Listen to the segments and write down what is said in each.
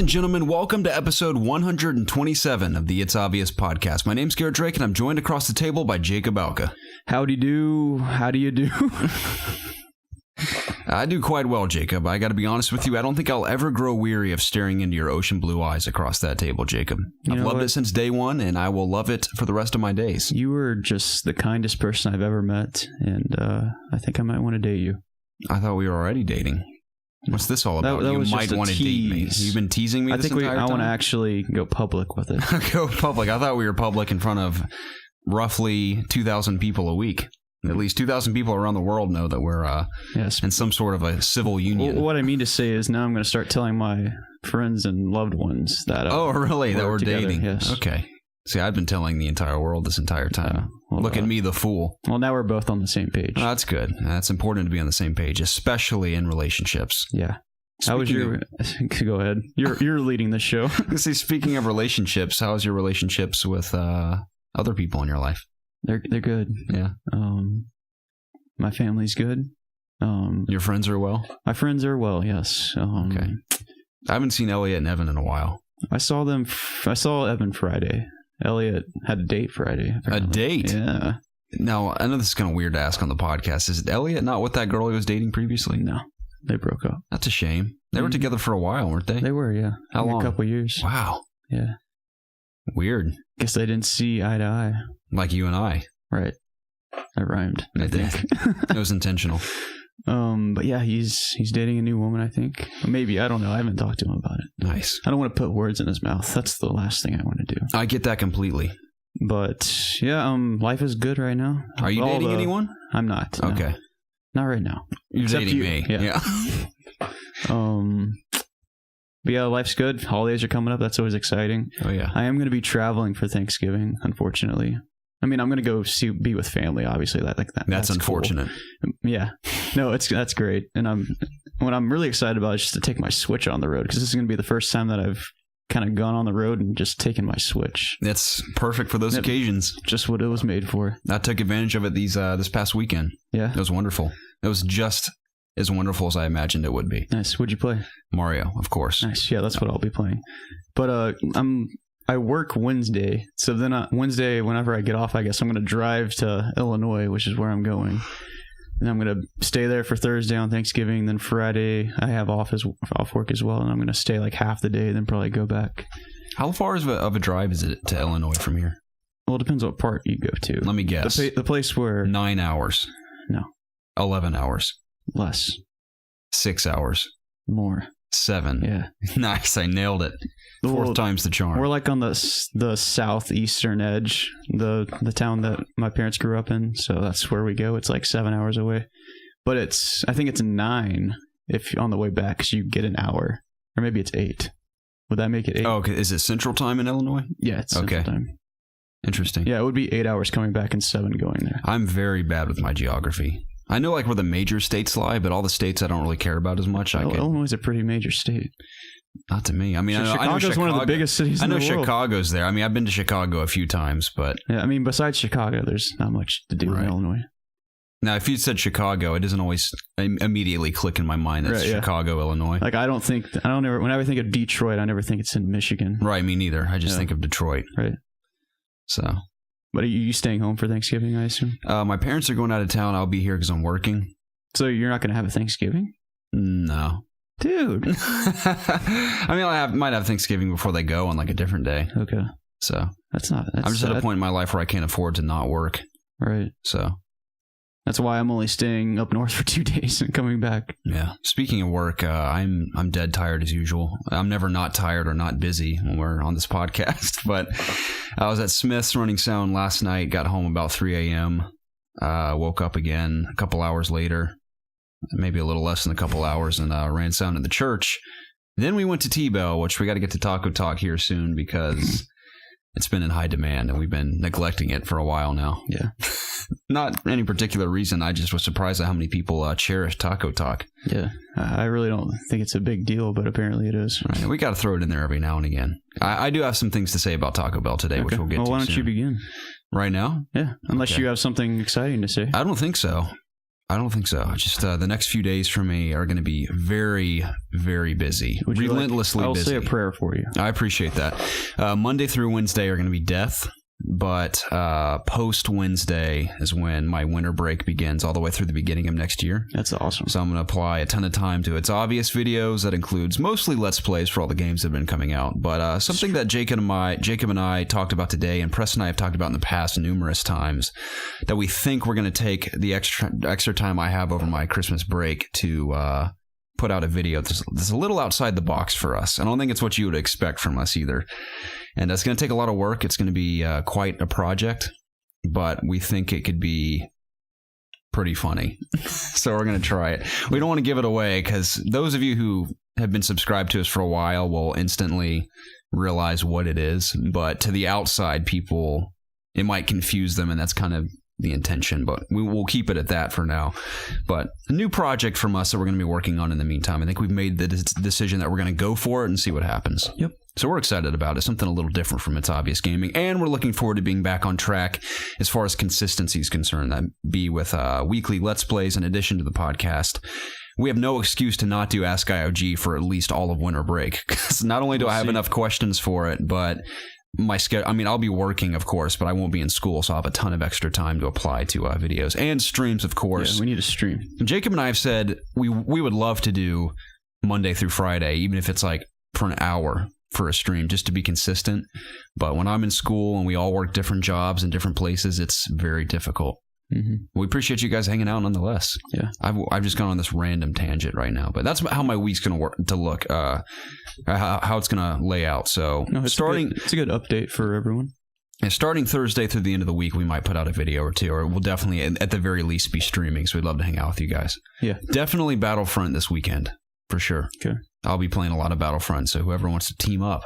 and gentlemen, welcome to episode 127 of the It's Obvious podcast. My name's Garrett Drake, and I'm joined across the table by Jacob Alka. Howdy do. How do you do? I do quite well, Jacob. I got to be honest with you. I don't think I'll ever grow weary of staring into your ocean blue eyes across that table, Jacob. I've loved it since day one, and I will love it for the rest of my days. You were just the kindest person I've ever met, and I think I might want to date you. I thought we were already dating. What's this all about? You might want to date me. You've been teasing me this entire time? I want to actually go public with it. Go public? I thought we were public in front of roughly 2,000 people a week. At least 2,000 people around the world know that we're in some sort of a civil union. Well, what I mean to say is now I'm going to start telling my friends and loved ones that that we're together. dating. Yes. Okay. See, I've been telling the entire world this entire time. Look at me, the fool. Well, now we're both on the same page. That's good. That's important to be on the same page, especially in relationships. Yeah. How was your... Go ahead. You're leading this show. See, speaking of relationships, how's your relationships with other people in your life? They're good. Yeah. My family's good. Your friends are well? My friends are well, yes. Okay. I haven't seen Elliot and Evan in a while. I saw Evan Friday. Elliot had a date Friday. Apparently. A date? Yeah. Now, I know this is kind of weird to ask on the podcast. Is Elliot not with that girl he was dating previously? No. They broke up. That's a shame. They were together for a while, weren't they? They were, yeah. How long? A couple years. Wow. Yeah. Weird. Guess they didn't see eye to eye. Like you and I. Right. That rhymed. I think. It was intentional. But yeah, he's dating a new woman, I think. Maybe, I don't know. I haven't talked to him about it. Nice. I don't want to put words in his mouth. That's the last thing I want to do. I get that completely. But yeah, life is good right now. Are you dating anyone? I'm not. Okay. No. Not right now. You're dating me. Yeah. But yeah, life's good. Holidays are coming up. That's always exciting. Oh yeah. I am going to be traveling for Thanksgiving, unfortunately. I mean, I'm going to go be with family, obviously. That's unfortunate. Cool. Yeah. No, that's great. And what I'm really excited about is just to take my Switch on the road, because this is going to be the first time that I've kind of gone on the road and just taken my Switch. That's perfect for those occasions. Just what it was made for. I took advantage of it this past weekend. Yeah. It was wonderful. It was just as wonderful as I imagined it would be. Nice. What'd you play? Mario, of course. Nice. Yeah, that's what I'll be playing. But I work Wednesday, so then Wednesday, whenever I get off, I guess I'm going to drive to Illinois, which is where I'm going. And I'm going to stay there for Thursday on Thanksgiving. Then Friday, I have off work as well, and I'm going to stay like half the day, then probably go back. How far of a drive is it to Illinois from here? Well, it depends what part you go to. Let me guess. The place where... 9 hours. No. 11 hours. Less. 6 hours. More. 7. Yeah. Nice. I nailed it. Fourth time's the charm. We're like on the southeastern edge, the town that my parents grew up in. So that's where we go. It's like 7 hours away. But I think it's 9 if on the way back, because you get an hour. Or maybe it's 8. Would that make it 8? Oh, okay. Is it Central Time in Illinois? Yeah, it's Central Time. Interesting. Yeah, it would be 8 hours coming back and 7 going there. I'm very bad with my geography. I know like where the major states lie, but all the states I don't really care about as much. Illinois is a pretty major state. Not to me. I mean, Chicago's one of the biggest cities in the world. I know Chicago's there. I mean, I've been to Chicago a few times, but... Yeah, I mean, besides Chicago, there's not much to do in Illinois. Now, if you said Chicago, it doesn't always immediately click in my mind that it's Chicago, Illinois. Like, whenever I think of Detroit, I never think it's in Michigan. Right, me neither. I just think of Detroit. Right. So... But are you staying home for Thanksgiving, I assume? My parents are going out of town. I'll be here because I'm working. So you're not going to have a Thanksgiving? No. Dude. I mean, I might have Thanksgiving before they go on like a different day. Okay. So I'm just at a point in my life where I can't afford to not work. Right. So that's why I'm only staying up north for 2 days and coming back. Yeah. Speaking of work, I'm dead tired as usual. I'm never not tired or not busy when we're on this podcast. But I was at Smith's running sound last night. Got home about 3 a.m. Woke up again a couple hours later, maybe a little less than a couple hours, and ran sound in the church. Then we went to T-Bell, which we got to get to Taco Talk here soon because it's been in high demand and we've been neglecting it for a while now. Yeah. Not any particular reason. I just was surprised at how many people cherish Taco Talk. Yeah. I really don't think it's a big deal, but apparently it is. Right. We got to throw it in there every now and again. I do have some things to say about Taco Bell today, which we'll get to soon. Why don't you begin? Right now? Yeah. Unless you have something exciting to say. I don't think so. I don't think so. Just the next few days for me are going to be very, very busy. Relentlessly busy. I'll say a prayer for you. I appreciate that. Monday through Wednesday are going to be death. But post Wednesday is when my winter break begins all the way through the beginning of next year. That's awesome. So I'm going to apply a ton of time to It's Obvious videos. That includes mostly Let's Plays for all the games that have been coming out. But something that Jacob and I talked about today, and Press and I have talked about in the past numerous times, that we think we're going to take the extra time I have over my Christmas break to put out a video that's a little outside the box for us. I don't think it's what you would expect from us either. And that's going to take a lot of work. It's going to be quite a project, but we think it could be pretty funny. So we're going to try it. We don't want to give it away because those of you who have been subscribed to us for a while will instantly realize what it is. But to the outside people, it might confuse them, and that's kind of the intention, but we will keep it at that for now. But a new project from us that we're going to be working on in the meantime. I think we've made the decision that we're going to go for it and see what happens. Yep. So we're excited about it. Something a little different from It's Obvious Gaming, and we're looking forward to being back on track as far as consistency is concerned. That be with weekly Let's Plays in addition to the podcast. We have no excuse to not do Ask IOG for at least all of winter break. Because not only do I have enough questions for it, but my schedule, I mean, I'll be working, of course, but I won't be in school, so I'll have a ton of extra time to apply to videos and streams, of course. Yeah, we need a stream. Jacob and I have said we would love to do Monday through Friday, even if it's like for an hour for a stream, just to be consistent. But when I'm in school and we all work different jobs in different places, it's very difficult. Mm-hmm. We appreciate you guys hanging out nonetheless. Yeah, I've just gone on this random tangent right now, but that's how my week's going to look, how it's going to lay out. So it's a good update for everyone. Starting Thursday through the end of the week, we might put out a video or two, or we'll definitely, at the very least, be streaming. So we'd love to hang out with you guys. Yeah, definitely Battlefront this weekend for sure. Okay, I'll be playing a lot of Battlefront. So whoever wants to team up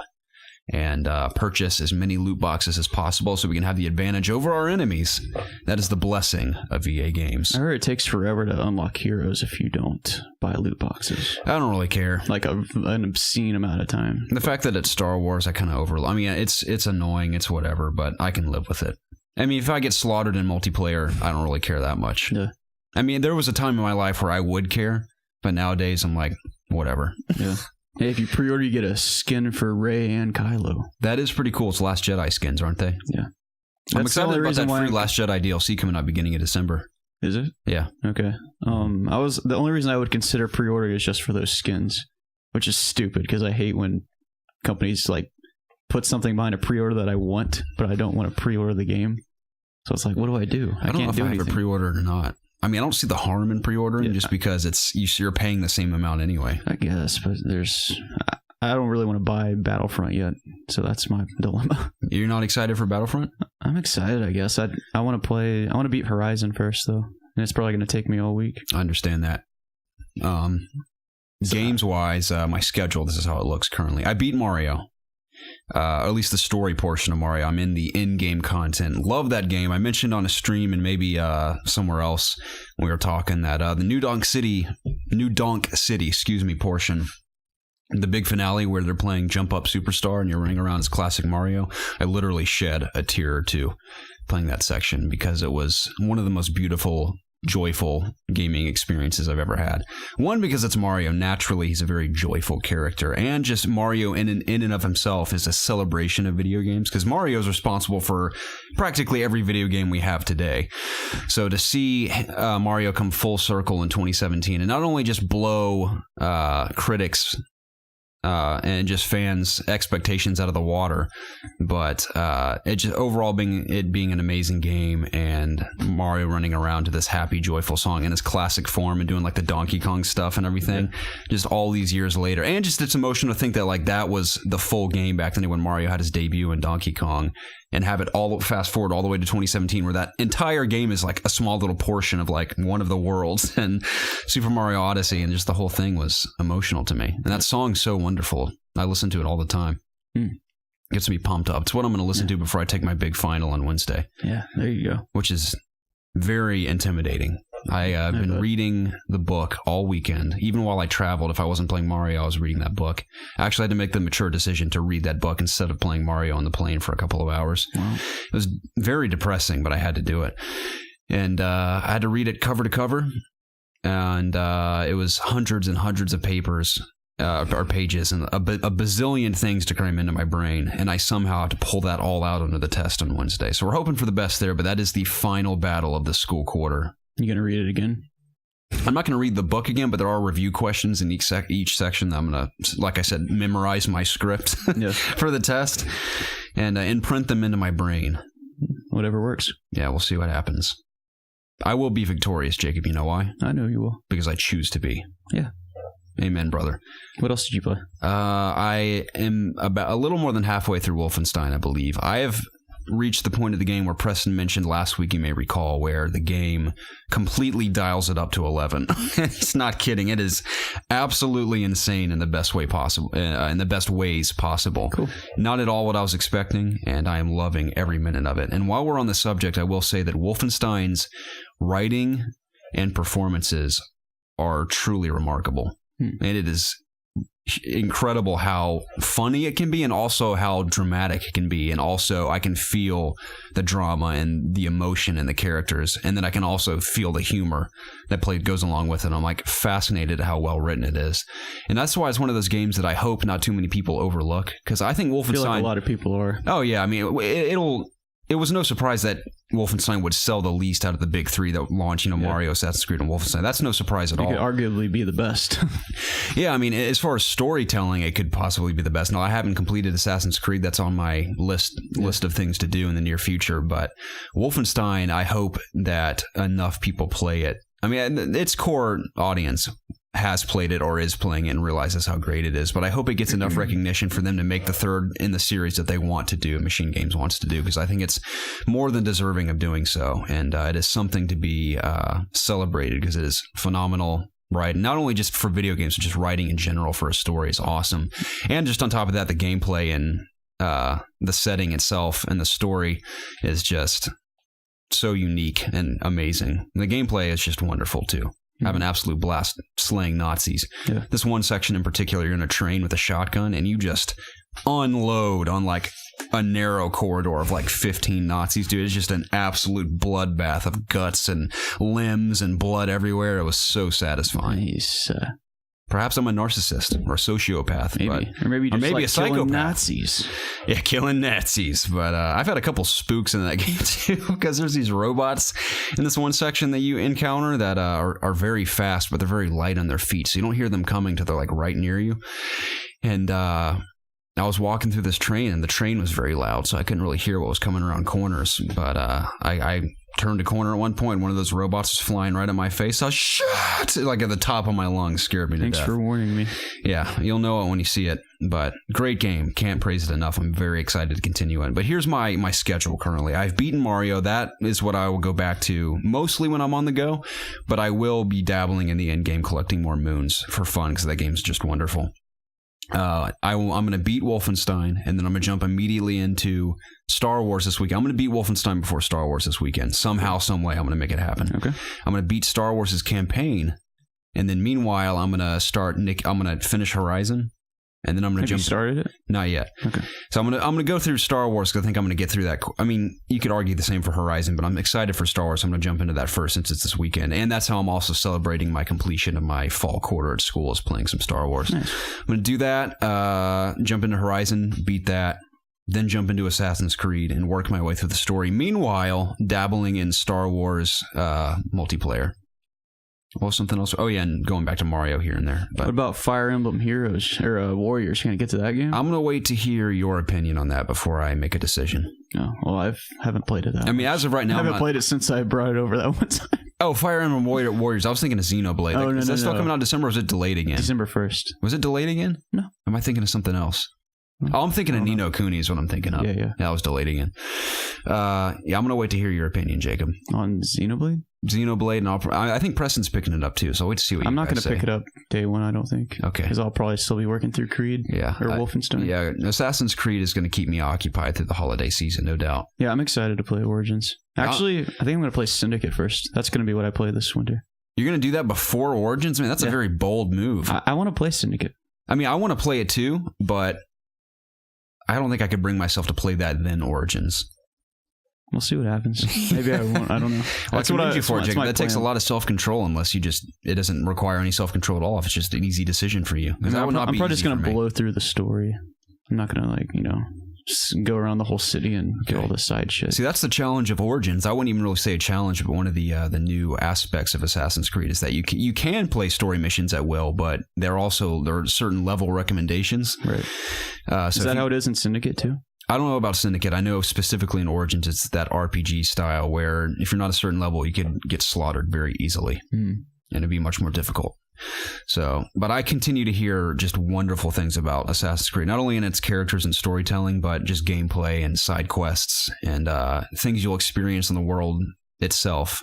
and purchase as many loot boxes as possible so we can have the advantage over our enemies. That is the blessing of EA games. I heard it takes forever to unlock heroes if you don't buy loot boxes. I don't really care. Like an obscene amount of time. The fact that it's Star Wars, I kind of overlook. I mean, it's annoying, it's whatever, but I can live with it. I mean, if I get slaughtered in multiplayer, I don't really care that much. Yeah. I mean, there was a time in my life where I would care, but nowadays I'm like, whatever. Yeah. Hey, if you pre-order, you get a skin for Rey and Kylo. That is pretty cool. It's Last Jedi skins, aren't they? Yeah. I'm excited about that free Last Jedi DLC coming out beginning of December. Is it? Yeah. Okay. The only reason I would consider pre-ordering is just for those skins, which is stupid because I hate when companies like put something behind a pre-order that I want, but I don't want to pre-order the game. So it's like, what do I do? I don't know if I have a pre-order or not. I mean, I don't see the harm in pre-ordering just because you're paying the same amount anyway. I guess, but I don't really want to buy Battlefront yet, so that's my dilemma. You're not excited for Battlefront? I'm excited, I guess. I want to beat Horizon first, though, and it's probably going to take me all week. I understand that. Games-wise, my schedule, this is how it looks currently. I beat Mario. At least the story portion of Mario. I'm in the in-game content. Love that game. I mentioned on a stream and maybe somewhere else when we were talking that the New Donk City, portion, the big finale where they're playing Jump Up Superstar and you're running around as classic Mario. I literally shed a tear or two playing that section because it was one of the most beautiful, joyful gaming experiences I've ever had. One, because it's Mario. Naturally, he's a very joyful character, and just Mario in and of himself is a celebration of video games because Mario is responsible for practically every video game we have today. So to see Mario come full circle in 2017 and not only just blow critics and just fans' expectations out of the water, but it just overall being an amazing game, and Mario running around to this happy, joyful song in his classic form and doing like the Donkey Kong stuff and everything, just all these years later, and just it's emotional to think that like that was the full game back then when Mario had his debut in Donkey Kong, and have it all fast forward all the way to 2017 where that entire game is like a small little portion of like one of the worlds and Super Mario Odyssey, and just the whole thing was emotional to me. And that song's so wonderful. I listen to it all the time. Gets me pumped up. It's what I'm going to listen to before I take my big final on Wednesday. Yeah, there you go. Which is very intimidating. I've been reading the book all weekend. Even while I traveled, if I wasn't playing Mario, I was reading that book. I actually had to make the mature decision to read that book instead of playing Mario on the plane for a couple of hours. Wow. It was very depressing, but I had to do it. And I had to read it cover to cover. and it was hundreds and hundreds of papers or pages and a bazillion things to cram into my brain, and I somehow have to pull that all out under the test on Wednesday. So we're hoping for the best there, but that is the final battle of the school quarter. You gonna read it again? I'm not going to read the book again, but there are review questions in each section that I'm going to, like I said, memorize my script for the test and imprint them into my brain. Whatever works. Yeah, we'll see what happens. I will be victorious, Jacob. You know why? I know you will. Because I choose to be. Yeah. Amen, brother. What else did you play? I am about a little more than halfway through Wolfenstein, I believe. I have reached the point of the game where Preston mentioned last week, you may recall, where the game completely dials it up to 11. It's not kidding. It is absolutely insane in the best way possible, in the best ways possible. Cool. Not at all what I was expecting, and I am loving every minute of it. And while we're on the subject, I will say that Wolfenstein's writing and performances are truly remarkable. And it is incredible how funny it can be and also how dramatic it can be, and also I can feel the drama and the emotion in the characters, and then I can also feel the humor that goes along with it. I'm like fascinated at how well written it is, and that's why it's one of those games that I hope not too many people overlook, because I think Wolfenstein, I feel like a lot of people are. Oh yeah, I mean it was no surprise that Wolfenstein would sell the least out of the big three that launched, Mario, Assassin's Creed, and Wolfenstein. That's no surprise at all. It could arguably be the best. Yeah, I mean, as far as storytelling, it could possibly be the best. Now, I haven't completed Assassin's Creed. That's on my list of things to do in the near future. But Wolfenstein, I hope that enough people play it. I mean, its core audience has played it or is playing it and realizes how great it is, but I hope it gets enough recognition for them to make the third in the series that they want to do, Machine Games wants to do, because I think it's more than deserving of doing so, and it is something to be celebrated, because it is phenomenal writing, not only just for video games, but just writing in general for a story is awesome. And just on top of that, the gameplay and the setting itself and the story is just so unique and amazing. The gameplay is just wonderful too. Have an absolute blast slaying Nazis. Yeah. This one section in particular, you're in a train with a shotgun and you just unload on like a narrow corridor of like 15 Nazis, dude. It's just an absolute bloodbath of guts and limbs and blood everywhere. It was so satisfying. Nice. Perhaps I'm a narcissist or a sociopath. Maybe. Or maybe a psychopath. Nazis. Yeah, killing Nazis. But I've had a couple spooks in that game too, because there's these robots in this one section that you encounter that are very fast, but they're very light on their feet. So you don't hear them coming till they're like right near you. And I was walking through this train, and the train was very loud, so I couldn't really hear what was coming around corners. But I turned a corner at one point. One of those robots was flying right at my face. I was shot like at the top of my lungs. Scared me to death. Thanks for warning me. Yeah, you'll know it when you see it. But great game. Can't praise it enough. I'm very excited to continue it. But here's my schedule currently. I've beaten Mario. That is what I will go back to mostly when I'm on the go. But I will be dabbling in the end game, collecting more moons for fun, because that game's just wonderful. I'm going to beat Wolfenstein, and then I'm going to jump immediately into Star Wars this week. I'm going to beat Wolfenstein before Star Wars this weekend. Somehow, some way, I'm going to make it happen. Okay. I'm going to beat Star Wars' campaign, and then meanwhile, I'm going to finish Horizon, and then I'm going to jump. Have you started it? Not yet. Okay. So I'm going to go through Star Wars, because I think I'm going to get through that. I mean, you could argue the same for Horizon, but I'm excited for Star Wars. I'm going to jump into that first, since it's this weekend, and that's how I'm also celebrating my completion of my fall quarter at school, is playing some Star Wars. Nice. I'm going to do that. Jump into Horizon, beat that, then jump into Assassin's Creed and work my way through the story. Meanwhile, dabbling in Star Wars multiplayer. Well, something else. Oh, yeah, and going back to Mario here and there. But what about Fire Emblem Heroes or Warriors? You going to get to that game? I'm going to wait to hear your opinion on that before I make a decision. Oh, well, I haven't played it that much. As of right now, I haven't played it since I brought it over that one time. Oh, Fire Emblem Warriors. I was thinking of Xenoblade. Oh, is that still coming out in December, or was it delayed again? December 1st. Was it delayed again? No. Am I thinking of something else? Oh, I'm thinking of Ni no Kuni is what I'm thinking of. Yeah. That was delayed again. I'm going to wait to hear your opinion, Jacob. On Xenoblade? Xenoblade, and I think Preston's picking it up too, so I'll wait to see what I'm you not guys say. going to pick it up day one, I don't think. Okay. Because I'll probably still be working through Creed or Wolfenstein. Yeah, Assassin's Creed is going to keep me occupied through the holiday season, no doubt. Yeah, I'm excited to play Origins. Actually, I think I'm going to play Syndicate first. That's going to be what I play this winter. You're going to do that before Origins? I mean, that's a very bold move. I want to play Syndicate. I mean, I want to play it too, but I don't think I could bring myself to play that then Origins. We'll see what happens. Maybe I won't. I don't know. That's what I for, Jake. That takes a lot of self-control unless it doesn't require any self-control at all. If it's just an easy decision for you. I'm probably just going to blow through the story. I'm not going to just go around the whole city and get all the side shit. See, that's the challenge of Origins. I wouldn't even really say a challenge, but one of the new aspects of Assassin's Creed is that you can play story missions at will, but there are certain level recommendations. Right. Is that how it is in Syndicate too? I don't know about Syndicate. I know specifically in Origins, it's that RPG style where if you're not a certain level, you could get slaughtered very easily, and it'd be much more difficult. So, but I continue to hear just wonderful things about Assassin's Creed, not only in its characters and storytelling, but just gameplay and side quests and things you'll experience in the world itself.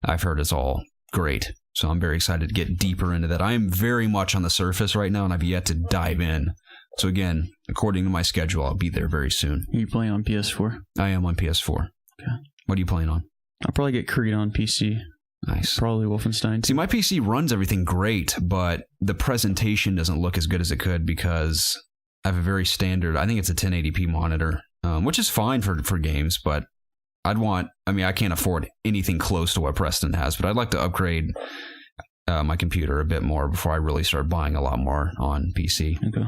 I've heard it's all great. So I'm very excited to get deeper into that. I am very much on the surface right now, and I've yet to dive in. So again, according to my schedule, I'll be there very soon. Are you playing on PS4? I am on PS4. Okay. What are you playing on? I'll probably get Creed on PC. Nice. Probably Wolfenstein. See, my PC runs everything great, but the presentation doesn't look as good as it could because I have a very standard, I think it's a 1080p monitor, which is fine for games, but I can't afford anything close to what Preston has, but I'd like to upgrade my computer a bit more before I really start buying a lot more on PC. Okay.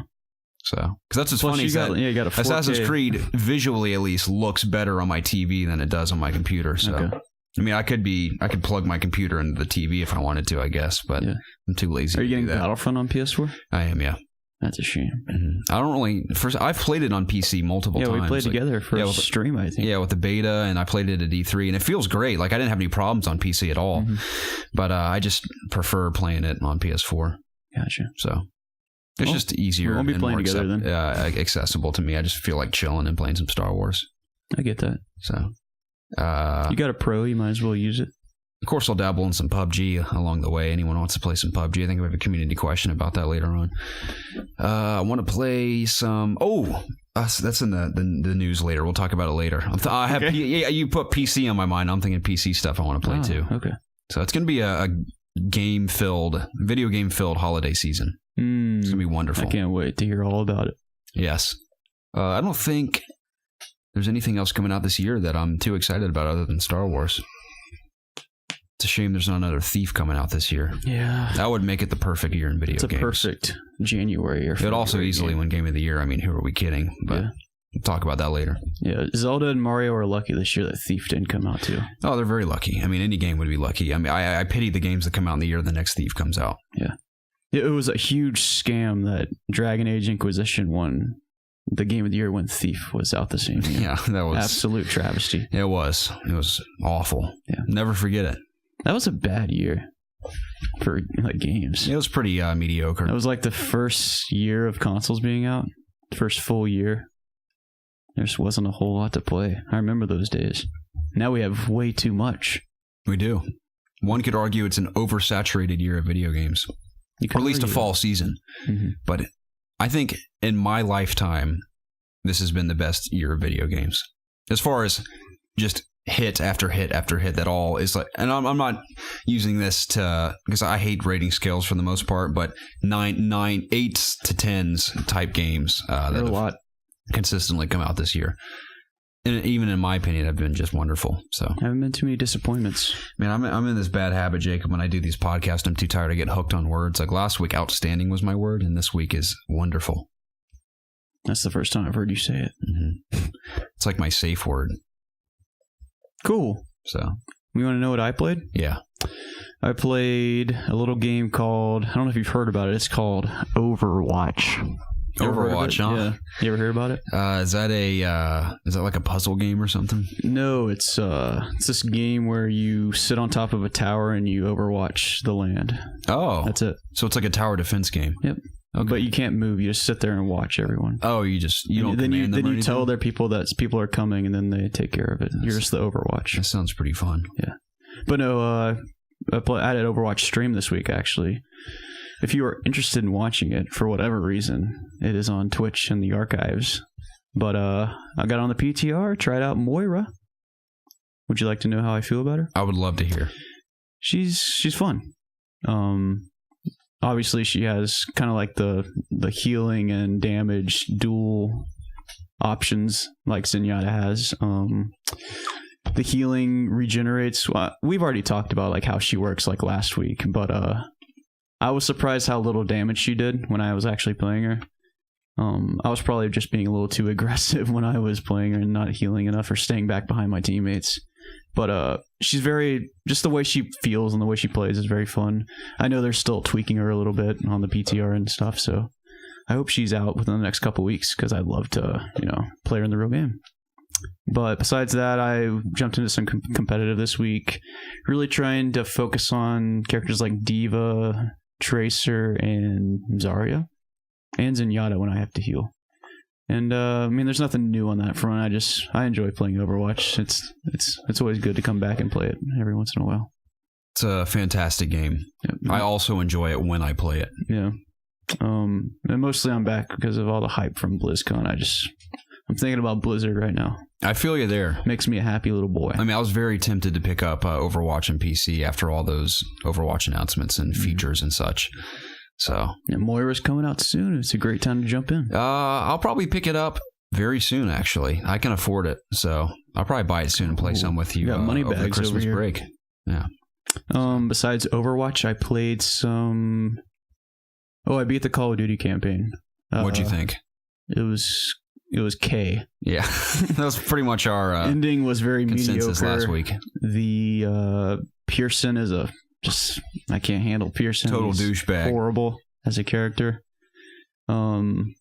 So, because that's what's funny is that you got a 4K. Assassin's Creed visually at least looks better on my TV than it does on my computer. So, okay. I mean, I could plug my computer into the TV if I wanted to, I guess, but I'm too lazy. Are you getting Battlefront on PS4? I am, yeah. That's a shame. Mm-hmm. I don't really. I've played it on PC multiple times. Yeah, we played together for a stream, I think. Yeah, with the beta, and I played it at E3, and it feels great. Like I didn't have any problems on PC at all, but I just prefer playing it on PS4. Gotcha. So. It's just easier and more accessible to me. I just feel like chilling and playing some Star Wars. I get that. So, you got a Pro, you might as well use it. Of course, I'll dabble in some PUBG along the way. Anyone wants to play some PUBG? I think we have a community question about that later on. I want to play some... that's in the news later. We'll talk about it later. You put PC on my mind. I'm thinking PC stuff I want to play too. Okay. So it's going to be a video game-filled holiday season. It's going to be wonderful. I can't wait to hear all about it. Yes. I don't think there's anything else coming out this year that I'm too excited about other than Star Wars. It's a shame there's not another Thief coming out this year. Yeah. That would make it the perfect year in video games. It's a perfect January year. It would also easily win Game of the Year. I mean, who are we kidding? But we'll talk about that later. Yeah. Zelda and Mario are lucky this year that Thief didn't come out too. Oh, they're very lucky. I mean, any game would be lucky. I mean, I pity the games that come out in the year the next Thief comes out. Yeah. It was a huge scam that Dragon Age Inquisition won the Game of the Year when Thief was out the same year. Yeah, that was... absolute travesty. It was. It was awful. Yeah. Never forget it. That was a bad year for games. It was pretty mediocre. That was like the first year of consoles being out. First full year. There just wasn't a whole lot to play. I remember those days. Now we have way too much. We do. One could argue it's an oversaturated year of video games. Or at least a fall season. Mm-hmm. But I think in my lifetime, this has been the best year of video games. As far as just hit after hit after hit, that all is like, and I'm not using this to, because I hate rating scales for the most part, but 8s to 10s type games that have a lot consistently come out this year. And even in my opinion, have been just wonderful. So haven't been too many disappointments. Man, I'm in this bad habit, Jacob. When I do these podcasts, I'm too tired to get hooked on words. Like last week, outstanding was my word, and this week is wonderful. That's the first time I've heard you say it. Mm-hmm. It's like my safe word. Cool. So you want to know what I played? Yeah. I played a little game called, I don't know if you've heard about it. It's called Overwatch. Overwatch, huh? Yeah. You ever heard about it? Is that like a puzzle game or something? No, it's this game where you sit on top of a tower and you overwatch the land. Oh. That's it. So it's like a tower defense game. Yep. Okay. But you can't move. You just sit there and watch everyone. Oh, you don't then command them or anything? tell their people that people are coming and then they take care of it. You're just the Overwatch. That sounds pretty fun. Yeah. But no, I had an Overwatch stream this week, actually. If you are interested in watching it, for whatever reason, it is on Twitch in the archives. But I got on the PTR, tried out Moira. Would you like to know how I feel about her? I would love to hear. She's fun. Obviously, she has kind of like the healing and damage dual options like Zenyatta has. the healing regenerates. Well, we've already talked about like how she works like last week, but I was surprised how little damage she did when I was actually playing her. I was probably just being a little too aggressive when I was playing her and not healing enough or staying back behind my teammates. But she's just the way she feels and the way she plays is very fun. I know they're still tweaking her a little bit on the PTR and stuff, so I hope she's out within the next couple weeks because I'd love to, play her in the real game. But besides that, I jumped into some competitive this week, really trying to focus on characters like Diva, Tracer, and Zarya, and Zenyatta when I have to heal. And there's nothing new on that front. I enjoy playing Overwatch. It's always good to come back and play it every once in a while. It's a fantastic game. Yep. I also enjoy it when I play it. Yeah. And mostly I'm back because of all the hype from BlizzCon. I'm thinking about Blizzard right now. I feel you there. Makes me a happy little boy. I was very tempted to pick up Overwatch and PC after all those Overwatch announcements and features and such. So Moira's coming out soon. It's a great time to jump in. I'll probably pick it up very soon. Actually, I can afford it, so I'll probably buy it soon and play some with you. Got money over bags the Christmas over break. Yeah. Besides Overwatch, I played some. I beat the Call of Duty campaign. What'd you think? It was K. Yeah, that was pretty much our ending was very consensus mediocre last week. The Pearson is I can't handle Pearson. Total douchebag. Horrible as a character. We don't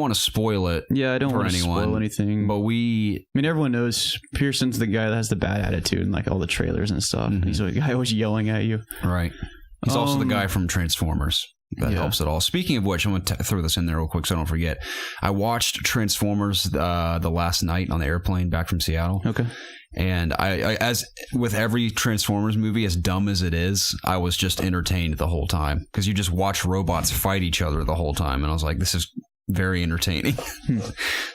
want to spoil it. Yeah, I don't want to spoil anything. But everyone knows Pearson's the guy that has the bad attitude in like all the trailers and stuff. Mm-hmm. He's the guy always yelling at you. Right. He's also the guy from Transformers. That helps at all. Speaking of which, I'm going to throw this in there real quick so I don't forget. I watched Transformers the last night on the airplane back from Seattle. Okay. And I, as with every Transformers movie, as dumb as it is, I was just entertained the whole time because you just watch robots fight each other the whole time, and I was like, "This is very entertaining."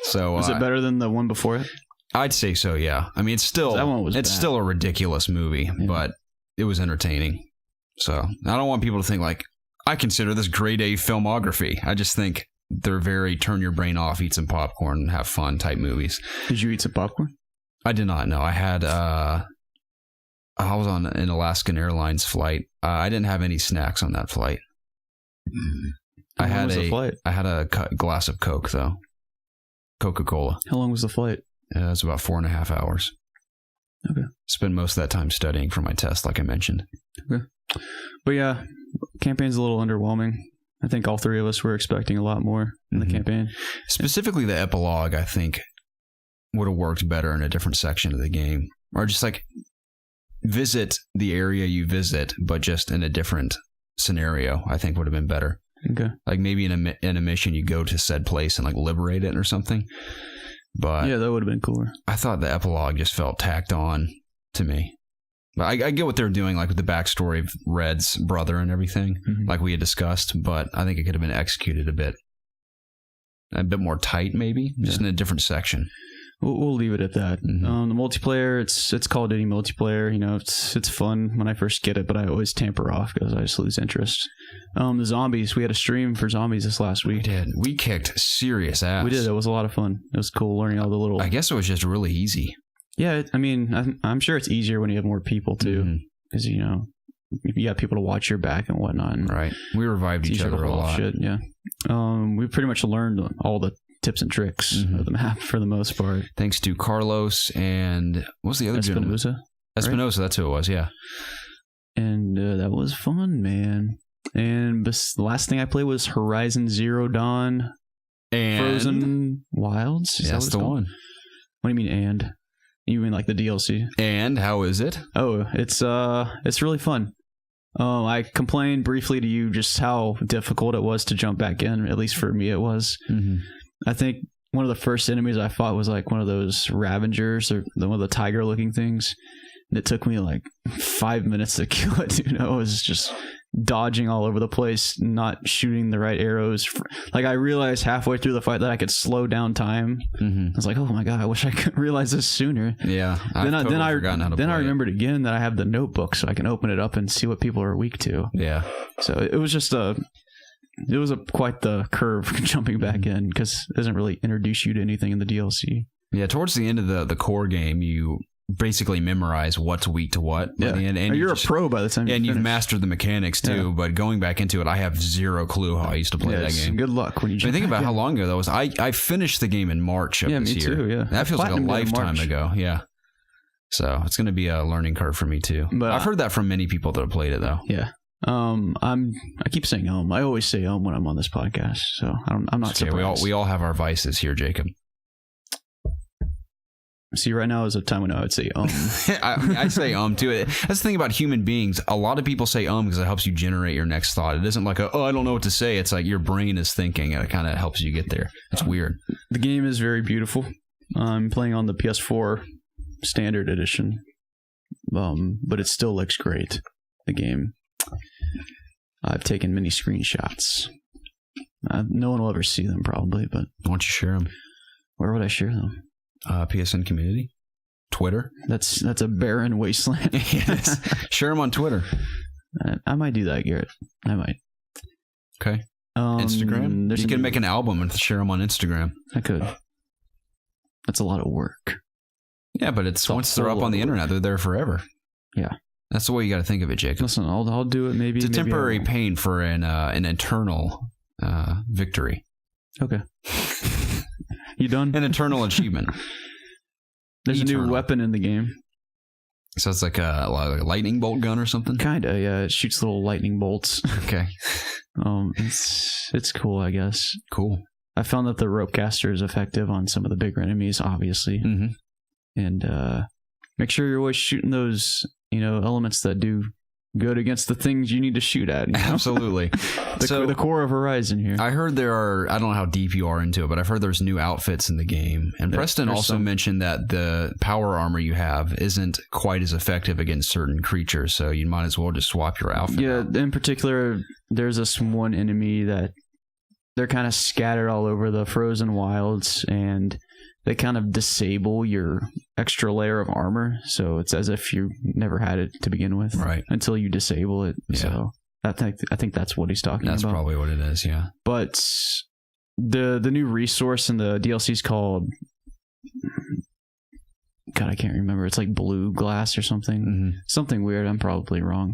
So, is it better than the one before it? I'd say so. Yeah. It's still still a ridiculous movie, but it was entertaining. So I don't want people to think like I consider this grade A filmography. I just think they're very turn your brain off, eat some popcorn, and have fun type movies. Did you eat some popcorn? I did not know. I had I was on an Alaskan Airlines flight. I didn't have any snacks on that flight. I had a glass of Coke though. Coca-Cola. How long was the flight? It was about 4.5 hours. Okay. Spent most of that time studying for my test, like I mentioned. Okay. But yeah, campaign's a little underwhelming. I think all three of us were expecting a lot more in the campaign. Specifically the epilogue, I think, would have worked better in a different section of the game. Or just like visit the area you visit, but just in a different scenario, I think would have been better. Okay. Like maybe in a mission you go to said place and like liberate it or something. But yeah, that would have been cooler. I thought the epilogue just felt tacked on to me. But I get what they're doing, like with the backstory of Red's brother and everything, like we had discussed, but I think it could have been executed a bit more tight, maybe, just in a different section. We'll leave it at that. The multiplayer, it's Call of Duty multiplayer. It's fun when I first get it, but I always tamper off because I just lose interest. The zombies, we had a stream for zombies this last week. We did. We kicked serious ass. We did. It was a lot of fun. It was cool learning all the little. I guess it was just really easy. Yeah, I'm sure it's easier when you have more people too, because you got people to watch your back and whatnot. And right. We revived each other a lot. Yeah. We pretty much learned all the tips and tricks of the map for the most part. Thanks to Carlos and what was the other gentleman? Espinosa, right? That's who it was, yeah. And that was fun, man. And the last thing I played was Horizon Zero Dawn and Frozen Wilds. That's the one. What do you mean and? You mean like the DLC? And how is it? Oh, it's really fun. I complained briefly to you just how difficult it was to jump back in. At least for me, it was. I think one of the first enemies I fought was like one of those Ravengers or one of the tiger-looking things. And it took me like 5 minutes to kill it. It was just dodging all over the place, not shooting the right arrows. Like I realized halfway through the fight that I could slow down time. I was like, oh my god, I wish I could realize this sooner. Yeah. Then I remembered again that I have the notebook, so I can open it up and see what people are weak to. Yeah. So it was just quite the curve jumping back in because it doesn't really introduce you to anything in the DLC. Yeah, towards the end of the core game, you basically memorize what's weak to what. Yeah, and you're a pro by the time. And you've mastered the mechanics too. Yeah. But going back into it, I have zero clue how I used to play that game. Good luck when you. Think about how long ago that was. I finished the game in March of this year. Me too. Yeah, that feels like a lifetime ago. Yeah. So it's going to be a learning curve for me too. But I've heard that from many people that have played it though. Yeah. I keep saying I always say when I'm on this podcast, so I'm not surprised. We all have our vices here, Jacob. See, right now is a time when I would say I say too. That's the thing about human beings. A lot of people say because it helps you generate your next thought. It isn't like I don't know what to say. It's like your brain is thinking, and it kind of helps you get there. It's weird. The game is very beautiful. I'm playing on the PS4 Standard Edition, but it still looks great. The game. I've taken many screenshots. No one will ever see them probably, but why don't you share them? Where would I share them? PSN community, Twitter. That's a barren wasteland. Yes. Share them on Twitter. I might do that, Garrett. I might. Okay. Instagram. You can make an album and share them on Instagram. I could. That's a lot of work. Yeah, but it's once they're up on the internet, they're there forever. Yeah. That's the way you got to think of it, Jacob. Listen, I'll do it. Maybe it's a temporary pain for an eternal victory. Okay. You done? An eternal achievement. There's a new weapon in the game. So it's like a lightning bolt gun or something? Kinda, yeah. It shoots little lightning bolts. Okay. It's cool, I guess. Cool. I found that the rope caster is effective on some of the bigger enemies, obviously. Mm-hmm. And make sure you're always shooting those, elements that do good against the things you need to shoot at. Absolutely. The core of Horizon here. I heard I don't know how deep you are into it, but I've heard there's new outfits in the game. And Preston also mentioned that the power armor you have isn't quite as effective against certain creatures, so you might as well just swap your outfit. Yeah, in particular, there's this one enemy that they're kind of scattered all over the frozen wilds, and they kind of disable your extra layer of armor. So it's as if you never had it to begin with. Right. Until you disable it. Yeah. So I think that's what he's talking about. That's probably what it is, yeah. But the new resource in the DLC is called... God, I can't remember. It's like blue glass or something. Mm-hmm. Something weird. I'm probably wrong.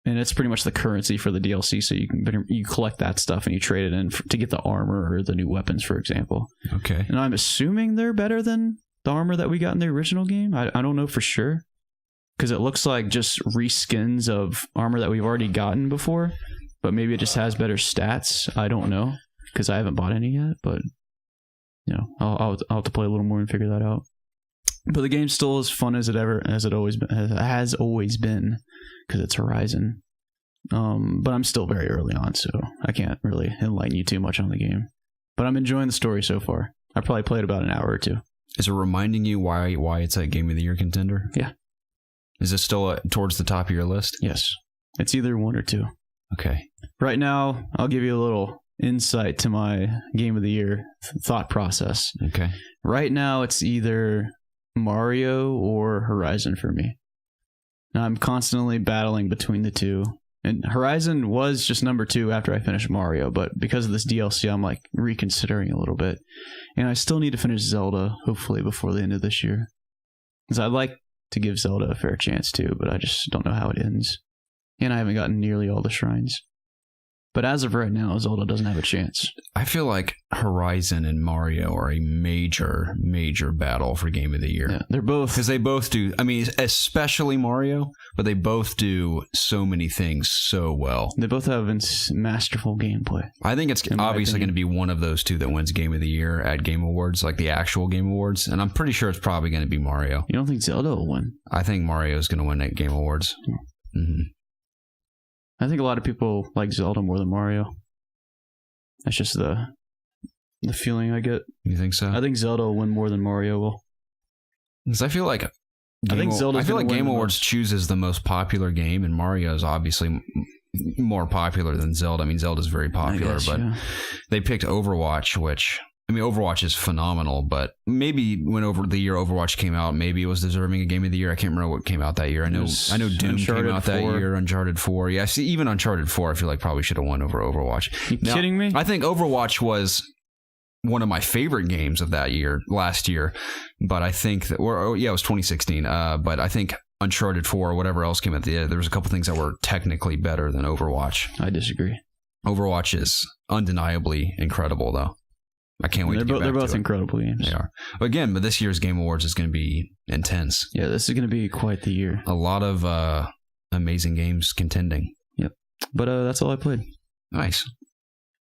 And it's pretty much the currency for the DLC, so you collect that stuff and you trade it in to get the armor or the new weapons, for example. Okay. And I'm assuming they're better than the armor that we got in the original game. I don't know for sure, because it looks like just reskins of armor that we've already gotten before, but maybe it just has better stats. I don't know, because I haven't bought any yet, but I'll have to play a little more and figure that out. But the game's still as fun as it has always been, because it's Horizon. But I'm still very early on, so I can't really enlighten you too much on the game. But I'm enjoying the story so far. I probably played about an hour or two. Is it reminding you why it's a Game of the Year contender? Yeah. Is it still towards the top of your list? Yes. It's either one or two. Okay. Right now, I'll give you a little insight to my Game of the Year thought process. Okay. Right now, it's either Mario or Horizon for me. Now, I'm constantly battling between the two. And Horizon was just number 2 after I finished Mario, but because of this DLC, I'm like reconsidering a little bit. And I still need to finish Zelda, hopefully before the end of this year. Because I'd like to give Zelda a fair chance too, but I just don't know how it ends. And I haven't gotten nearly all the shrines. But as of right now, Zelda doesn't have a chance. I feel like Horizon and Mario are a major, major battle for Game of the Year. Yeah, they're both. Because they both do, I mean, especially Mario, but they both do so many things so well. They both have masterful gameplay. I think it's obviously going to be one of those two that wins Game of the Year at Game Awards, like the actual Game Awards. And I'm pretty sure it's probably going to be Mario. You don't think Zelda will win? I think Mario is going to win at Game Awards. Mm-hmm. I think a lot of people like Zelda more than Mario. That's just the feeling I get. You think so? I think Zelda will win more than Mario will. Because I feel like Game Awards chooses the most popular game, and Mario is obviously more popular than Zelda. I mean, Zelda's very popular, but they picked Overwatch, which... I mean, Overwatch is phenomenal, but maybe when the year Overwatch came out, maybe it was deserving of Game of the Year. I can't remember what came out that year. I know Doom came out that year, Uncharted 4. Yeah, see, even Uncharted 4, I feel like probably should have won over Overwatch. You kidding me? I think Overwatch was one of my favorite games of last year. But I think that, it was 2016. But I think Uncharted 4 or whatever else came at the end, there was a couple things that were technically better than Overwatch. I disagree. Overwatch is undeniably incredible, though. I can't wait to get back to it. They're both incredible games. They are. But this year's Game Awards is going to be intense. Yeah, this is going to be quite the year. A lot of amazing games contending. Yep. But that's all I played. Nice.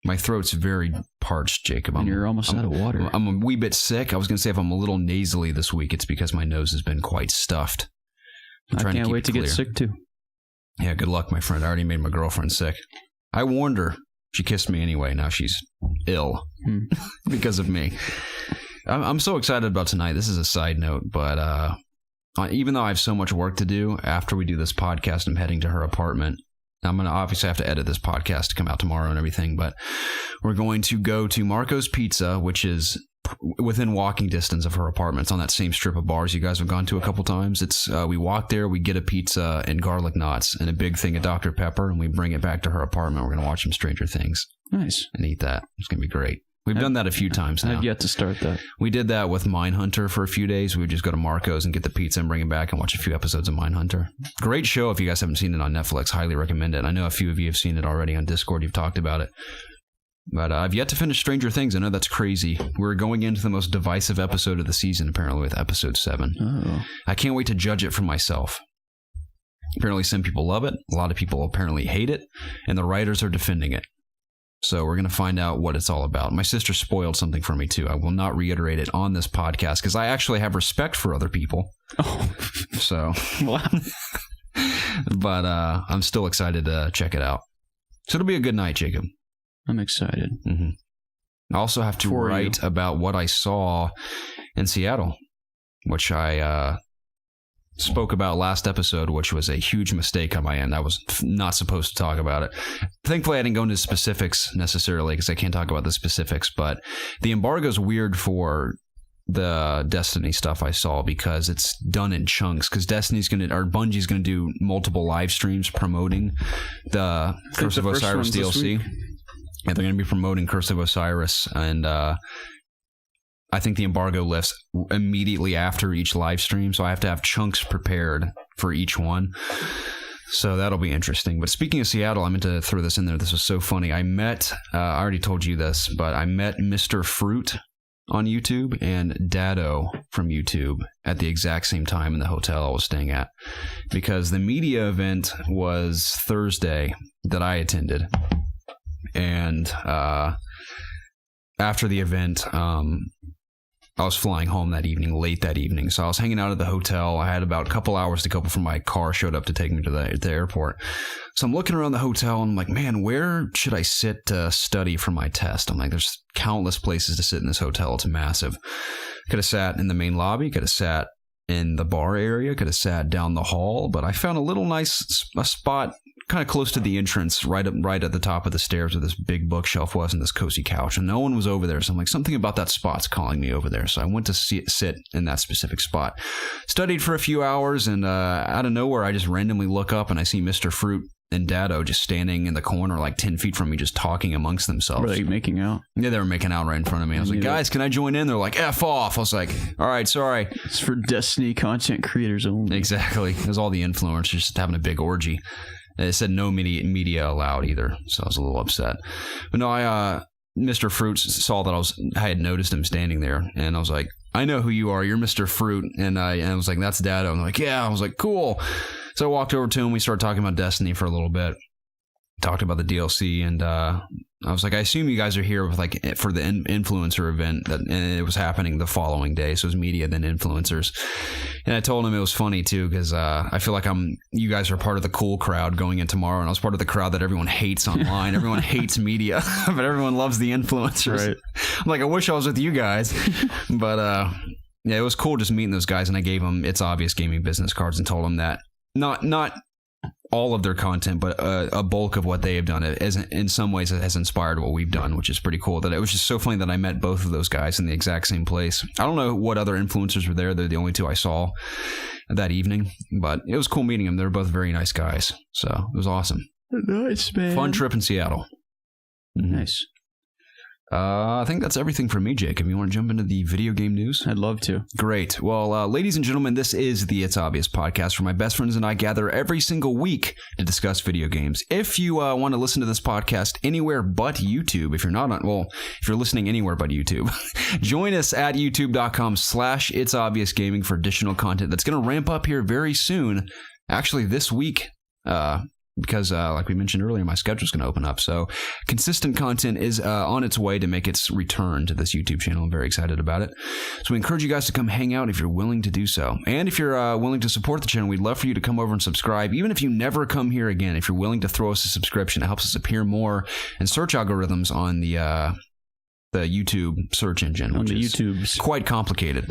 My throat's very parched, Jacob. And you're almost out of water. I'm a wee bit sick. I was going to say if I'm a little nasally this week, it's because my nose has been quite stuffed. I can't wait to get sick, too. Yeah, good luck, my friend. I already made my girlfriend sick. I warned her. She kissed me anyway. Now she's ill because of me. I'm so excited about tonight. This is a side note, but even though I have so much work to do after we do this podcast, I'm heading to her apartment. I'm going to obviously have to edit this podcast to come out tomorrow and everything, but we're going to go to Marco's Pizza, which is within walking distance of her apartment. It's on that same strip of bars you guys have gone to a couple times. It's we walk there, we get a pizza and garlic knots and a big thing of Dr. Pepper, and we bring it back to her apartment. We're going to watch some Stranger Things. Nice. And eat that. It's going to be great. We've done that a few times now. I've yet to start that. We did that with Mindhunter for a few days. We would just go to Marco's and get the pizza and bring it back and watch a few episodes of Mindhunter. Great show if you guys haven't seen it on Netflix. Highly recommend it. I know a few of you have seen it already on Discord. You've talked about it. But I've yet to finish Stranger Things. I know that's crazy. We're going into the most divisive episode of the season, apparently, with episode 7. Oh. I can't wait to judge it for myself. Apparently, some people love it. A lot of people apparently hate it. And the writers are defending it. So we're going to find out what it's all about. My sister spoiled something for me, too. I will not reiterate it on this podcast because I actually have respect for other people. Oh. So. Wow. But I'm still excited to check it out. So it'll be a good night, Jacob. I'm excited. Mm-hmm. I also have to write about what I saw in Seattle, which I spoke about last episode, which was a huge mistake on my end. I was not supposed to talk about it. Thankfully, I didn't go into specifics necessarily because I can't talk about the specifics, but the embargo is weird for the Destiny stuff I saw because it's done in chunks because Bungie's going to do multiple live streams promoting the Curse of Osiris DLC. Yeah, they're going to be promoting Curse of Osiris, and I think the embargo lifts immediately after each live stream, so I have to have chunks prepared for each one. So that'll be interesting. But speaking of Seattle, I meant to throw this in there. This was so funny. I already told you this, but I met Mr. Fruit on YouTube and Dado from YouTube at the exact same time in the hotel I was staying at because the media event was Thursday that I attended. And after the event, I was flying home late that evening. So I was hanging out at the hotel. I had about a couple hours to go before my car showed up to take me to the airport. So I'm looking around the hotel and I'm like, man, where should I sit to study for my test? I'm like, there's countless places to sit in this hotel. It's massive. Could have sat in the main lobby, could have sat in the bar area, could have sat down the hall, but I found a little nice spot kind of close to the entrance, right at the top of the stairs where this big bookshelf was and this cozy couch, and no one was over there. So I'm like, something about that spot's calling me over there. So I went to sit in that specific spot, studied for a few hours, and out of nowhere, I just randomly look up and I see Mr. Fruit and Dado just standing in the corner like 10 feet from me, just talking amongst themselves. Were they making out? Yeah, they were making out right in front of me. I was like, guys, can I join in? They're like, F off. I was like, all right, sorry. It's for Destiny content creators only. Exactly. It was all the influencers just having a big orgy. It said no media allowed either, so I was a little upset. But no, Mr. Fruit saw that I had noticed him standing there, and I was like, I know who you are. You're Mr. Fruit. And I was like, that's Dado. And they're like, yeah. I was like, cool. So I walked over to him. We started talking about Destiny for a little bit. Talked about the DLC, and I was like, I assume you guys are here with for the influencer event and it was happening the following day. So it was media, then influencers. And I told him it was funny too because I feel like you guys are part of the cool crowd going in tomorrow, and I was part of the crowd that everyone hates online. Everyone hates media, but everyone loves the influencers. Right. I'm like, I wish I was with you guys, but yeah, it was cool just meeting those guys. And I gave them ItsObviousGaming business cards and told them that not all of their content, but a bulk of what they have done in some ways it has inspired what we've done, which is pretty cool. That it was just so funny that I met both of those guys in the exact same place. I don't know what other influencers were there. They're the only two I saw that evening, but it was cool meeting them. They're both very nice guys. So it was awesome. Nice, man. Fun trip in Seattle. Nice. I think that's everything from me, Jacob. You want to jump into the video game news? I'd love to. Great. Well, ladies and gentlemen, this is the It's Obvious podcast where my best friends and I gather every single week to discuss video games. If you want to listen to this podcast anywhere but YouTube, if you're listening anywhere but YouTube, join us at youtube.com/ItsObviousGaming for additional content that's going to ramp up here very soon. Actually, this week, because like we mentioned earlier, my schedule's going to open up. So consistent content is on its way to make its return to this YouTube channel. I'm very excited about it. So we encourage you guys to come hang out if you're willing to do so. And if you're willing to support the channel, we'd love for you to come over and subscribe. Even if you never come here again, if you're willing to throw us a subscription, it helps us appear more in search algorithms on the YouTube search engine, which is quite complicated.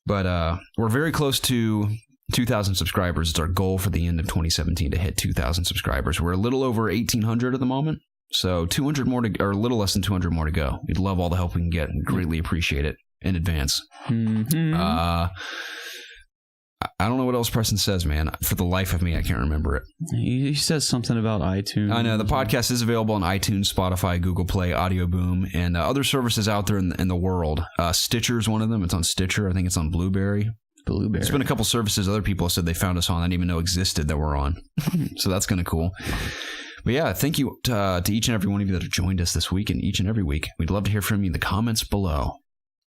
But we're very close to 2,000 subscribers. It's our goal for the end of 2017 to hit 2,000 subscribers. We're a little over 1,800 at the moment, so 200 more or a little less than 200 more to go. We'd love all the help we can get and greatly appreciate it in advance. Mm-hmm. I don't know what else Preston says, man. For the life of me, I can't remember it. He says something about iTunes. I know. The podcast is available on iTunes, Spotify, Google Play, Audio Boom, and other services out there in the world. Stitcher's one of them. It's on Stitcher. I think it's on Blueberry. There's been a couple services other people have said they found us on I didn't even know existed that we're on. So that's kind of cool. But yeah, thank you to each and every one of you that have joined us this week and each and every week. We'd love to hear from you in the comments below.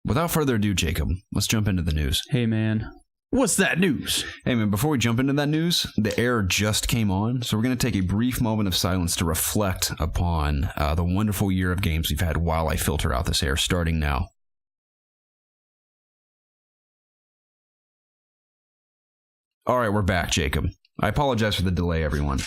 Without further ado, Jacob, let's jump into the news. Hey, man. What's that news? Hey, man, before we jump into that news, the air just came on. So we're going to take a brief moment of silence to reflect upon the wonderful year of games we've had while I filter out this air, starting now. All right, we're back, Jacob. I apologize for the delay, everyone.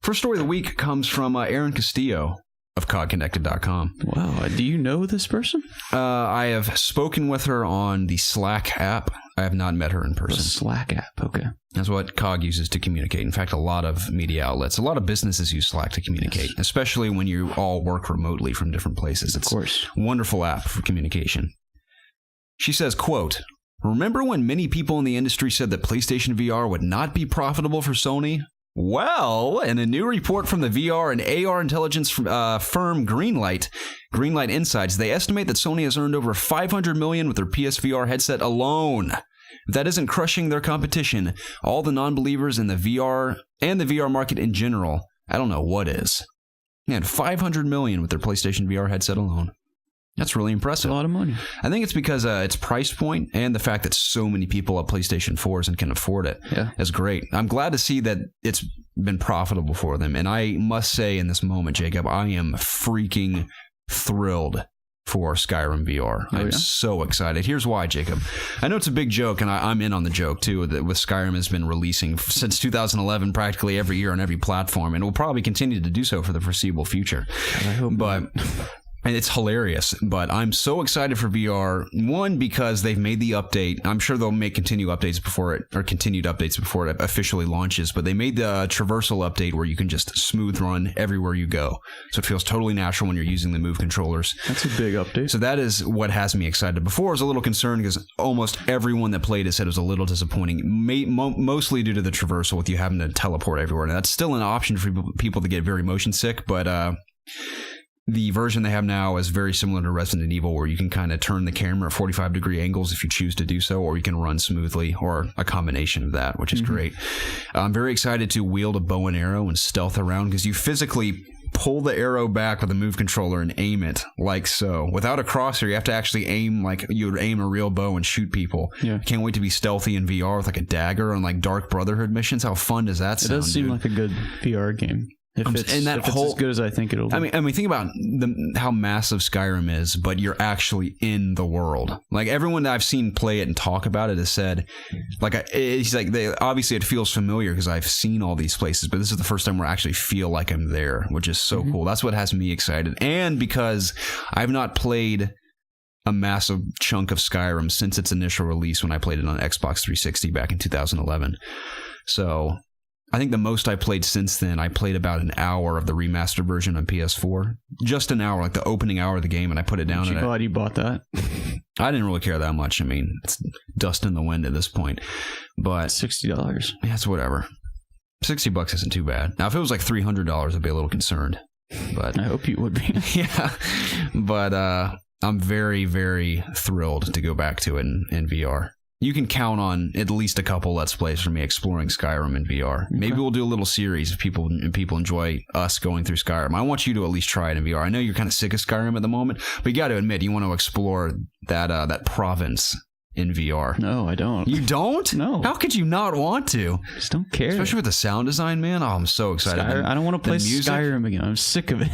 First story of the week comes from Erin Castillo of CODconnected.com. Wow, do you know this person? I have spoken with her on the Slack app. I have not met her in person. The Slack app, okay. That's what COG uses to communicate. In fact, a lot of media outlets, a lot of businesses use Slack to communicate, yes. Especially when you all work remotely from different places. It's a wonderful app for communication. She says, quote, "Remember when many people in the industry said that PlayStation VR would not be profitable for Sony? Well, in a new report from the VR and AR intelligence firm Greenlight Insights, they estimate that Sony has earned over $500 million with their PSVR headset alone. If that isn't crushing their competition, all the non-believers in the VR and the VR market in general, I don't know what is. Man, $500 million with their PlayStation VR headset alone. That's really impressive. That's a lot of money. I think it's because its price point and the fact that so many people have PlayStation 4s and can afford it is great. I'm glad to see that it's been profitable for them. And I must say in this moment, Jacob, I am freaking thrilled for Skyrim VR. I'm so excited. Here's why, Jacob. I know it's a big joke, and I'm in on the joke, too, that with Skyrim has been releasing since 2011 practically every year on every platform, and will probably continue to do so for the foreseeable future. I hope not. And it's hilarious, but I'm so excited for VR. One, because they've made the update. I'm sure they'll make continued updates before it officially launches. But they made the traversal update where you can just smooth run everywhere you go. So it feels totally natural when you're using the Move controllers. That's a big update. So that is what has me excited. Before, I was a little concerned because almost everyone that played it said it was a little disappointing, mostly due to the traversal with you having to teleport everywhere. Now, that's still an option for people to get very motion sick, but the version they have now is very similar to Resident Evil, where you can kind of turn the camera at 45-degree angles if you choose to do so, or you can run smoothly, or a combination of that, which is great. I'm very excited to wield a bow and arrow and stealth around, because you physically pull the arrow back with a Move controller and aim it like so. Without a crosshair, you have to actually aim like you would aim a real bow and shoot people. Yeah. I can't wait to be stealthy in VR with like a dagger on like Dark Brotherhood missions. How fun does that sound? It does seem like a good VR game. If it's as good as I think it'll be. I mean, think about how massive Skyrim is, but you're actually in the world. Like, everyone that I've seen play it and talk about it has said, like, obviously it feels familiar because I've seen all these places, but this is the first time where I actually feel like I'm there, which is so cool. That's what has me excited. And because I've not played a massive chunk of Skyrim since its initial release when I played it on Xbox 360 back in 2011. So I think the most I played since then, I played about an hour of the remastered version on PS4. Just an hour, like the opening hour of the game, and I put it down. Glad you bought that. I didn't really care that much. I mean, it's dust in the wind at this point. But $60. Yeah, it's whatever. $60 isn't too bad. Now, if it was like $300, I'd be a little concerned. But I hope you would be. yeah, but I'm very, very thrilled to go back to it in VR. You can count on at least a couple Let's Plays from me exploring Skyrim in VR. Okay. Maybe we'll do a little series if people enjoy us going through Skyrim. I want you to at least try it in VR. I know you're kind of sick of Skyrim at the moment, but you got to admit you want to explore that province in VR. No, I don't. You don't? No. How could you not want to? Just don't care. Especially with the sound design, man. Oh, I'm so excited. I don't want to play Skyrim again. I'm sick of it.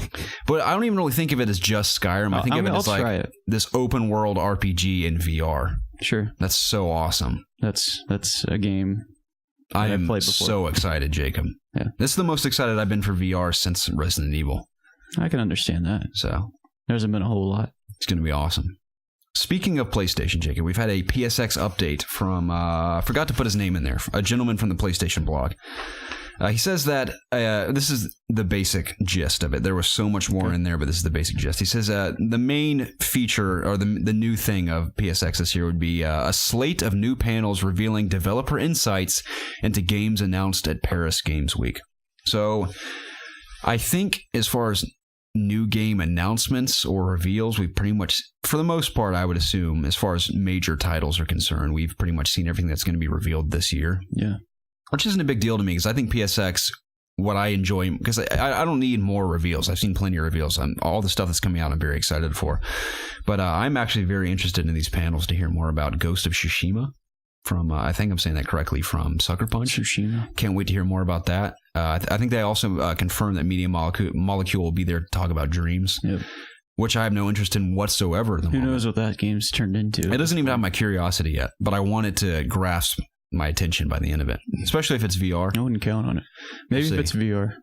But I don't even really think of it as just Skyrim. I think of it as like this open world RPG in VR. Sure. That's so awesome. That's a game I am so excited, Jacob. Yeah. This is the most excited I've been for VR since Resident Evil. I can understand that. So there hasn't been a whole lot. It's going to be awesome. Speaking of PlayStation, Jacob, we've had a PSX update from, I forgot to put his name in there, a gentleman from the PlayStation blog. He says that, this is the basic gist of it. There was so much more in there, but this is the basic gist. He says the main feature, or the new thing of PSX this year would be a slate of new panels revealing developer insights into games announced at Paris Games Week. So I think as far as new game announcements or reveals, we've pretty much, for the most part, I would assume, as far as major titles are concerned, we've pretty much seen everything that's going to be revealed this year. Yeah. Which isn't a big deal to me, because I think PSX, what I enjoy, because I don't need more reveals. I've seen plenty of reveals. All the stuff that's coming out, I'm very excited for. But I'm actually very interested in these panels to hear more about Ghost of Tsushima from, I think I'm saying that correctly, from Sucker Punch. Tsushima. Can't wait to hear more about that. I think they also confirmed that Media Molecule will be there to talk about Dreams. Yep. Which I have no interest in whatsoever at the moment. Who knows what that game's turned into? It doesn't even have my curiosity yet, but I want it to grasp my attention by the end of it, especially if it's VR. I wouldn't count on it. Maybe if it's VR.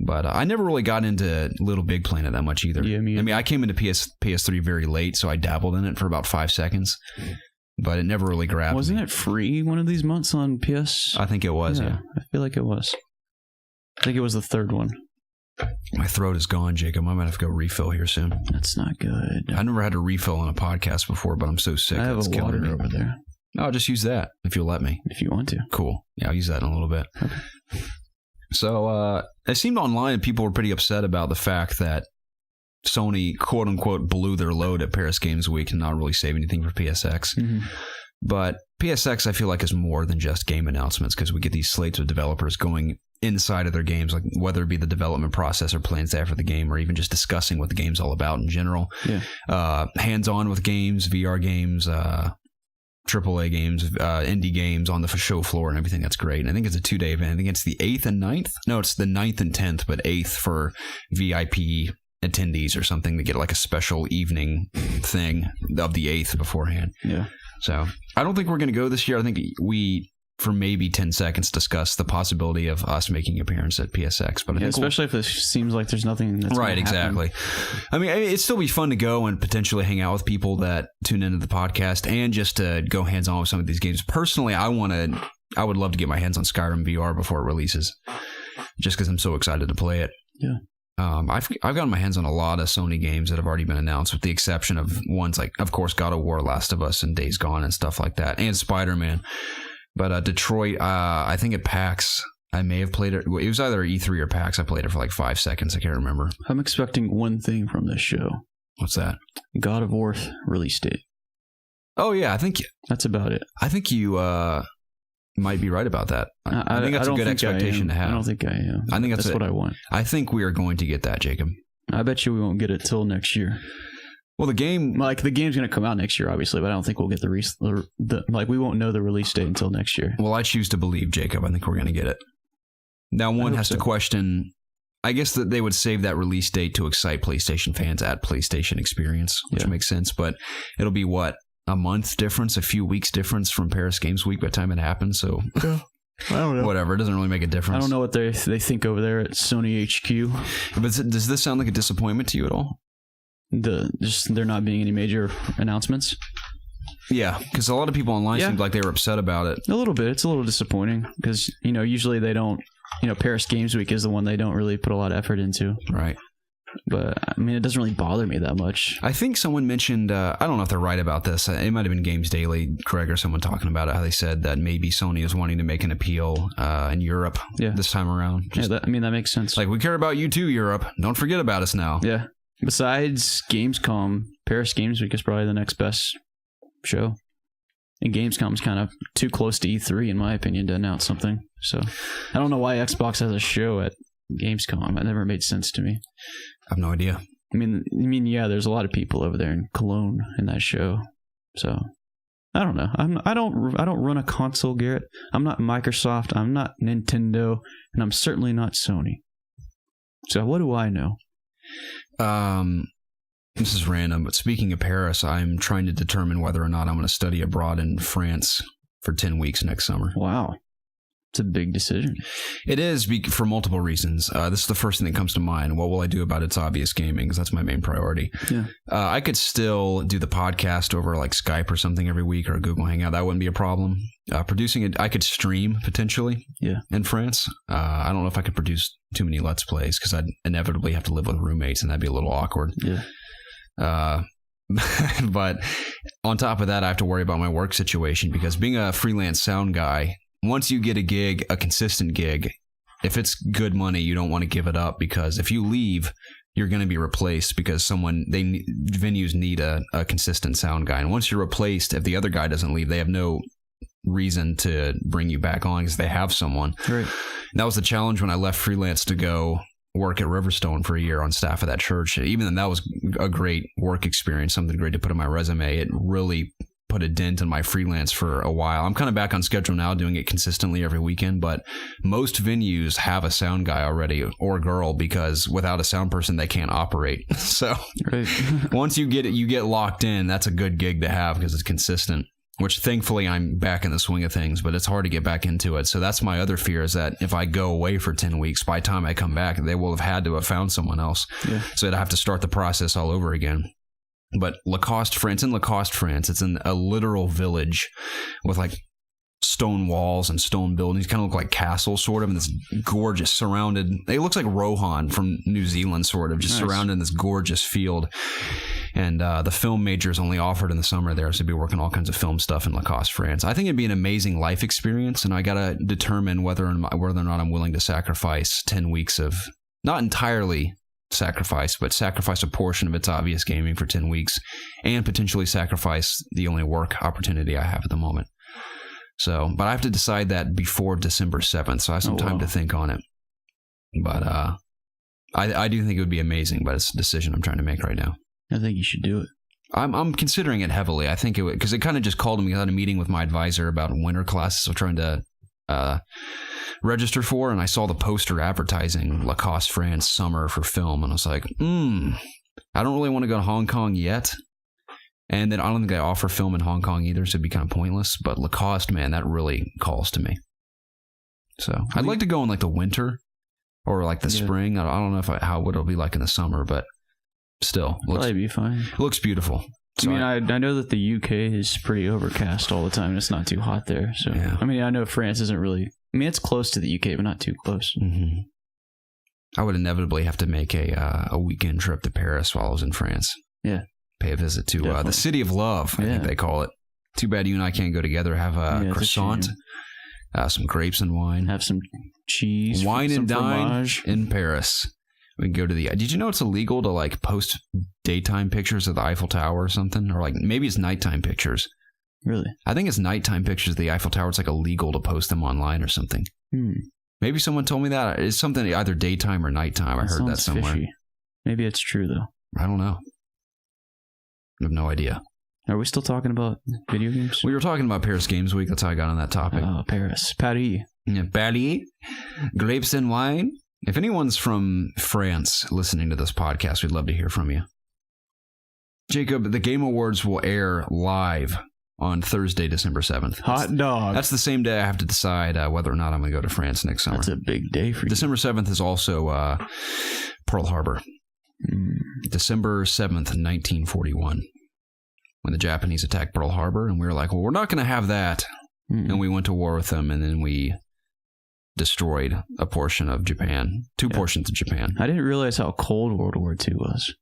But I never really got into Little Big Planet that much either. Yeah, me. I mean, I came into PS3 very late, so I dabbled in it for about 5 seconds, but it never really grabbed Wasn't me. It free one of these months on PS? I think it was, yeah. I feel like it was. I think it was the third one. My throat is gone, Jacob. I might have to go refill here soon. That's not good. I never had to refill on a podcast before, but I'm so sick. I have a water over there. I'll just use that if you'll let me. If you want to. Cool. Yeah, I'll use that in a little bit. Okay. So it seemed online people were pretty upset about the fact that Sony, quote unquote, blew their load at Paris Games Week and not really save anything for PSX. Mm-hmm. But PSX, I feel like, is more than just game announcements, because we get these slates of developers going inside of their games, like whether it be the development process or plans they have for the game, or even just discussing what the game's all about in general. Yeah. Hands-on with games, VR games, AAA games, indie games on the show floor and everything. That's great. And I think it's a 2-day event. I think it's the 8th and 9th. No, it's the 9th and 10th, but 8th for VIP attendees or something to get like a special evening thing of the 8th beforehand. Yeah. So I don't think we're going to go this year. I think we, for maybe 10 seconds, discuss the possibility of us making an appearance at PSX. But I think especially if it seems like there's nothing that's right, exactly. I mean, it'd still be fun to go and potentially hang out with people that tune into the podcast and just to go hands-on with some of these games. Personally, I would love to get my hands on Skyrim VR before it releases, just because I'm so excited to play it. Yeah. I've gotten my hands on a lot of Sony games that have already been announced, with the exception of ones like, of course, God of War, Last of Us, and Days Gone and stuff like that, and Spider-Man. But Detroit, I think at PAX, I may have played it. It was either E3 or PAX. I played it for like 5 seconds. I can't remember. I'm expecting one thing from this show. What's that? God of War release date. Oh, yeah. I think that's about it. I think you might be right about that. I think that's a good expectation to have. I don't think I am. I think that's what I want. I think we are going to get that, Jacob. I bet you we won't get it till next year. Well, the game's going to come out next year, obviously, but I don't think we'll get we won't know the release date until next year. Well, I choose to believe, Jacob. I think we're going to get it. Now, one has to question, I guess that they would save that release date to excite PlayStation fans at PlayStation Experience, which makes sense, but it'll be what? A month difference, a few weeks difference from Paris Games Week by the time it happens. So I don't know. Whatever. It doesn't really make a difference. I don't know what they think over there at Sony HQ. But does this sound like a disappointment to you at all? There not being any major announcements? Yeah, because a lot of people online seemed like they were upset about it. A little bit. It's a little disappointing because, usually they don't, Paris Games Week is the one they don't really put a lot of effort into. Right. But I mean, it doesn't really bother me that much. I think someone mentioned, I don't know if they're right about this. It might have been Games Daily, Craig, or someone talking about it, how they said that maybe Sony is wanting to make an appeal in Europe this time around. That makes sense. Like, we care about you too, Europe. Don't forget about us now. Yeah. Besides Gamescom, Paris Games Week is probably the next best show. And Gamescom's kind of too close to E3, in my opinion, to announce something. So I don't know why Xbox has a show at Gamescom. It never made sense to me. I have no idea. I mean, yeah, there's a lot of people over there in Cologne in that show. So I don't know. I don't run a console, Garrett. I'm not Microsoft. I'm not Nintendo, and I'm certainly not Sony. So what do I know? This is random, but speaking of Paris, I'm trying to determine whether or not I'm going to study abroad in France for 10 weeks next summer. Wow. It's a big decision. It is for multiple reasons. This is the first thing that comes to mind. What will I do about ItsObviousGaming? Because that's my main priority. Yeah. I could still do the podcast over like Skype or something every week, or a Google Hangout. That wouldn't be a problem. Producing it, I could stream potentially in France. I don't know if I could produce too many Let's Plays because I'd inevitably have to live with roommates, and that'd be a little awkward. Yeah. But on top of that, I have to worry about my work situation because being a freelance sound guy, once you get a gig, a consistent gig, if it's good money, you don't want to give it up because if you leave, you're going to be replaced because venues need a consistent sound guy. And once you're replaced, if the other guy doesn't leave, they have no reason to bring you back on because they have someone. Right. And that was the challenge when I left freelance to go work at Riverstone for a year on staff of that church. Even then, that was a great work experience, something great to put on my resume. It really put a dent in my freelance for a while. I'm kind of back on schedule now, doing it consistently every weekend, but most venues have a sound guy already or girl because without a sound person, they can't operate. So once you get locked in, that's a good gig to have because it's consistent, which thankfully I'm back in the swing of things, but it's hard to get back into it. So that's my other fear is that if I go away for 10 weeks, by the time I come back, they will have had to have found someone else. Yeah. So I'd have to start the process all over again. But Lacoste, France, it's in a literal village with like stone walls and stone buildings, kind of look like castles sort of, and this gorgeous surrounded, it looks like Rohan from New Zealand sort of, just surrounded in this gorgeous field. And the film major is only offered in the summer there, so I'd be working all kinds of film stuff in Lacoste, France. I think it'd be an amazing life experience, and I got to determine whether or not I'm willing to sacrifice 10 weeks of, not entirely sacrifice a portion of ItsObviousGaming for 10 weeks and potentially sacrifice the only work opportunity I have at the moment. So, but I have to decide that before December 7th, so I have some time to think on it. But I do think it would be amazing, but it's a decision I'm trying to make right now. I think you should do it. I'm considering it heavily. I think it would, because it kind of just called me. I had a meeting with my advisor about winter classes I'm trying to register for, and I saw the poster advertising Lacoste, France summer for film, and I was like, I don't really want to go to Hong Kong yet. And then I don't think they offer film in Hong Kong either, so it'd be kind of pointless. But Lacoste, man, that really calls to me. So I'd like to go in like the winter or like the spring. I don't know what it'll be like in the summer, but still, probably be fine. It looks beautiful. So I know that the UK is pretty overcast all the time. It's not too hot there. So yeah. I mean, I know France isn't really. I mean, it's close to the UK, but not too close. Mm-hmm. I would inevitably have to make a weekend trip to Paris while I was in France. Yeah. Pay a visit to the City of Love, I think they call it. Too bad you and I can't go together. Have a croissant, some grapes and wine. Have some cheese. Wine and dine in Paris. We can go to the... Did you know it's illegal to like post daytime pictures of the Eiffel Tower or something? Or like maybe it's nighttime pictures. Really? I think it's nighttime pictures of the Eiffel Tower. It's like illegal to post them online or something. Maybe someone told me that. It's something either daytime or nighttime. I heard that somewhere. Fishy. Maybe it's true though. I don't know. I have no idea. Are we still talking about video games? We were talking about Paris Games Week. That's how I got on that topic. Oh, Paris. Paris. Yeah, Paris. Grapes and wine. If anyone's from France listening to this podcast, we'd love to hear from you. Jacob, the Game Awards will air live on Thursday, December 7th. Hot dog. That's the same day I have to decide whether or not I'm going to go to France next summer. That's a big day for you. December 7th is also Pearl Harbor. December 7th, 1941, when the Japanese attacked Pearl Harbor, and we were like, well, we're not going to have that. And we went to war with them, and then we destroyed a portion of Japan, two portions of Japan. I didn't realize how cold World War II was.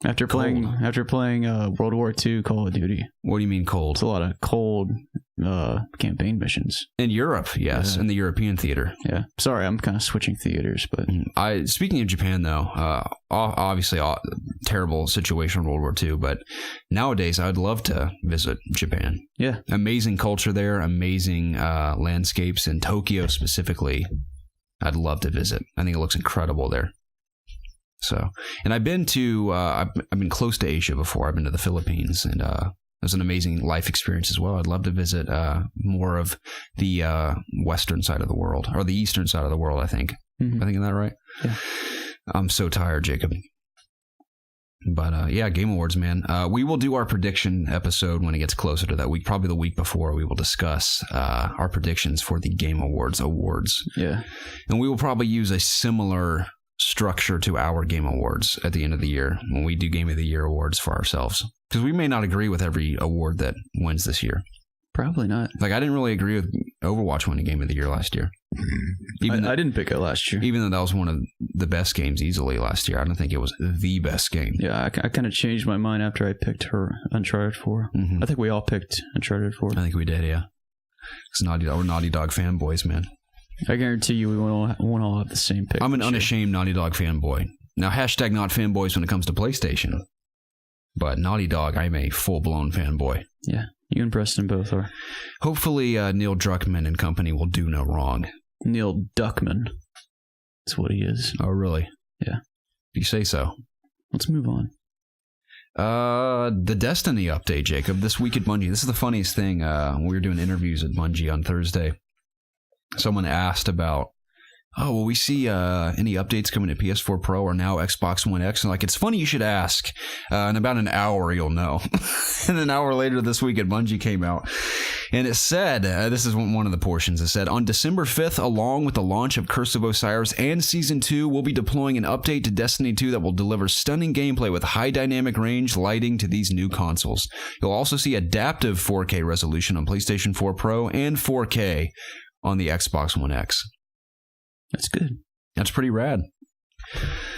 After playing World War II Call of Duty. What do you mean cold? It's a lot of cold campaign missions. In Europe, yes, in the European theater. Yeah. Sorry, I'm kind of switching theaters, but speaking of Japan though, obviously terrible situation in World War II, but nowadays I'd love to visit Japan. Yeah. Amazing culture there, amazing landscapes in Tokyo specifically. I'd love to visit. I think it looks incredible there. So, and I've been close to Asia before. I've been to the Philippines, and it was an amazing life experience as well. I'd love to visit more of the western side of the world, or the eastern side of the world, I think. Am I thinking that right? Yeah. I'm so tired, Jacob. But yeah, Game Awards, man. We will do our prediction episode when it gets closer to that week. Probably the week before, we will discuss our predictions for the Game Awards. Yeah. And we will probably use a similar structure to our Game Awards at the end of the year when we do Game of the Year awards for ourselves, because we may not agree with every award that wins this year. Probably not. Like, I didn't really agree with Overwatch winning Game of the Year last year. I didn't pick it last year, even though that was one of the best games easily last year. I don't think it was the best game. Yeah, I kind of changed my mind after I picked Uncharted 4. I think we all picked Uncharted 4. I think we did, yeah. Because we're Naughty Dog fanboys, man. I guarantee you we won't all have the same pick. I'm an unashamed Naughty Dog fanboy. Now, hashtag not fanboys when it comes to PlayStation. But Naughty Dog, I'm a full-blown fanboy. Yeah, you and Preston both are. Hopefully, Neil Druckmann and company will do no wrong. Neil Duckman. That's what he is. Oh, really? Yeah. You say so. Let's move on. The Destiny update, Jacob, this week at Bungie. This is the funniest thing. We were doing interviews at Bungie on Thursday. Someone asked about, will we see any updates coming to PS4 Pro or now Xbox One X? And like, it's funny you should ask. In about an hour, you'll know. And an hour later this week at Bungie came out. And it said, this is one of the portions, it said, on December 5th, along with the launch of Curse of Osiris and Season 2, we'll be deploying an update to Destiny 2 that will deliver stunning gameplay with high dynamic range lighting to these new consoles. You'll also see adaptive 4K resolution on PlayStation 4 Pro and 4K on the Xbox One X. That's good. That's pretty rad.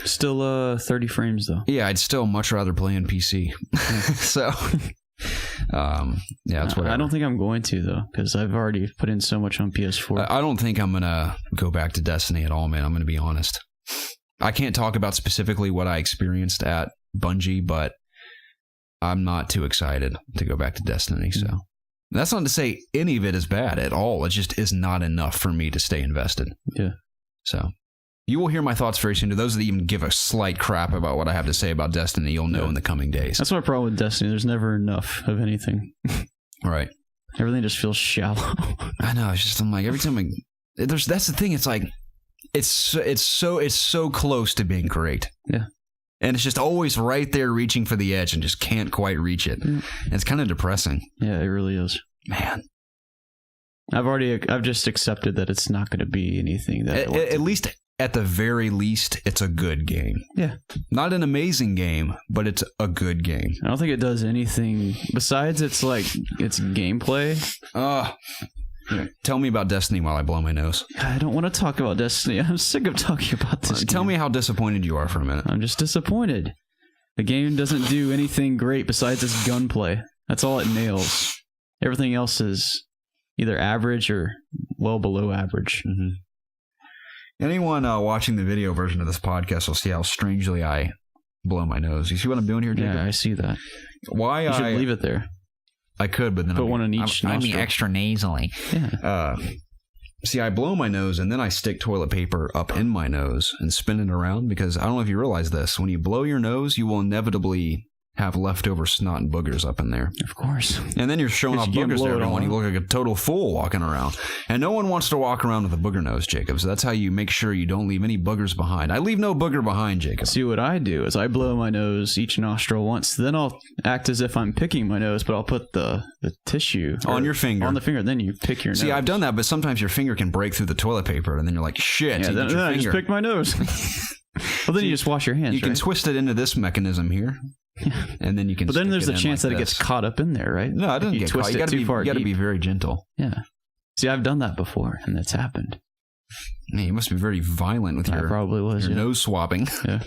Still 30 frames, though. Yeah, I'd still much rather play on PC. So, yeah, that's what I don't think I'm going to, though, because I've already put in so much on PS4. I don't think I'm going to go back to Destiny at all, man. I'm going to be honest. I can't talk about specifically what I experienced at Bungie, but I'm not too excited to go back to Destiny, so... That's not to say any of it is bad at all. It just is not enough for me to stay invested. Yeah. So, you will hear my thoughts very soon. To those that even give a slight crap about what I have to say about Destiny, you'll know in the coming days. That's my problem with Destiny. There's never enough of anything. Right. Everything just feels shallow. I know. It's just, I'm like, every time that's the thing. It's like, it's so close to being great. Yeah. And it's just always right there reaching for the edge and just can't quite reach it. And it's kind of depressing. Yeah, it really is. Man. I've just accepted that it's not going to be anything that... At least, at the very least, it's a good game. Yeah. Not an amazing game, but it's a good game. I don't think it does anything besides it's gameplay. Tell me about Destiny while I blow my nose. I don't want to talk about Destiny. I'm sick of talking about this game. Tell me how disappointed you are for a minute. I'm just disappointed. The game doesn't do anything great besides its gunplay. That's all it nails. Everything else is either average or well below average. Anyone watching the video version of this podcast will see how strangely I blow my nose. You see what I'm doing here, Jacob? Yeah, I see that. You should leave it there. I could, but then put one in each nostril. I mean extra nasally. Yeah. See, I blow my nose and then I stick toilet paper up in my nose and spin it around because I don't know if you realize this. When you blow your nose, you will inevitably have leftover snot and boogers up in there. Of course. And then you're showing off boogers to everyone. You look like a total fool walking around. And no one wants to walk around with a booger nose, Jacob. So that's how you make sure you don't leave any boogers behind. I leave no booger behind, Jacob. See, what I do is I blow my nose each nostril once. Then I'll act as if I'm picking my nose, but I'll put the tissue on your finger. On the finger. Then you pick your nose. See, I've done that, but sometimes your finger can break through the toilet paper, and then you're like, shit. Yeah, then I just picked my nose. Well, then you just wash your hands. You can twist it into this mechanism here. And then you can. But then there's a chance that it gets caught up in there, right? No, it doesn't get caught. You got to be very gentle. Yeah. See, I've done that before, and it's happened. Man, you must be very violent with your nose swabbing. Yeah.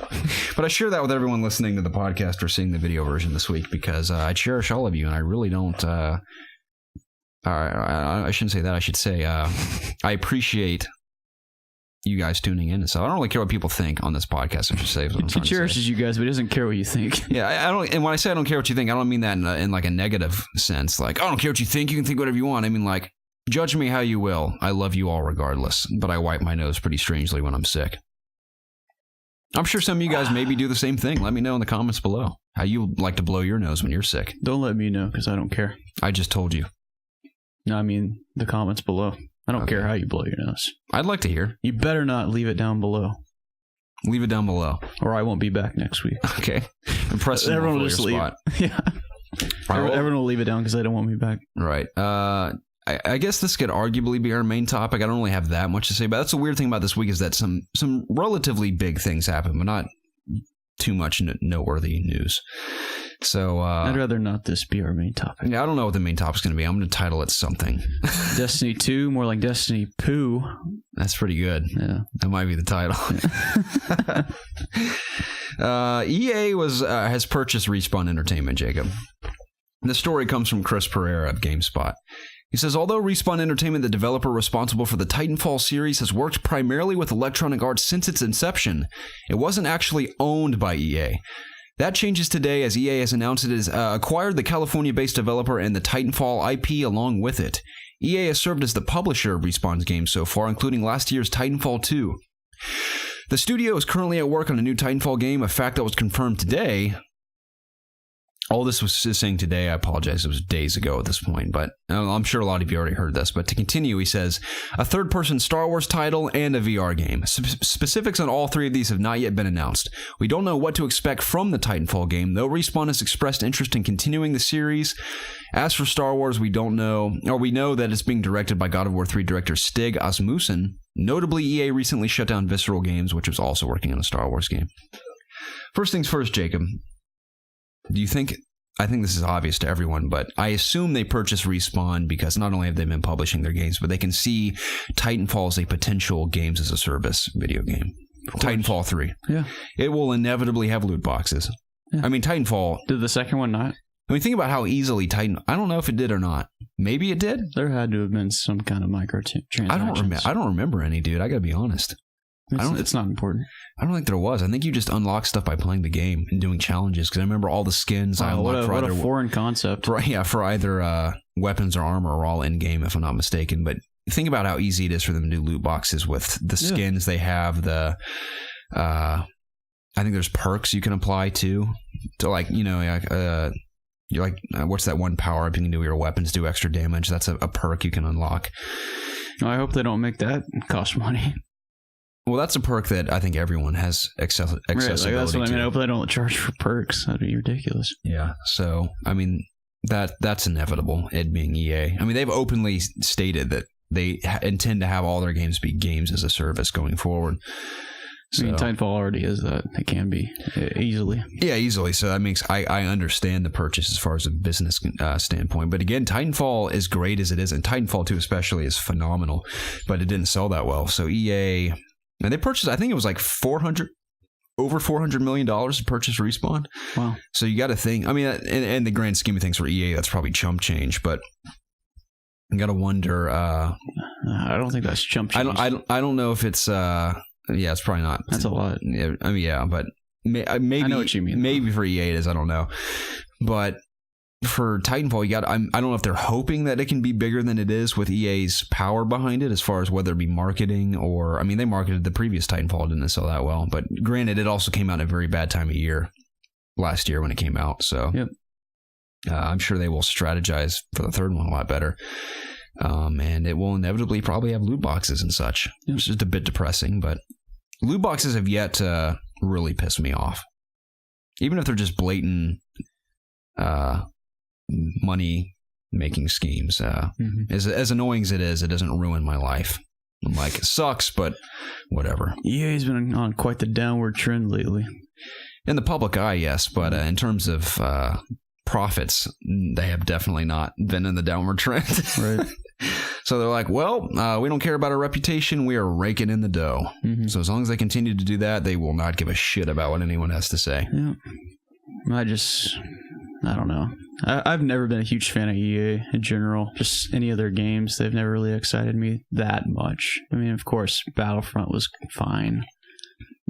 But I share that with everyone listening to the podcast or seeing the video version this week because I cherish all of you, and I really don't. I shouldn't say that. I should say I appreciate you guys tuning in. So I don't really care what people think on this podcast. I should say he cherishes you guys, but he doesn't care what you think. Yeah, I don't. And when I say I don't care what you think, I don't mean that in like a negative sense. Like, I don't care what you think. You can think whatever you want. I mean, like, judge me how you will. I love you all regardless. But I wipe my nose pretty strangely when I'm sick. I'm sure some of you guys maybe do the same thing. Let me know in the comments below how you like to blow your nose when you're sick. Don't let me know because I don't care. I just told you. No, I mean the comments below. I don't care how you blow your nose. I'd like to hear. You better not leave it down below. Leave it down below. Or I won't be back next week. Okay. Everyone will just leave. Spot. Yeah. Everyone will leave it down because they don't want me back. Right. I guess this could arguably be our main topic. I don't really have that much to say, but that's the weird thing about this week is that some relatively big things happen, but not too much noteworthy news. So I'd rather not this be our main topic. Yeah, I don't know what the main topic's going to be. I'm going to title it something. Destiny 2, more like Destiny Poo. That's pretty good. Yeah, that might be the title. EA has purchased Respawn Entertainment, Jacob. The story comes from Chris Pereira of GameSpot. He says, although Respawn Entertainment, the developer responsible for the Titanfall series, has worked primarily with Electronic Arts since its inception, it wasn't actually owned by EA. That changes today as EA has announced it has acquired the California-based developer and the Titanfall IP along with it. EA has served as the publisher of Respawn's games so far, including last year's Titanfall 2. The studio is currently at work on a new Titanfall game, a fact that was confirmed today. All this was saying today, I apologize, it was days ago at this point, but I'm sure a lot of you already heard this. But to continue, he says, a third-person Star Wars title and a VR game. Specifics on all three of these have not yet been announced. We don't know what to expect from the Titanfall game, though Respawn has expressed interest in continuing the series. As for Star Wars, we know that it's being directed by God of War 3 director Stig Asmussen. Notably, EA recently shut down Visceral Games, which was also working on a Star Wars game. First things first, Jacob. Do you think, I think this is obvious to everyone, but I assume they purchased Respawn because not only have they been publishing their games, but they can see Titanfall as a potential games as a service video game. Titanfall 3. Yeah. It will inevitably have loot boxes. Yeah. I mean, Titanfall. Did the second one not? I mean, think about how easily I don't know if it did or not. Maybe it did. There had to have been some kind of microtransactions. I don't remember any, dude. I gotta be honest. It's not important. I don't think there was. I think you just unlock stuff by playing the game and doing challenges. Because I remember all the skins I unlocked for either. What a foreign concept. For either weapons or armor are all in game, if I'm not mistaken. But think about how easy it is for them to do loot boxes with the skins they have. I think there's perks you can apply to like you're like what's that one power up you can do with your weapons do extra damage? That's a perk you can unlock. I hope they don't make that cost money. Well, that's a perk that I think everyone has accessibility right, like that's what to. I mean. I hope they don't charge for perks. That'd be ridiculous. Yeah. So, I mean, that's inevitable, it being EA. I mean, they've openly stated that they intend to have all their games be games as a service going forward. So, I mean, Titanfall already is that. It can be easily. Yeah, easily. So that makes I understand the purchase as far as a business standpoint. But again, Titanfall, as great as it is, and Titanfall 2 especially, is phenomenal, but it didn't sell that well. So EA... And they purchased, I think it was like over $400 million to purchase Respawn. Wow. So you got to think, I mean, in the grand scheme of things for EA, that's probably chump change, but you got to wonder. I don't think that's chump change. I don't know if it's, it's probably not. That's a lot. Yeah, I mean, yeah, but maybe. I know what you mean. Maybe for EA it is, I don't know. But for Titanfall, I don't know if they're hoping that it can be bigger than it is with EA's power behind it as far as whether it be marketing or, I mean, they marketed the previous Titanfall, didn't sell that well, but granted, it also came out at a very bad time of year last year when it came out, so yep. I'm sure they will strategize for the third one a lot better, and it will inevitably probably have loot boxes and such. Yep. It's just a bit depressing, but loot boxes have yet to really piss me off, even if they're just blatant money making schemes. As annoying as it is, it doesn't ruin my life. I'm like, it sucks, but whatever. EA's been on quite the downward trend lately. In the public eye, yes, but in terms of profits, they have definitely not been in the downward trend. Right. So they're like, well, we don't care about our reputation. We are raking in the dough. Mm-hmm. So as long as they continue to do that, they will not give a shit about what anyone has to say. Yeah. I don't know. I've never been a huge fan of EA in general. Just any of their games, they've never really excited me that much. I mean, of course, Battlefront was fine.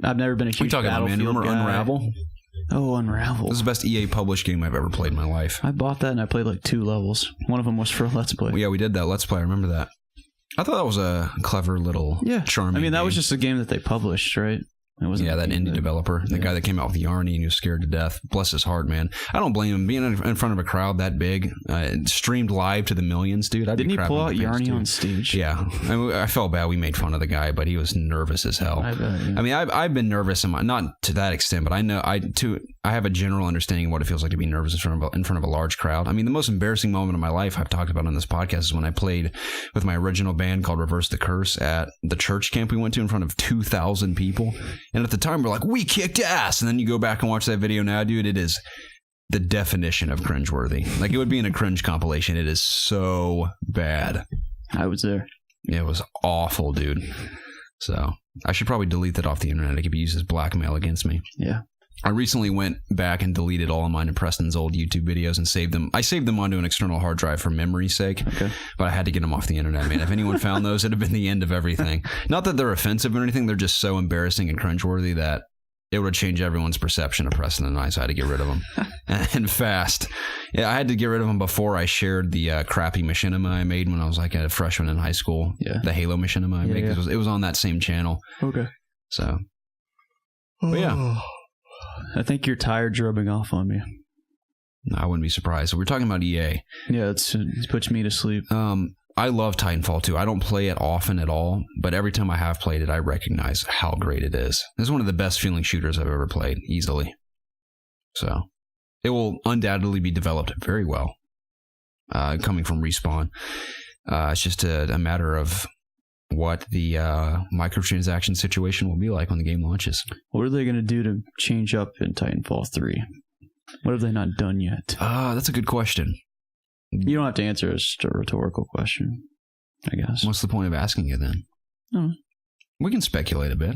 I've never been a huge Battlefield guy. Remember Unravel? Oh, Unravel. This is the best EA published game I've ever played in my life. I bought that and I played like 2 levels. One of them was for a Let's Play. Yeah, we did that Let's Play. I remember that. I thought that was a clever little charming I mean, that game. was just a game that they published, right? That indie developer, the guy that came out with Yarny and he was scared to death. Bless his heart, man. I don't blame him. Being in front of a crowd that big, streamed live to the millions, dude. Didn't he pull out Yarny on stage? Yeah. I felt bad we made fun of the guy, but he was nervous as hell. I bet, yeah. I mean, I've been nervous, not to that extent, but I know I have a general understanding of what it feels like to be nervous in front of a large crowd. I mean, the most embarrassing moment of my life I've talked about on this podcast is when I played with my original band called Reverse the Curse at the church camp we went to in front of 2,000 people. And at the time, we're like, we kicked ass. And then you go back and watch that video now, dude, it is the definition of cringeworthy. Like, it would be in a cringe compilation. It is so bad. I was there. It was awful, dude. So I should probably delete that off the internet. It could be used as blackmail against me. Yeah. I recently went back and deleted all of mine and Preston's old YouTube videos and saved them. I saved them onto an external hard drive for memory's sake, but I had to get them off the internet, man. If anyone found those, it'd have been the end of everything. Not that they're offensive or anything. They're just so embarrassing and cringeworthy that it would change everyone's perception of Preston and I, so I had to get rid of them. And fast. Yeah, I had to get rid of them before I shared the crappy machinima I made when I was like a freshman in high school. Yeah. The Halo machinima I made. It was on that same channel. Okay. So, but yeah. I think your tired's rubbing off on me. I wouldn't be surprised. So we're talking about EA. Yeah, it puts me to sleep. I love Titanfall 2. I don't play it often at all, but every time I have played it, I recognize how great it is. This is one of the best feeling shooters I've ever played, easily. So it will undoubtedly be developed very well, coming from Respawn. It's just a matter of what the microtransaction situation will be like when the game launches. What are they going to do to change up in Titanfall 3? What have they not done yet? That's a good question. You don't have to answer. It's just a rhetorical question, I guess. What's the point of asking it then? No. We can speculate a bit.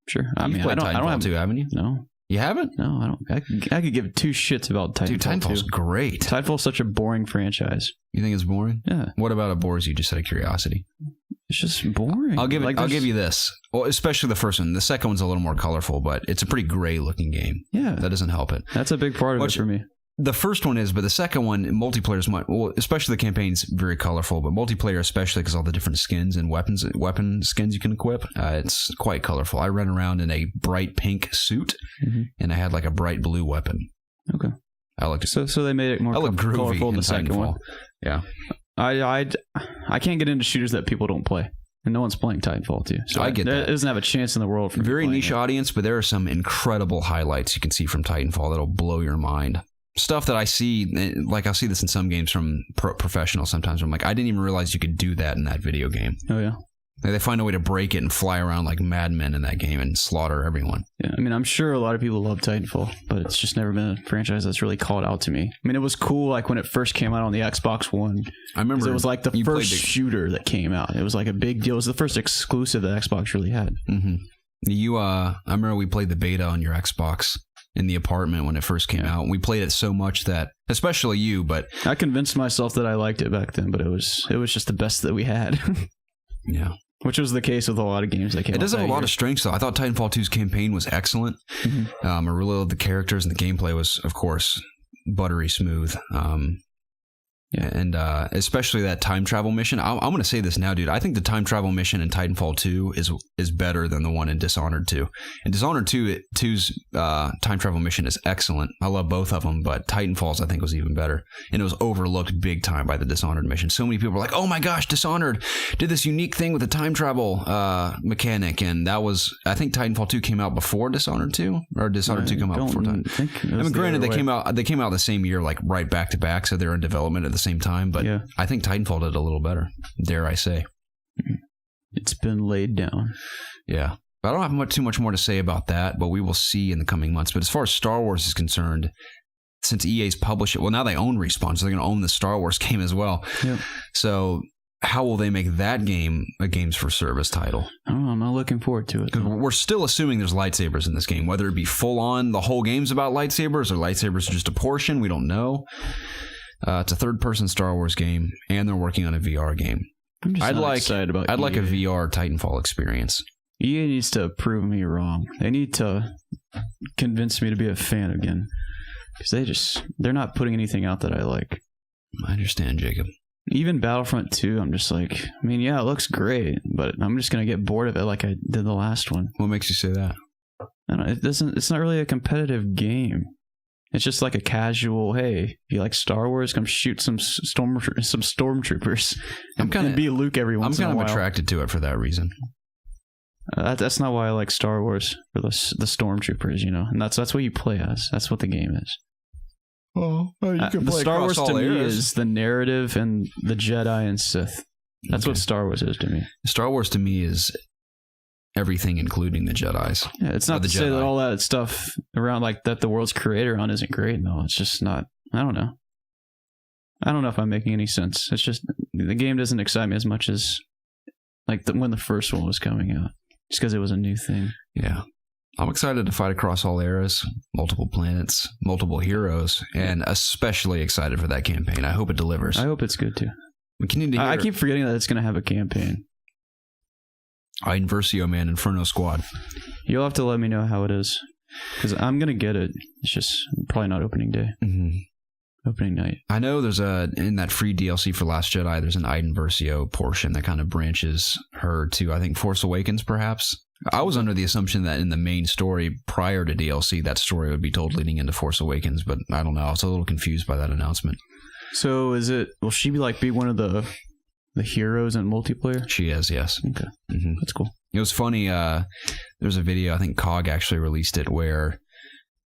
Sure. I don't have to, haven't you? No. You haven't? No, I don't. I could give 2 shits about Titanfall. Dude, Titanfall's great. Titanfall's such a boring franchise. You think it's boring? Yeah. What about it bores you, just out of curiosity? It's just boring. I'll give you this. Well, especially the first one. The second one's a little more colorful, but it's a pretty gray looking game. Yeah. That doesn't help it. That's a big part of it for me. The first one is, but the second one, multiplayer is especially the campaign's very colorful, but multiplayer especially because all the different skins and weapon skins you can equip, it's quite colorful. I ran around in a bright pink suit, and I had like a bright blue weapon. Okay. I looked. So they made it more colorful in the second one. Yeah. I can't get into shooters that people don't play. And no one's playing Titanfall 2. So I get that. It doesn't have a chance in the world. For very niche audience, but there are some incredible highlights you can see from Titanfall that'll blow your mind. Stuff that I see, like I'll see this in some games from professionals sometimes. I'm like, I didn't even realize you could do that in that video game. Oh, yeah. They find a way to break it and fly around like madmen in that game and slaughter everyone. Yeah, I mean, I'm sure a lot of people love Titanfall, but it's just never been a franchise that's really called out to me. I mean, it was cool like when it first came out on the Xbox One. I remember it was like the first shooter that came out. It was like a big deal. It was the first exclusive that Xbox really had. Mm-hmm. I remember we played the beta on your Xbox in the apartment when it first came out. And we played it so much that, especially you, but I convinced myself that I liked it back then, but it was just the best that we had. Yeah. Which was the case with a lot of games that came out. It does have a lot of strengths, though. I thought Titanfall 2's campaign was excellent. I really loved the characters, and the gameplay was, of course, buttery smooth. And especially that time travel mission. I'm going to say this now, dude. I think the time travel mission in Titanfall 2 is better than the one in Dishonored 2. In Dishonored 2's time travel mission is excellent. I love both of them, but Titanfall's I think was even better. And it was overlooked big time by the Dishonored mission. So many people were like, oh my gosh, Dishonored did this unique thing with the time travel mechanic. And that was, I think Titanfall 2 came out before Dishonored 2, or Dishonored 2 came out before time. I mean, granted, they came out the same year, like right back to back, so they're in development at the same time, but yeah. I think Titanfall did a little better, dare I say. It's been laid down. Yeah. But I don't have too much more to say about that, but we will see in the coming months. But as far as Star Wars is concerned, since EA's published it, well, now they own Respawn, so they're going to own the Star Wars game as well. Yeah. So how will they make that game a games for service title? I don't know. I'm not looking forward to it. We're still assuming there's lightsabers in this game, whether it be full on, the whole game's about lightsabers, or lightsabers are just a portion. We don't know. It's a third-person Star Wars game, and they're working on a VR game. I'm just excited about I'd EA. like a VR Titanfall experience. EA needs to prove me wrong. They need to convince me to be a fan again. Because they're not putting anything out that I like. I understand, Jacob. Even Battlefront 2, I'm just like, I mean, yeah, it looks great, but I'm just going to get bored of it like I did the last one. What makes you say that? I don't know, it's not really a competitive game. It's just like a casual, hey, if you like Star Wars, come shoot some stormtroopers and be Luke every once in a while. I'm kind of attracted to it for that reason. That's not why I like Star Wars, for the stormtroopers, you know. And that's what you play as. That's what the game is. Oh, you can the play Star Wars to me eras. is the narrative and the Jedi and Sith. That's what Star Wars is to me. Star Wars to me is everything, including the Jedis. Yeah, it's not to say that all that stuff around like that the world's creator on isn't great. No, it's just not. I don't know. I don't know if I'm making any sense. It's just the game doesn't excite me as much as like when the first one was coming out, just because it was a new thing. Yeah. I'm excited to fight across all eras, multiple planets, multiple heroes, and especially excited for that campaign. I hope it delivers. I hope it's good too. We continue to hear I keep forgetting that it's going to have a campaign. Inversio, man, Inferno Squad. You'll have to let me know how it is, because I'm going to get it. It's just probably not opening day. Mm-hmm. Opening night. I know there's in that free DLC for Last Jedi, there's an Iden Versio portion that kind of branches her to, I think, Force Awakens, perhaps. I was under the assumption that in the main story prior to DLC, that story would be told leading into Force Awakens, but I don't know. I was a little confused by that announcement. So will she be one of the heroes in multiplayer? She is, yes. Okay. Mm-hmm. That's cool. It was funny. There's a video, I think COG actually released it, where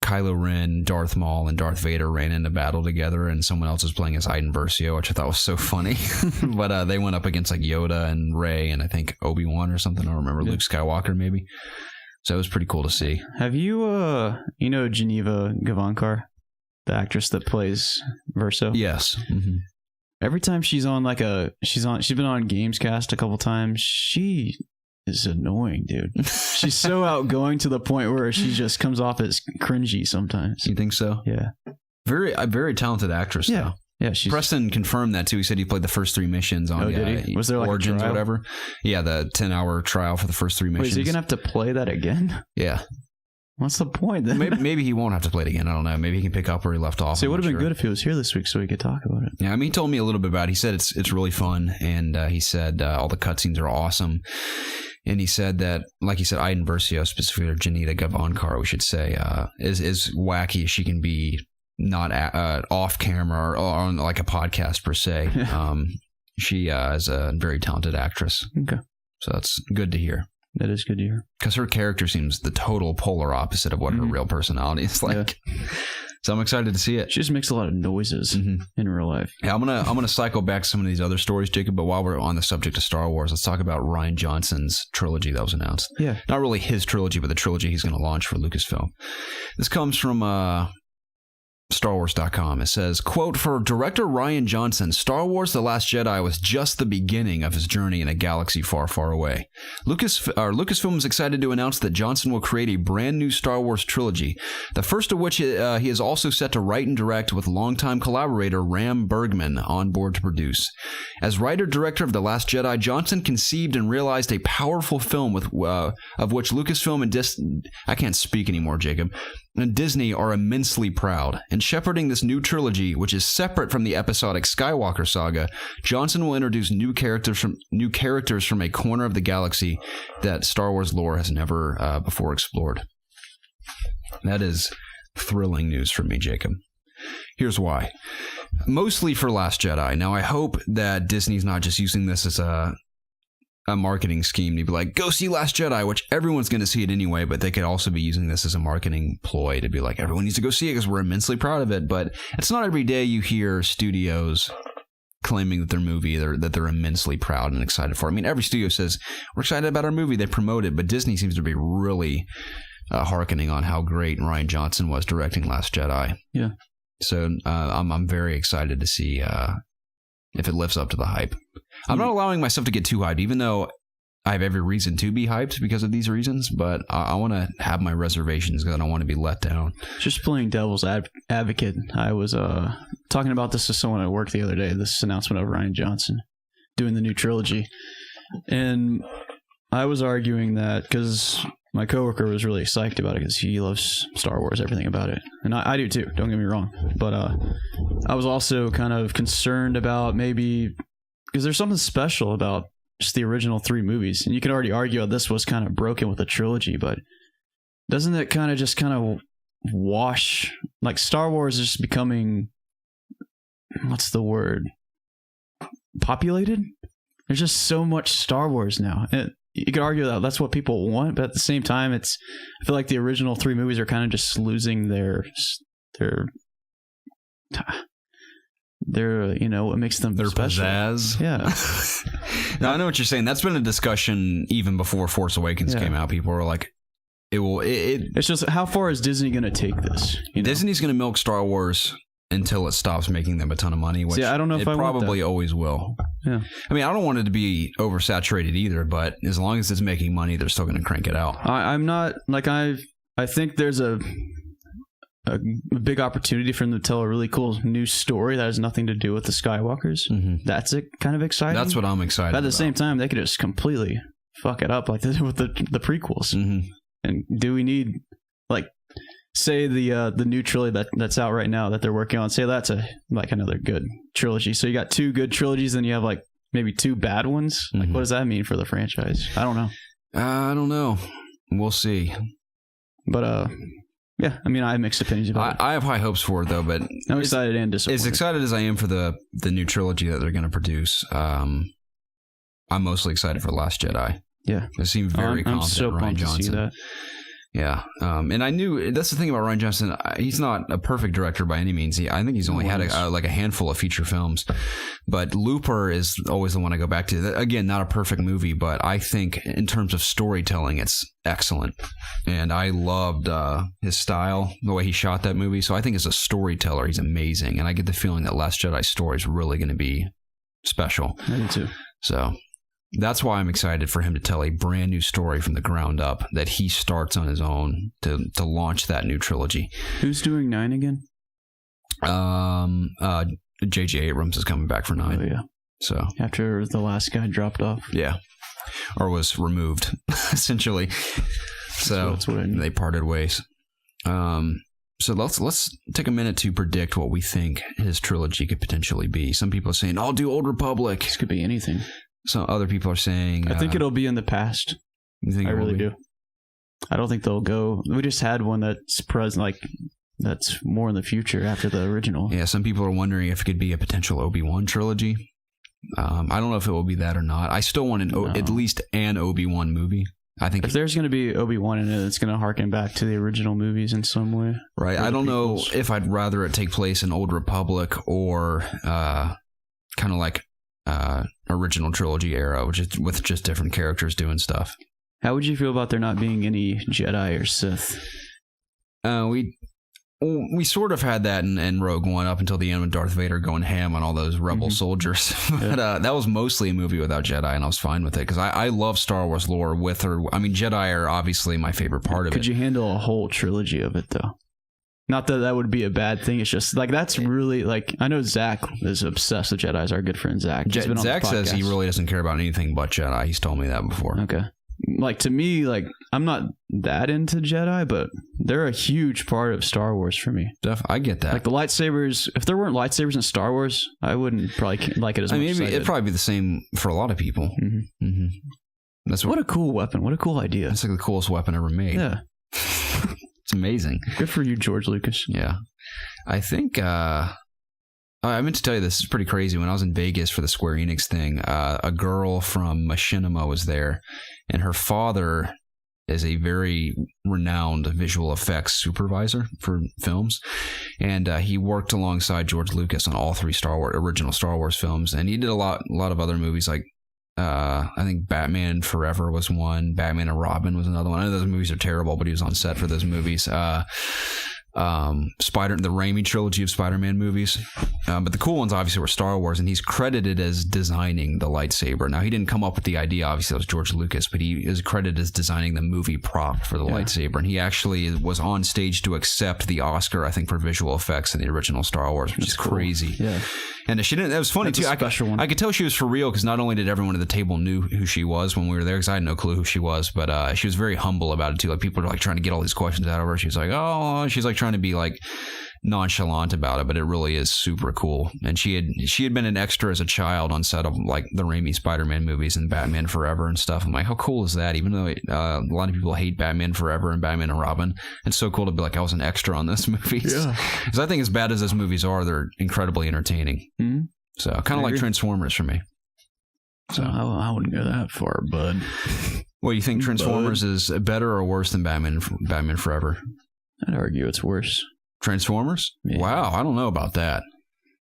Kylo Ren, Darth Maul, and Darth Vader ran into battle together, and someone else was playing as Iden Versio, which I thought was so funny. But they went up against like Yoda and Rey and I think Obi-Wan or something. I don't remember. Yeah. Luke Skywalker maybe. So it was pretty cool to see. Have you Geneva Gavankar, the actress that plays Verso? Yes. Mm-hmm. Every time she's on she's been on Gamescast a couple times. She is annoying, dude. She's so outgoing to the point where she just comes off as cringy sometimes. You think so? Yeah. Very talented actress, yeah. though. Yeah, Preston confirmed that too. He said he played the first 3 missions on did he? Was there like Origins a or whatever. Yeah, the 10-hour trial for the first 3 missions. Wait, is he gonna have to play that again? Yeah. What's the point then? Maybe he won't have to play it again. I don't know. Maybe he can pick up where he left off. So it would have been good if he was here this week so we could talk about it. Yeah, I mean, he told me a little bit about it. He said it's really fun, and he said all the cutscenes are awesome. And he said that, like he said, Iden Versio, specifically, or Janita Gavankar, we should say, is wacky as she can be, not off camera or on like a podcast per se. She is a very talented actress. Okay. So that's good to hear. That is good to hear. Because her character seems the total polar opposite of what her real personality is like. Yeah. So I'm excited to see it. She just makes a lot of noises in real life. Yeah, I'm gonna cycle back to some of these other stories, Jacob. But while we're on the subject of Star Wars, let's talk about Rian Johnson's trilogy that was announced. Yeah, not really his trilogy, but the trilogy he's going to launch for Lucasfilm. This comes from StarWars.com. It says, quote, for director Rian Johnson, Star Wars The Last Jedi was just the beginning of his journey in a galaxy far, far away. Lucasfilm is excited to announce that Johnson will create a brand new Star Wars trilogy, the first of which he is also set to write and direct with longtime collaborator Ram Bergman on board to produce. As writer-director of The Last Jedi, Johnson conceived and realized a powerful film of which Lucasfilm and I can't speak anymore, Jacob, and Disney are immensely proud. In shepherding this new trilogy, which is separate from the episodic Skywalker saga, Johnson will introduce new characters from a corner of the galaxy that Star Wars lore has never before explored. That is thrilling news for me, Jacob. Here's why. Mostly for Last Jedi. Now, I hope that Disney's not just using this as a marketing scheme to be like, go see Last Jedi, which everyone's going to see it anyway, but they could also be using this as a marketing ploy to be like, everyone needs to go see it because we're immensely proud of it. But it's not every day you hear studios claiming that their movie, that they're immensely proud and excited for. I mean, every studio says, we're excited about our movie, they promote it, but Disney seems to be really hearkening on how great Rian Johnson was directing Last Jedi. Yeah. So I'm very excited to see if it lives up to the hype. I'm not allowing myself to get too hyped, even though I have every reason to be hyped because of these reasons, but I want to have my reservations because I don't want to be let down. Just playing devil's advocate, I was talking about this to someone at work the other day, this announcement of Rian Johnson doing the new trilogy. And I was arguing that because my coworker was really psyched about it because he loves Star Wars, everything about it. And I do too, don't get me wrong. But I was also kind of concerned about maybe, because there's something special about just the original 3 movies. And you could already argue that this was kind of broken with the trilogy, but doesn't it kind of wash, like Star Wars is just becoming, what's the word? Populated? There's just so much Star Wars now. And you could argue that that's what people want, but at the same time, I feel like the original 3 movies are kind of just losing their what makes them their special. Pizzazz. Yeah. No, I know what you're saying. That's been a discussion even before Force Awakens came out. People were like, it's just, how far is Disney going to take this? Disney's going to milk Star Wars until it stops making them a ton of money, which I don't know if I probably always will. Yeah. I mean, I don't want it to be oversaturated either, but as long as it's making money, they're still going to crank it out. I'm not, like, I think there's a big opportunity for them to tell a really cool new story that has nothing to do with the Skywalkers. Mm-hmm. That's kind of exciting. That's what I'm excited about. But at the same time, they could just completely fuck it up like they did with the prequels. Mm-hmm. And do we need, like, say the new trilogy that's out right now that they're working on, say that's another good trilogy. So you got 2 good trilogies, then you have like maybe 2 bad ones. Like, what does that mean for the franchise? I don't know. I don't know. We'll see. But yeah, I mean, I have mixed opinions about it. I have high hopes for it, though, but I'm excited and disappointed. As excited as I am for the new trilogy that they're going to produce, I'm mostly excited for Last Jedi. Yeah. They seem very confident. I'm so Rian pumped Johnson. to see that. Yeah. And I knew, that's the thing about Rian Johnson. He's not a perfect director by any means. I think he's only had a handful of feature films. But Looper is always the one I go back to. Again, not a perfect movie, but I think in terms of storytelling, it's excellent. And I loved his style, the way he shot that movie. So I think as a storyteller, he's amazing. And I get the feeling that Last Jedi story is really going to be special. I do too. So that's why I'm excited for him to tell a brand new story from the ground up that he starts on his own to launch that new trilogy. Who's doing 9 again? J.J. Abrams is coming back for 9. Oh, yeah. So after the last guy dropped off. Yeah. Or was removed, essentially. So that's what they parted ways. So let's take a minute to predict what we think his trilogy could potentially be. Some people are saying, I'll do Old Republic. This could be anything. So other people are saying... I think it'll be in the past. You think I really do. I don't think they'll go... We just had one that's present, that's more in the future after the original. Yeah, some people are wondering if it could be a potential Obi-Wan trilogy. I don't know if it will be that or not. I still want at least an Obi-Wan movie. I think if there's going to be Obi-Wan in it, it's going to harken back to the original movies in some way. Right. I don't know if I'd rather it take place in Old Republic or kind of like original trilogy era, which is with just different characters doing stuff. How would you feel about there not being any Jedi or Sith? We sort of had that in Rogue One up until the end with Darth Vader going ham on all those rebel soldiers. But that was mostly a movie without Jedi, and I was fine with it because I love Star Wars lore with or... I mean, Jedi are obviously my favorite part of it. Could you handle a whole trilogy of it, though? Not that that would be a bad thing. It's just that's really I know Zach is obsessed with Jedis. Our good friend Zach. Zach says he really doesn't care about anything but Jedi. He's told me that before. Okay. To me, I'm not that into Jedi, but they're a huge part of Star Wars for me. I get that. The lightsabers, if there weren't lightsabers in Star Wars, I wouldn't probably like it as much. It'd probably be the same for a lot of people. Mm-hmm. Mm-hmm. What a cool weapon. What a cool idea. It's the coolest weapon ever made. Yeah. It's amazing. Good for you, George Lucas. Yeah. I think... I meant to tell you this is pretty crazy. When I was in Vegas for the Square Enix thing, a girl from Machinima was there, and her father is a very renowned visual effects supervisor for films, and he worked alongside George Lucas on all 3 original Star Wars films, and he did a lot of other movies like I think Batman Forever was one, Batman and Robin was another one. I know those movies are terrible, but he was on set for those movies. the Raimi trilogy of Spider-Man movies. But the cool ones obviously were Star Wars, and he's credited as designing the lightsaber. Now, he didn't come up with the idea, obviously that was George Lucas, but he is credited as designing the movie prop for the lightsaber, and he actually was on stage to accept the Oscar, I think, for visual effects in the original Star Wars, which is crazy. Yeah. And she didn't. That was funny, too. I could tell she was for real, because not only did everyone at the table knew who she was when we were there, because I had no clue who she was, but she was very humble about it, too. Like, people were like trying to get all these questions out of her. She was like, oh, she's like trying to be like nonchalant about it, but it really is super cool. And she had been an extra as a child on set of like the Raimi Spider-Man movies and Batman Forever and stuff. I'm like, how cool is that? Even though a lot of people hate Batman Forever and Batman and Robin, it's so cool to be like, I was an extra on this movie. Yeah, because I think as bad as those movies are, they're incredibly entertaining. Mm-hmm. So kind of like Transformers for me. So I wouldn't go that far, bud. Well, you think Transformers is better or worse than Batman Forever? I'd argue it's worse. Transformers? Yeah. Wow, I don't know about that.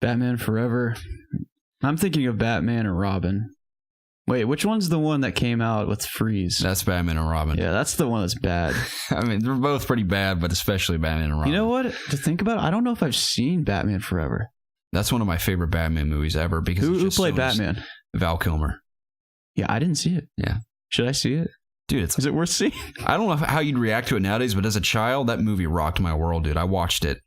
Batman Forever. I'm thinking of Batman and Robin. Wait, which one's the one that came out with Freeze? That's Batman and Robin. Yeah, that's the one that's bad. I mean, they're both pretty bad, but especially Batman and Robin. You know what? To think about it, I don't know if I've seen Batman Forever. That's one of my favorite Batman movies ever. Because who played Batman? Val Kilmer. Yeah, I didn't see it. Yeah. Should I see it? Dude, is it worth seeing? I don't know how you'd react to it nowadays, but as a child, that movie rocked my world, dude. I watched it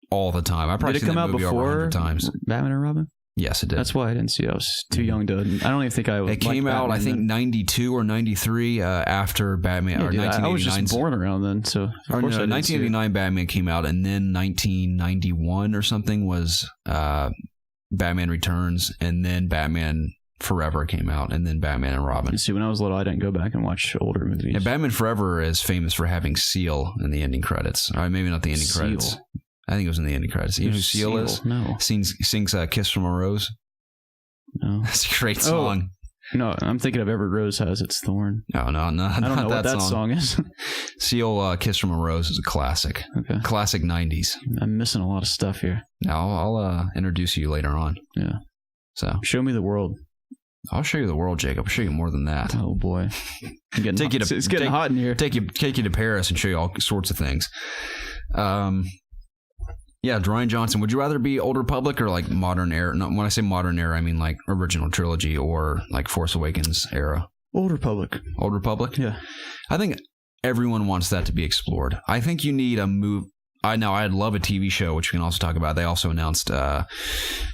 all the time. I probably seen that movie over 100 times. Batman and Robin? Yes, it did. That's why I didn't see it. I was too young to. I don't even think I. It came out, I think, 92 or 93 after Batman. Or 1989. I was just born around then, so of course I didn't 1989 Batman came out, and then 1991 or something was Batman Returns, and then Batman Forever came out, and then Batman and Robin. You see, when I was little, I didn't go back and watch older movies. Yeah, Batman Forever is famous for having Seal in the ending credits. All right, maybe not the ending credits. I think it was in the ending credits. You know who Seal is? No. Sings Kiss from a Rose. No. That's a great song. No, I'm thinking of Every Rose Has Its Thorn. No. I don't know what that song is. Seal, Kiss from a Rose is a classic. Okay. Classic 90s. I'm missing a lot of stuff here. Now, I'll introduce you later on. Yeah. So show me the world. I'll show you the world, Jacob. I'll show you more than that. Oh, boy. It's getting hot in here. Take you to Paris and show you all sorts of things. Yeah, Rian Johnson. Would you rather be Old Republic or like modern era? No, when I say modern era, I mean like original trilogy or like Force Awakens era. Old Republic. Old Republic? Yeah. I think everyone wants that to be explored. I think you need a move. I'd love a TV show, which we can also talk about. They also announced,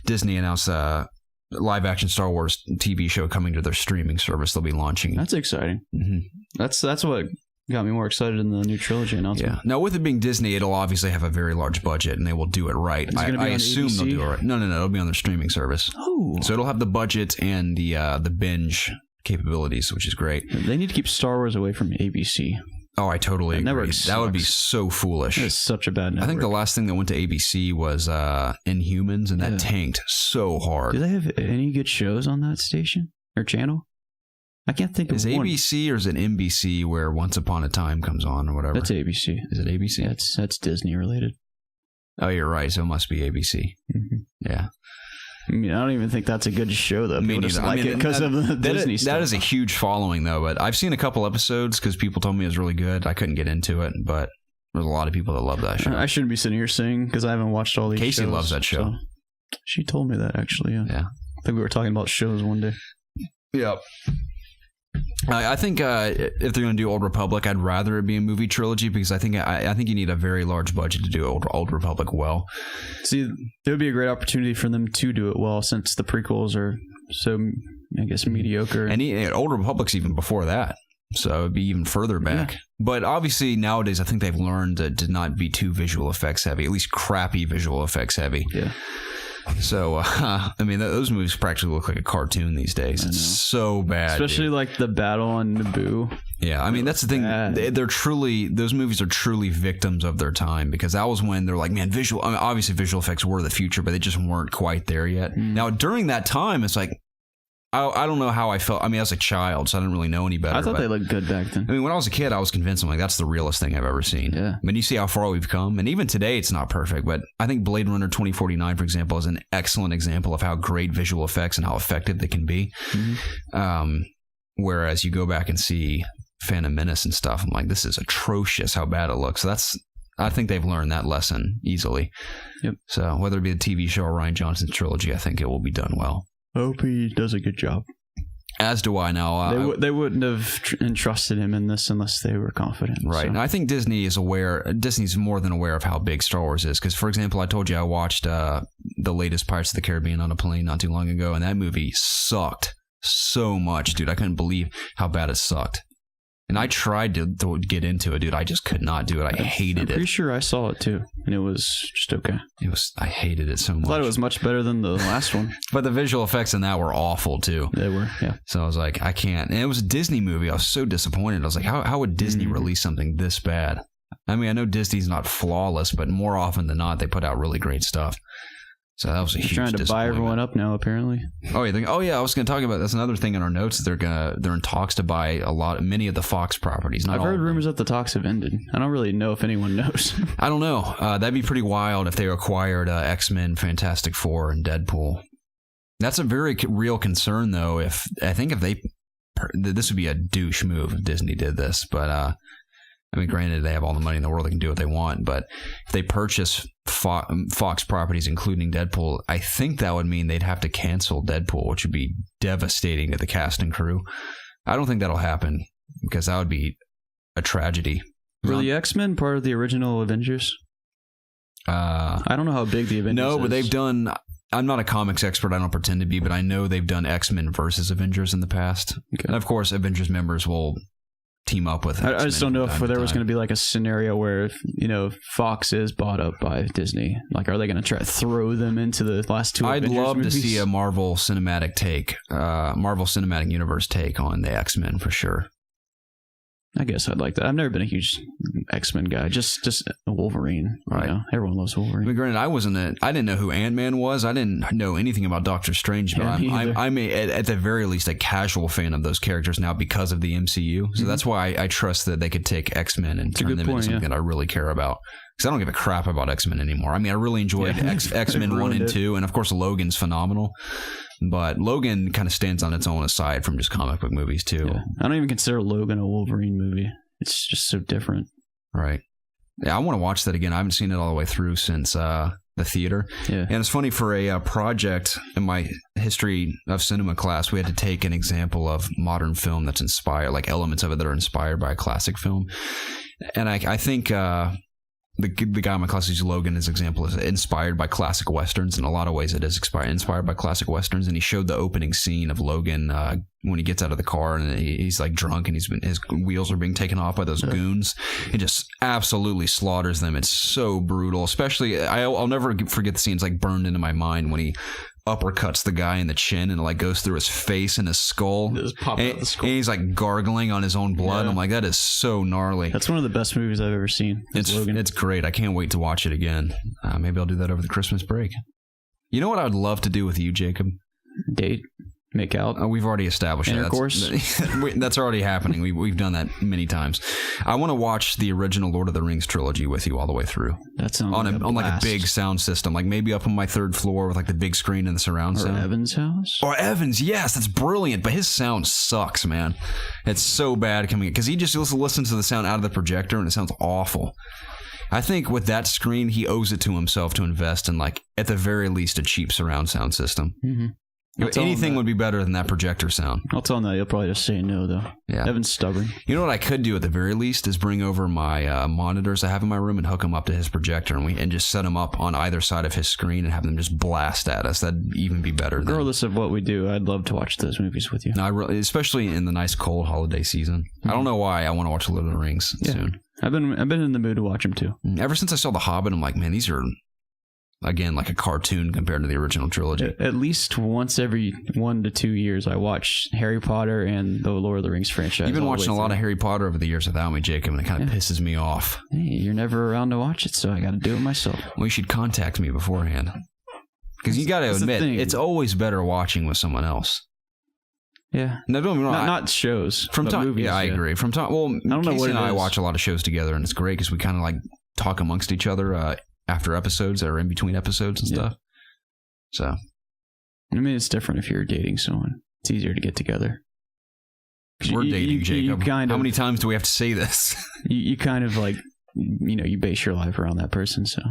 Disney announced a live action Star Wars TV show coming to their streaming service. They'll be launching. That's exciting. Mm-hmm. That's what got me more excited in the new trilogy announcement. Yeah. Now, with it being Disney, it'll obviously have a very large budget, and they will do it right. I assume ABC? They'll do it right. No, it'll be on their streaming service. Oh. So it'll have the budget and the binge capabilities, which is great. They need to keep Star Wars away from ABC. Oh, I totally agree. That would be so foolish. It's such a bad network. I think the last thing that went to ABC was Inhumans, and that tanked so hard. Do they have any good shows on that station or channel? I can't think of one. Is ABC or is it NBC where Once Upon a Time comes on or whatever? That's ABC. Is it ABC? Yeah, that's Disney related. Oh, you're right. So it must be ABC. Mm-hmm. Yeah. I mean, I don't even think that's a good show, though. People just like it because of the Disney stuff. That is a huge following, though. But I've seen a couple episodes because people told me it was really good. I couldn't get into it, but there's a lot of people that love that show. I shouldn't be sitting here saying because I haven't watched all these shows. Casey loves that show. So she told me that, actually. Yeah. I think we were talking about shows one day. Yeah. I think if they're going to do Old Republic, I'd rather it be a movie trilogy because I think you need a very large budget to do Old Republic well. See, there would be a great opportunity for them to do it well since the prequels are so, I guess, mediocre. And Old Republic's even before that, so it'd be even further back. Yeah. But obviously nowadays, I think they've learned to not be too visual effects heavy, at least crappy visual effects heavy. Yeah. So, I mean, those movies practically look like a cartoon these days. It's so bad. Especially like the battle on Naboo. Yeah, I mean, that's the thing. Those movies are truly victims of their time because that was when they're like, man, obviously visual effects were the future, but they just weren't quite there yet. Now, during that time, it's like, I don't know how I felt. I mean, I was a child, so I didn't really know any better. I thought they looked good back then. I mean, when I was a kid, I was convinced. I'm like, that's the realest thing I've ever seen. Yeah. I mean, you see how far we've come. And even today, it's not perfect. But I think Blade Runner 2049, for example, is an excellent example of how great visual effects and how effective they can be. Mm-hmm. Whereas you go back and see Phantom Menace and stuff, I'm like, this is atrocious how bad it looks. So I think they've learned that lesson easily. Yep. So whether it be the TV show or Rian Johnson's trilogy, I think it will be done well. I hope he does a good job. As do I now. They wouldn't have entrusted him in this unless they were confident. Right. So. And I think Disney's more than aware of how big Star Wars is. Because, for example, I told you I watched the latest Pirates of the Caribbean on a plane not too long ago, and that movie sucked so much, dude. I couldn't believe how bad it sucked. And I tried to get into it, dude. I just could not do it. I hated it. I'm pretty sure I saw it too, and it was just okay. I hated it so much. I thought it was much better than the last one. But the visual effects in that were awful too. They were, yeah. So I was like, I can't. And it was a Disney movie. I was so disappointed. I was like, how would Disney release something this bad? I mean, I know Disney's not flawless, but more often than not, they put out really great stuff. So that was a huge disappointment. Trying to buy everyone up now, apparently. Oh, you think? Oh, yeah. I was going to talk about that's another thing in our notes. They're in talks to buy many of the Fox properties. I've heard rumors that the talks have ended. I don't really know if anyone knows. I don't know. That'd be pretty wild if they acquired X-Men, Fantastic Four, and Deadpool. That's a very real concern, though. This would be a douche move if Disney did this, but. I mean, granted, they have all the money in the world. They can do what they want. But if they purchase Fox properties, including Deadpool, I think that would mean they'd have to cancel Deadpool, which would be devastating to the cast and crew. I don't think that'll happen because that would be a tragedy. Were the X-Men part of the original Avengers? I don't know how big the Avengers is. No, but they've done... I'm not a comics expert. I don't pretend to be, but I know they've done X-Men versus Avengers in the past. Okay. And, of course, Avengers members will... team up with X-Men. I just don't know if there was going to be like a scenario where Fox is bought up by Disney. Like, are they going to try to throw them into the last two Avengers I'd love movies? to see a Marvel Cinematic Universe take on the X-Men for sure. I guess I'd like that. I've never been a huge X-Men guy. Just Wolverine. Right. Everyone loves Wolverine. I mean, granted, I didn't know who Ant-Man was. I didn't know anything about Doctor Strange, but I'm at the very least a casual fan of those characters now because of the MCU. So that's why I trust that they could take X-Men and turn them into something that I really care about. Because I don't give a crap about X-Men anymore. I mean, I really enjoyed X-Men 1 and 2, and of course Logan's phenomenal. But Logan kind of stands on its own aside from just comic book movies too. Yeah. I don't even consider Logan a Wolverine movie. It's just so different. Right. Yeah, I want to watch that again. I haven't seen it all the way through since the theater. Yeah. And it's funny, for a project in my history of cinema class, we had to take an example of modern film that's inspired, like elements of it that are inspired by a classic film. And I think... The guy in my class uses Logan as an example is inspired by classic westerns. In a lot of ways, it is inspired by classic westerns. And he showed the opening scene of Logan when he gets out of the car and he's like drunk and his wheels are being taken off by those goons. He just absolutely slaughters them. It's so brutal. Especially, I'll never forget the scenes like burned into my mind when he uppercuts the guy in the chin and it like goes through his face and his skull. Just pop out the skull. And he's like gargling on his own blood. Yeah. I'm like, that is so gnarly. That's one of the best movies I've ever seen. It's great. I can't wait to watch it again. Maybe I'll do that over the Christmas break. You know what I'd love to do with you, Jacob? Date. Make out. We've already established intercourse. That's already happening. We've done that many times. I want to watch the original Lord of the Rings trilogy with you all the way through. That sounds on like a big sound system, like maybe up on my third floor with like the big screen and the surround sound. Or Evan's house. Or Evan's, yes, that's brilliant. But his sound sucks, man. It's so bad coming in because he just listens to the sound out of the projector and it sounds awful. I think with that screen, he owes it to himself to invest in, like, at the very least, a cheap surround sound system. Mm-hmm. Anything would be better than that projector sound. I'll tell him that. He'll probably just say no, though. Yeah. Evan's stubborn. You know what I could do at the very least is bring over my monitors I have in my room and hook them up to his projector and just set them up on either side of his screen and have them just blast at us. That'd even be better. Regardless of what we do, I'd love to watch those movies with you. No, especially in the nice cold holiday season. Mm-hmm. I don't know why I want to watch Lord of the Rings soon. I've been in the mood to watch them too. Ever since I saw The Hobbit, I'm like, man, these are... Again, like a cartoon compared to the original trilogy. At least once every 1 to 2 years, I watch Harry Potter and the Lord of the Rings franchise. You've been watching a lot of Harry Potter over the years without me, Jacob, and it kind of pisses me off. Hey, you're never around to watch it, so I got to do it myself. Well, you should contact me beforehand. Because you got to admit, it's always better watching with someone else. Yeah. No, don't get me wrong. Not shows. From time. Movies, I agree. From time. Well, I don't know what I watch a lot of shows together, and it's great because we kind of like talk amongst each other after episodes or in between episodes and stuff. So, I mean, it's different if you're dating someone. It's easier to get together. We're dating, Jacob. How many times do we have to say this? You kind of like you base your life around that person, so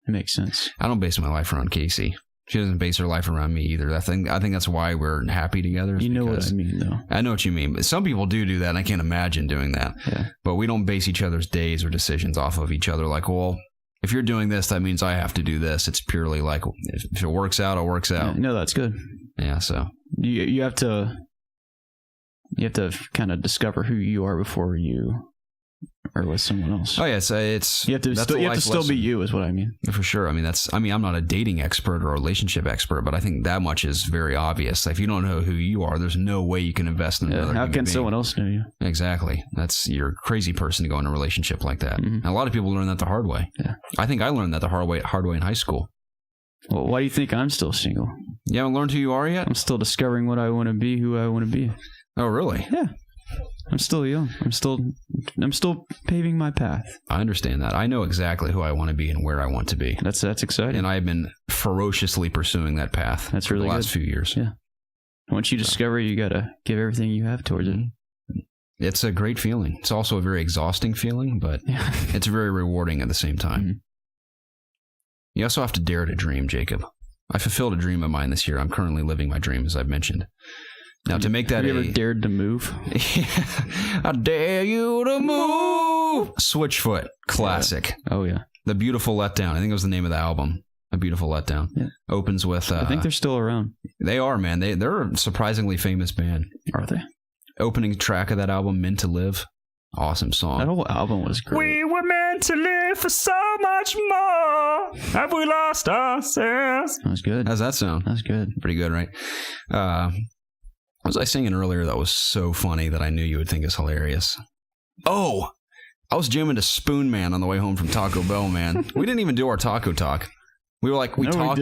it makes sense. I don't base my life around Casey. She doesn't base her life around me either. I think that's why we're happy together. You know what I mean, though. I know what you mean. But some people do that, and I can't imagine doing that. Yeah. But we don't base each other's days or decisions off of each other. Like, well, if you're doing this, that means I have to do this. It's purely like, if it works out, it works out. Yeah, no, that's good. Yeah, so. You have to kind of discover who you are before you are with someone else. Oh yeah, it's you have to still be you, is what I mean. For sure. I mean, I'm not a dating expert or a relationship expert, but I think that much is very obvious. Like, if you don't know who you are, there's no way you can invest in another. How can someone else know you? Exactly. You're a crazy person to go in a relationship like that. Mm-hmm. And a lot of people learn that the hard way. Yeah. I think I learned that the hard way in high school. Well, why do you think I'm still single? You haven't learned who you are yet? I'm still discovering what I want to be, who I want to be. Oh, really? Yeah. I'm still young. I'm still paving my path. I understand that. I know exactly who I want to be and where I want to be. That's exciting. And I've been ferociously pursuing that path. That's really for the good. last few years. Yeah. Once you discover, you got to give everything you have towards it. It's a great feeling. It's also a very exhausting feeling, but it's very rewarding at the same time. Mm-hmm. You also have to dare to dream, Jacob. I fulfilled a dream of mine this year. I'm currently living my dream, as I've mentioned. Now, to make that have you ever dared to move? Yeah. I dare you to move. Switchfoot, classic. Yeah. Oh, yeah. The Beautiful Letdown. I think it was the name of the album. A Beautiful Letdown. Yeah. Opens with... I think they're still around. They are, man. They're a surprisingly famous band. Are they? Opening track of that album, Meant to Live. Awesome song. That whole album was great. We were meant to live for so much more. Have we lost ourselves? That was good. How's that sound? That's good. Pretty good, right? What was I singing earlier that was so funny that I knew you would think is hilarious? Oh, I was jamming to Spoon Man on the way home from Taco Bell, man. We didn't even do our taco talk. We were like, we talked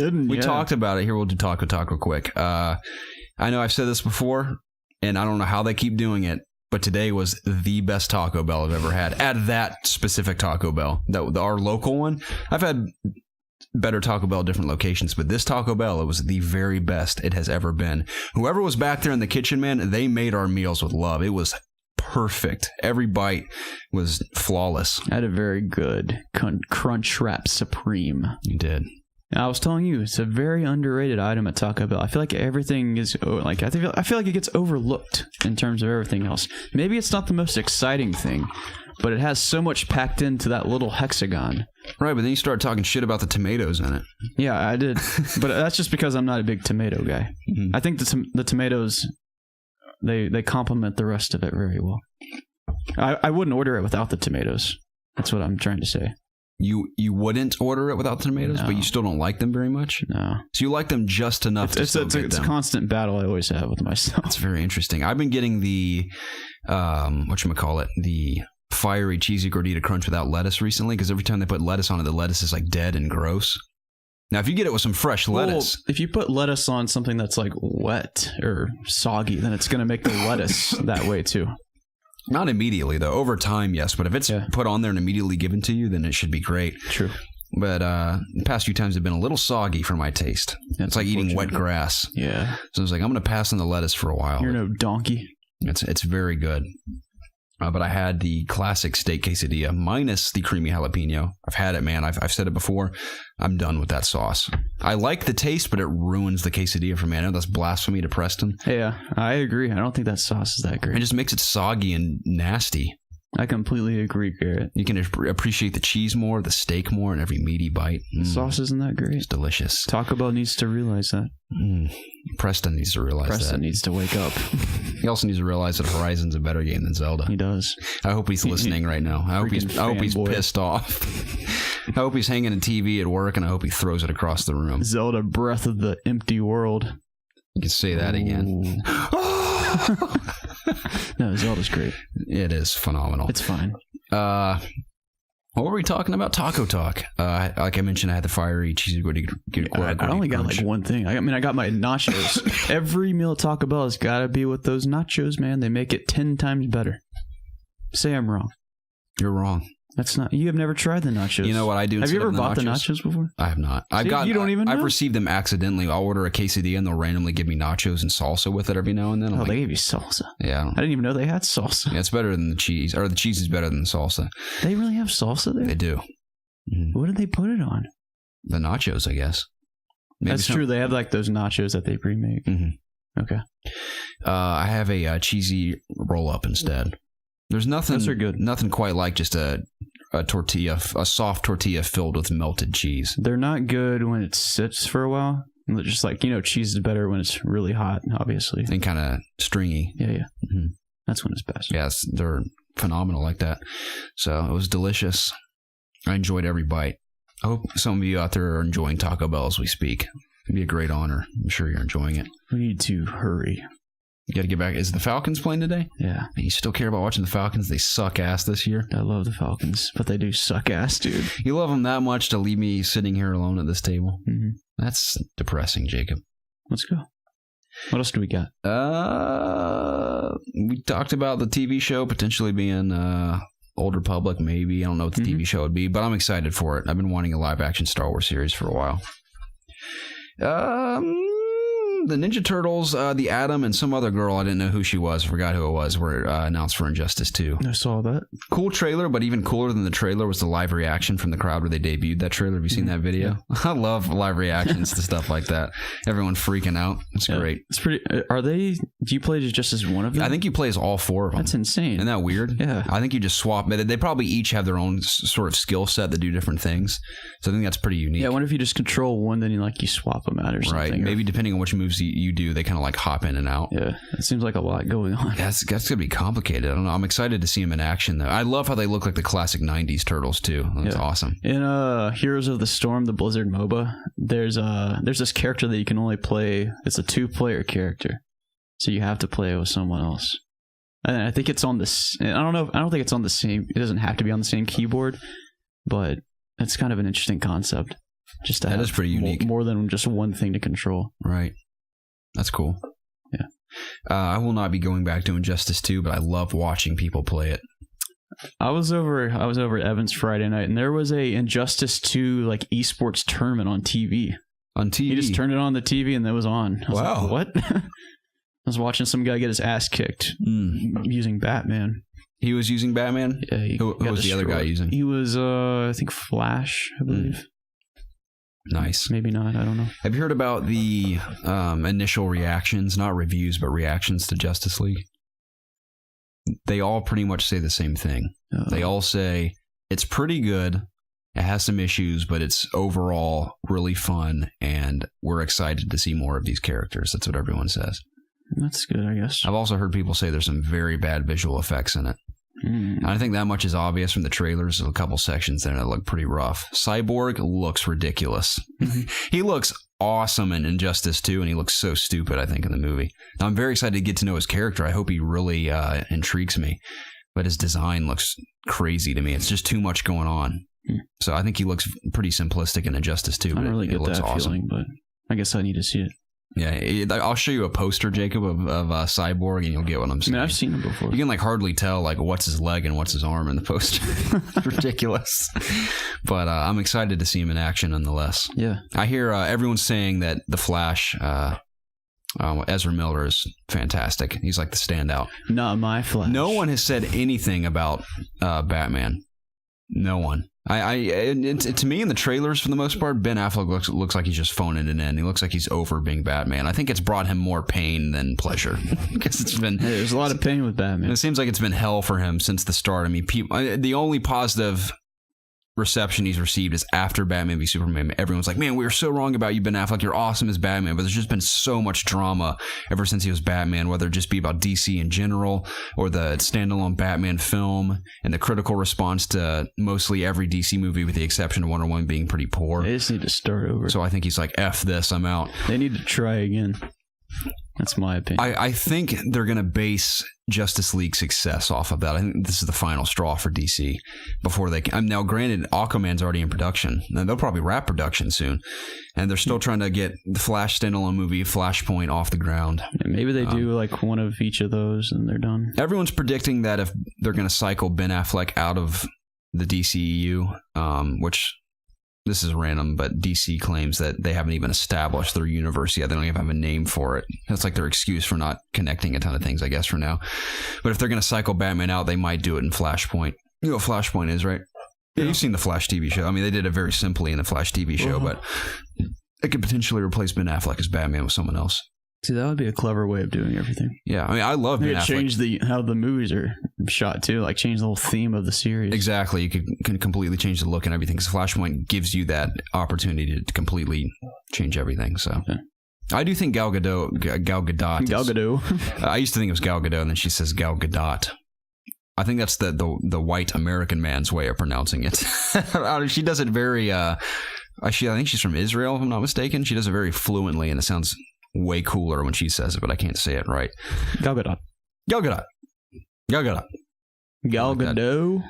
about it. Here, we'll do taco talk real quick. I know I've said this before, and I don't know how they keep doing it, but today was the best Taco Bell I've ever had. At that specific Taco Bell, our local one. I've had better Taco Bell at different locations, but this Taco Bell, it was the very best it has ever been. Whoever was back there in the kitchen, man, they made our meals with love. It was perfect. Every bite was flawless. I had a very good Crunch Wrap Supreme. You did. I was telling you, it's a very underrated item at Taco Bell. I feel like everything is I feel like it gets overlooked in terms of everything else. Maybe it's not the most exciting thing, but it has so much packed into that little hexagon. Right, but then you start talking shit about the tomatoes in it. Yeah, I did. But that's just because I'm not a big tomato guy. Mm-hmm. I think the tomatoes, they complement the rest of it very well. I wouldn't order it without the tomatoes. That's what I'm trying to say. You wouldn't order it without the tomatoes, but you still don't like them very much? No. So you like them just enough to still get them. It's a constant battle I always have with myself. That's very interesting. I've been getting the, the fiery cheesy gordita crunch without lettuce recently, because every time they put lettuce on it, the lettuce is like dead and gross. Now, if you get it with some fresh lettuce... if you put lettuce on something that's like wet or soggy, then it's going to make the lettuce that way too. Not immediately, though. Over time, yes. But if it's put on there and immediately given to you, then it should be great. True. But the past few times have been a little soggy for my taste. It's like eating wet grass. Yeah. So I was like, I'm going to pass on the lettuce for a while. You're no donkey. It's very good. But I had the classic steak quesadilla minus the creamy jalapeno. I've had it, man. I've said it before. I'm done with that sauce. I like the taste, but it ruins the quesadilla for me. I know that's blasphemy to Preston. Yeah, I agree. I don't think that sauce is that great. It just makes it soggy and nasty. I completely agree, Garrett. You can appreciate the cheese more, the steak more, and every meaty bite. The sauce isn't that great. It's delicious. Taco Bell needs to realize that. Preston needs to realize that. Preston needs to wake up. He also needs to realize that Horizon's a better game than Zelda. He does. I hope he's listening right now. I hope he's pissed off. I hope he's hanging a TV at work, and I hope he throws it across the room. Zelda Breath of the Empty World. You can say that again. No, Zelda's great. It is phenomenal. It's fine. What were we talking about? Taco talk. Like I mentioned, I had the fiery cheesy gordita. I only got like one thing. I got my nachos. Every meal at Taco Bell has got to be with those nachos, man. They make it 10 times better. Say I'm wrong. You're wrong. That's not. You have never tried the nachos. You know what I do? Have you ever bought the nachos before? I have not. You don't even know? I've received them accidentally. I'll order a quesadilla and they'll randomly give me nachos and salsa with it every now and then. They gave you salsa. Yeah. I didn't even know they had salsa. Yeah, it's better than the cheese, or the cheese is better than the salsa. They really have salsa there? They do. Mm-hmm. What did they put it on? The nachos, I guess. That's true. They have like those nachos that they pre-make. Mm-hmm. Okay. I have a cheesy roll-up instead. There's nothing. Those are good. Nothing quite like just a tortilla, a soft tortilla filled with melted cheese. They're not good when it sits for a while. Just like, cheese is better when it's really hot, obviously. And kind of stringy. Yeah. Mm-hmm. That's when it's best. Yes, they're phenomenal like that. So it was delicious. I enjoyed every bite. I hope some of you out there are enjoying Taco Bell as we speak. It'd be a great honor. I'm sure you're enjoying it. We need to hurry. You got to get back. Is the Falcons playing today? Yeah. You still care about watching the Falcons? They suck ass this year. I love the Falcons, but they do suck ass, dude. You love them that much to leave me sitting here alone at this table? Mm-hmm. That's depressing, Jacob. Let's go. What else do we got? We talked about the TV show potentially being Old Republic, maybe. I don't know what the TV show would be, but I'm excited for it. I've been wanting a live-action Star Wars series for a while. The Ninja Turtles, the Atom, and some other girl, I didn't know who she was, I forgot who it was, were announced for Injustice 2. I saw that. Cool trailer, but even cooler than the trailer was the live reaction from the crowd where they debuted that trailer. Have you seen that video? Yeah. I love live reactions to stuff like that. Everyone freaking out. It's great. It's pretty. Do you play just as one of them? I think you play as all four of them. That's insane. Isn't that weird? Yeah. I think you just swap. They probably each have their own sort of skill set that do different things. So I think that's pretty unique. Yeah, I wonder if you just control one, then you swap them out or something. Right. Maybe depending on which moves you do, they kind of like hop in and out. Yeah. It seems like a lot going on. That's going to be complicated. I don't know. I'm excited to see them in action, though. I love how they look like the classic 90s Turtles, too. That's awesome. In Heroes of the Storm, the Blizzard MOBA, there's this character that you can only play. It's a 2-player character. So you have to play with someone else. And I think it's on this. I don't think it's on the same. It doesn't have to be on the same keyboard, but it's kind of an interesting concept. Just to that is pretty unique. More than just one thing to control. Right. That's cool. Yeah. I will not be going back to Injustice 2, but I love watching people play it. I was over at Evans Friday night, and there was a Injustice 2 esports tournament on TV. On TV? He just turned it on the TV, and it was on. I was wow. Like, what? I was watching some guy get his ass kicked using Batman. He was using Batman? Yeah. Who was the other guy using? He was, I think, Flash, I believe. Nice. Maybe not. I don't know. Have you heard about the initial reactions, not reviews, but reactions to Justice League? They all pretty much say the same thing. They all say, it's pretty good. It has some issues, but it's overall really fun, and we're excited to see more of these characters. That's what everyone says. That's good, I guess. I've also heard people say there's some very bad visual effects in it. I think that much is obvious from the trailers. There's a couple sections there that look pretty rough. Cyborg looks ridiculous. He looks awesome in Injustice 2, and he looks so stupid, I think, in the movie. Now, I'm very excited to get to know his character. I hope he really intrigues me. But his design looks crazy to me. It's just too much going on. So I think he looks pretty simplistic in Injustice 2. I don't really get looks that awesome. feeling, but I guess I need to see it. Yeah, I'll show you a poster, Jacob, of Cyborg, and you'll get what I'm saying. I mean, I've seen him before. You can hardly tell what's his leg and what's his arm in the poster. It's ridiculous. But I'm excited to see him in action nonetheless. Yeah. I hear everyone's saying that the Flash, Ezra Miller, is fantastic. He's like the standout. Not my Flash. No one has said anything about Batman. No one. To me, in the trailers, for the most part, Ben Affleck looks like he's just phoning it in. He looks like he's over being Batman. I think it's brought him more pain than pleasure because it's been. Hey, there's a lot of pain with Batman. It seems like it's been hell for him since the start. I mean, the only positive reception he's received is after Batman v Superman. Everyone's like, "Man, we were so wrong about you, Ben Affleck. You're awesome as Batman." But there's just been so much drama ever since he was Batman, whether it just be about DC in general or the standalone Batman film and the critical response to mostly every DC movie with the exception of Wonder Woman being pretty poor. They just need to start over. So I think he's like, F this, I'm out. They need to try again. That's my opinion. I think they're going to base Justice League success off of that. I think this is the final straw for DC before they can. Now, granted, Aquaman's already in production. Now, they'll probably wrap production soon. And they're still trying to get the Flash standalone movie, Flashpoint, off the ground. Yeah, maybe they do one of each of those and they're done. Everyone's predicting that if they're going to cycle Ben Affleck out of the DCEU, which this is random, but DC claims that they haven't even established their universe yet. They don't even have a name for it. That's like their excuse for not connecting a ton of things, I guess, for now. But if they're going to cycle Batman out, they might do it in Flashpoint. You know what Flashpoint is, right? Yeah, you've seen the Flash TV show. I mean, they did it very simply in the Flash TV show, but it could potentially replace Ben Affleck as Batman with someone else. See, that would be a clever way of doing everything. Yeah, I mean, I love Ben Affleck. Change how the movies are shot too, like change the whole theme of the series. Exactly, you can completely change the look and everything. Because Flashpoint gives you that opportunity to completely change everything. So, okay. I do think Gal Gadot. I used to think it was Gal Gadot, and then she says Gal Gadot. I think that's the white American man's way of pronouncing it. She does it very. I think she's from Israel, if I'm not mistaken. She does it very fluently, and it sounds way cooler when she says it, but I can't say it right. Gal Gadot. Gal Gadot. Gal Gadot. Gal Gadot.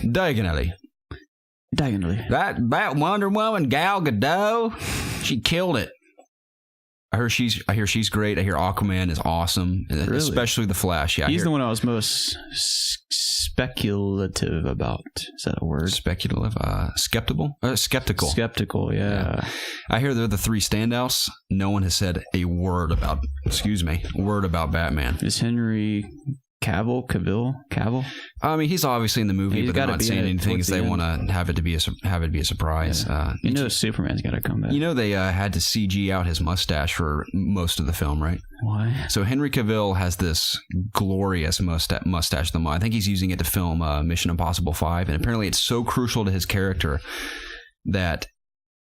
Diagonally. That Wonder Woman, Gal Gadot, she killed it. I hear she's great. I hear Aquaman is awesome, really? Especially the Flash. Yeah, he's the one I was most speculative about. Is that a word? Speculative? Skeptical? Skeptical, yeah. I hear they're the three standouts. No one has said a word about Batman. Is Henry Cavill? I mean, he's obviously in the movie, but they're not saying anything because they want to have it be a surprise. Yeah. Superman's got to come back. They had to CG out his mustache for most of the film, right? Why? So Henry Cavill has this glorious mustache. I think he's using it to film Mission Impossible 5, and apparently it's so crucial to his character that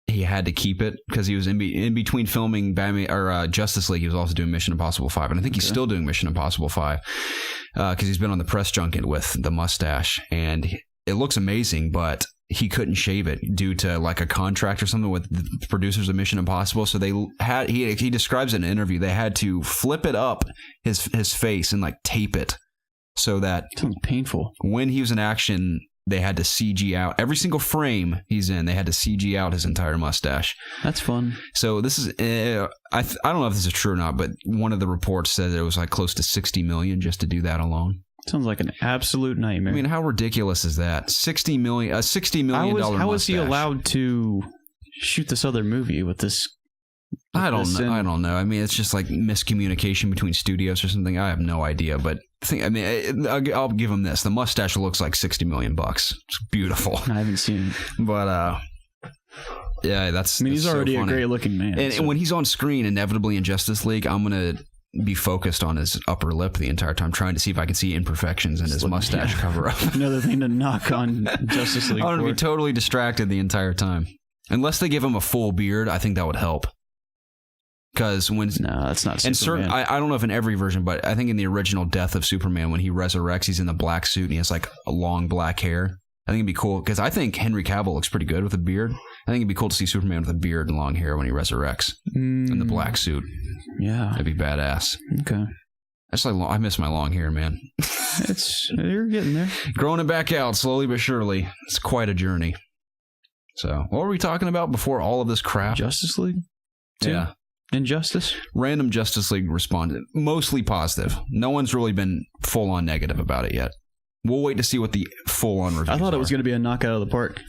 he had to keep it because he was in between filming Batman or Justice League. He was also doing Mission Impossible 5, and I think he's still doing Mission Impossible 5 because he's been on the press junket with the mustache, and it looks amazing, but he couldn't shave it due to like a contract or something with the producers of Mission Impossible. So they had he describes it in an interview. They had to flip it up his face and like tape it so that sounds painful. When he was in action, they had to CG out every single frame he's in. They had to CG out his entire mustache. That's fun. So this is, I don't know if this is true or not, but one of the reports said it was like close to $60 million just to do that alone. Sounds like an absolute nightmare. I mean, how ridiculous is that? $60 million mustache. How was he allowed to shoot this other movie with this? I don't know. I mean, it's just like miscommunication between studios or something. I have no idea, but I'll give him this. The mustache looks like $60 million. It's beautiful. I haven't seen it. But, yeah, he's already a great looking man. And when he's on screen, inevitably in Justice League, I'm going to be focused on his upper lip the entire time, trying to see if I can see imperfections in his mustache cover up. Another thing to knock on Justice League. I'm going to be totally distracted the entire time. Unless they give him a full beard, I think that would help. Because that's not Superman. And I don't know if in every version, but I think in the original Death of Superman, when he resurrects, he's in the black suit and he has like a long black hair. I think it'd be cool because I think Henry Cavill looks pretty good with a beard. I think it'd be cool to see Superman with a beard and long hair when he resurrects in the black suit. Yeah, that'd be badass. Okay, I miss my long hair, man. You're getting there, growing it back out slowly but surely. It's quite a journey. So, what were we talking about before all of this crap? Justice League. Yeah. Injustice? Random Justice League responded. Mostly positive. No one's really been full-on negative about it yet. We'll wait to see what the full-on reviews are. I thought it was going to be a knockout of the park.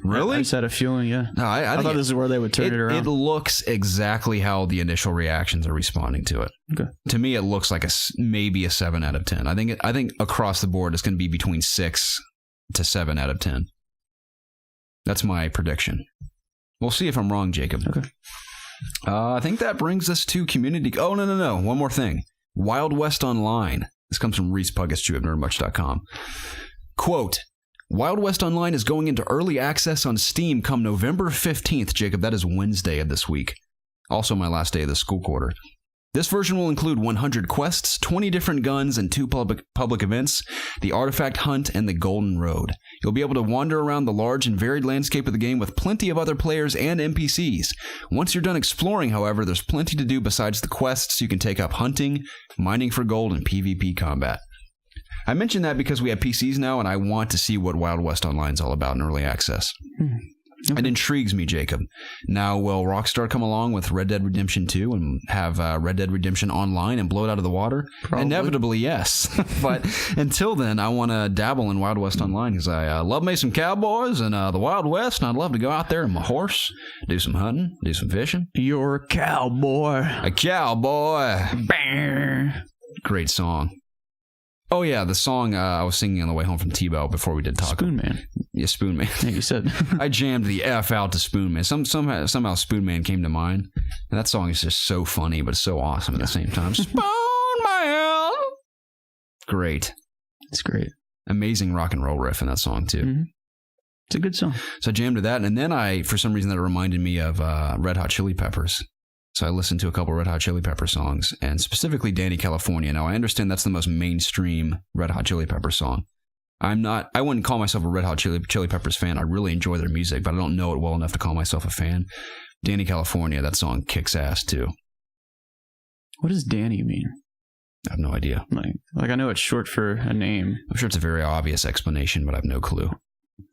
Really? I just had a feeling, yeah. No, I thought this is where they would turn it around. It looks exactly how the initial reactions are responding to it. Okay. To me, it looks like maybe a 7 out of 10. I think across the board, it's going to be between 6 to 7 out of 10. That's my prediction. We'll see if I'm wrong, Jacob. Okay. I think that brings us to community. Oh, no. One more thing. Wild West Online. This comes from Reese Pugastu of nerdmuch.com. Quote, Wild West Online is going into early access on Steam come November 15th, Jacob. That is Wednesday of this week. Also my last day of the school quarter. This version will include 100 quests, 20 different guns, and 2 public events, the Artifact Hunt and the Golden Road. You'll be able to wander around the large and varied landscape of the game with plenty of other players and NPCs. Once you're done exploring, however, there's plenty to do besides the quests. You can take up hunting, mining for gold, and PvP combat. I mentioned that because we have PCs now, and I want to see what Wild West Online is all about in early access. Okay. It intrigues me, Jacob. Now, will Rockstar come along with Red Dead Redemption 2 and have Red Dead Redemption Online and blow it out of the water? Probably. Inevitably, yes. But until then, I want to dabble in Wild West Online because I love me some cowboys and the Wild West, and I'd love to go out there on my horse, do some hunting, do some fishing. You're a cowboy. A cowboy. Bam. Great song. Oh, yeah, the song I was singing on the way home from T-Bell before we did talk. Spoon Man. Yeah, Spoon Man. Yeah, you said. I jammed the F out to Spoon Man. Somehow Spoon Man came to mind. And that song is just so funny, but so awesome at the same time. Spoon Man! Great. It's great. Amazing rock and roll riff in that song, too. Mm-hmm. It's a good song. So I jammed to that, and then for some reason, that reminded me of Red Hot Chili Peppers. So I listened to a couple Red Hot Chili Pepper songs, and specifically Danny California. Now, I understand that's the most mainstream Red Hot Chili Pepper song. I wouldn't call myself a Red Hot Chili Peppers fan. I really enjoy their music, but I don't know it well enough to call myself a fan. Danny California, that song kicks ass, too. What does Danny mean? I have no idea. Like I know it's short for a name. I'm sure it's a very obvious explanation, but I have no clue.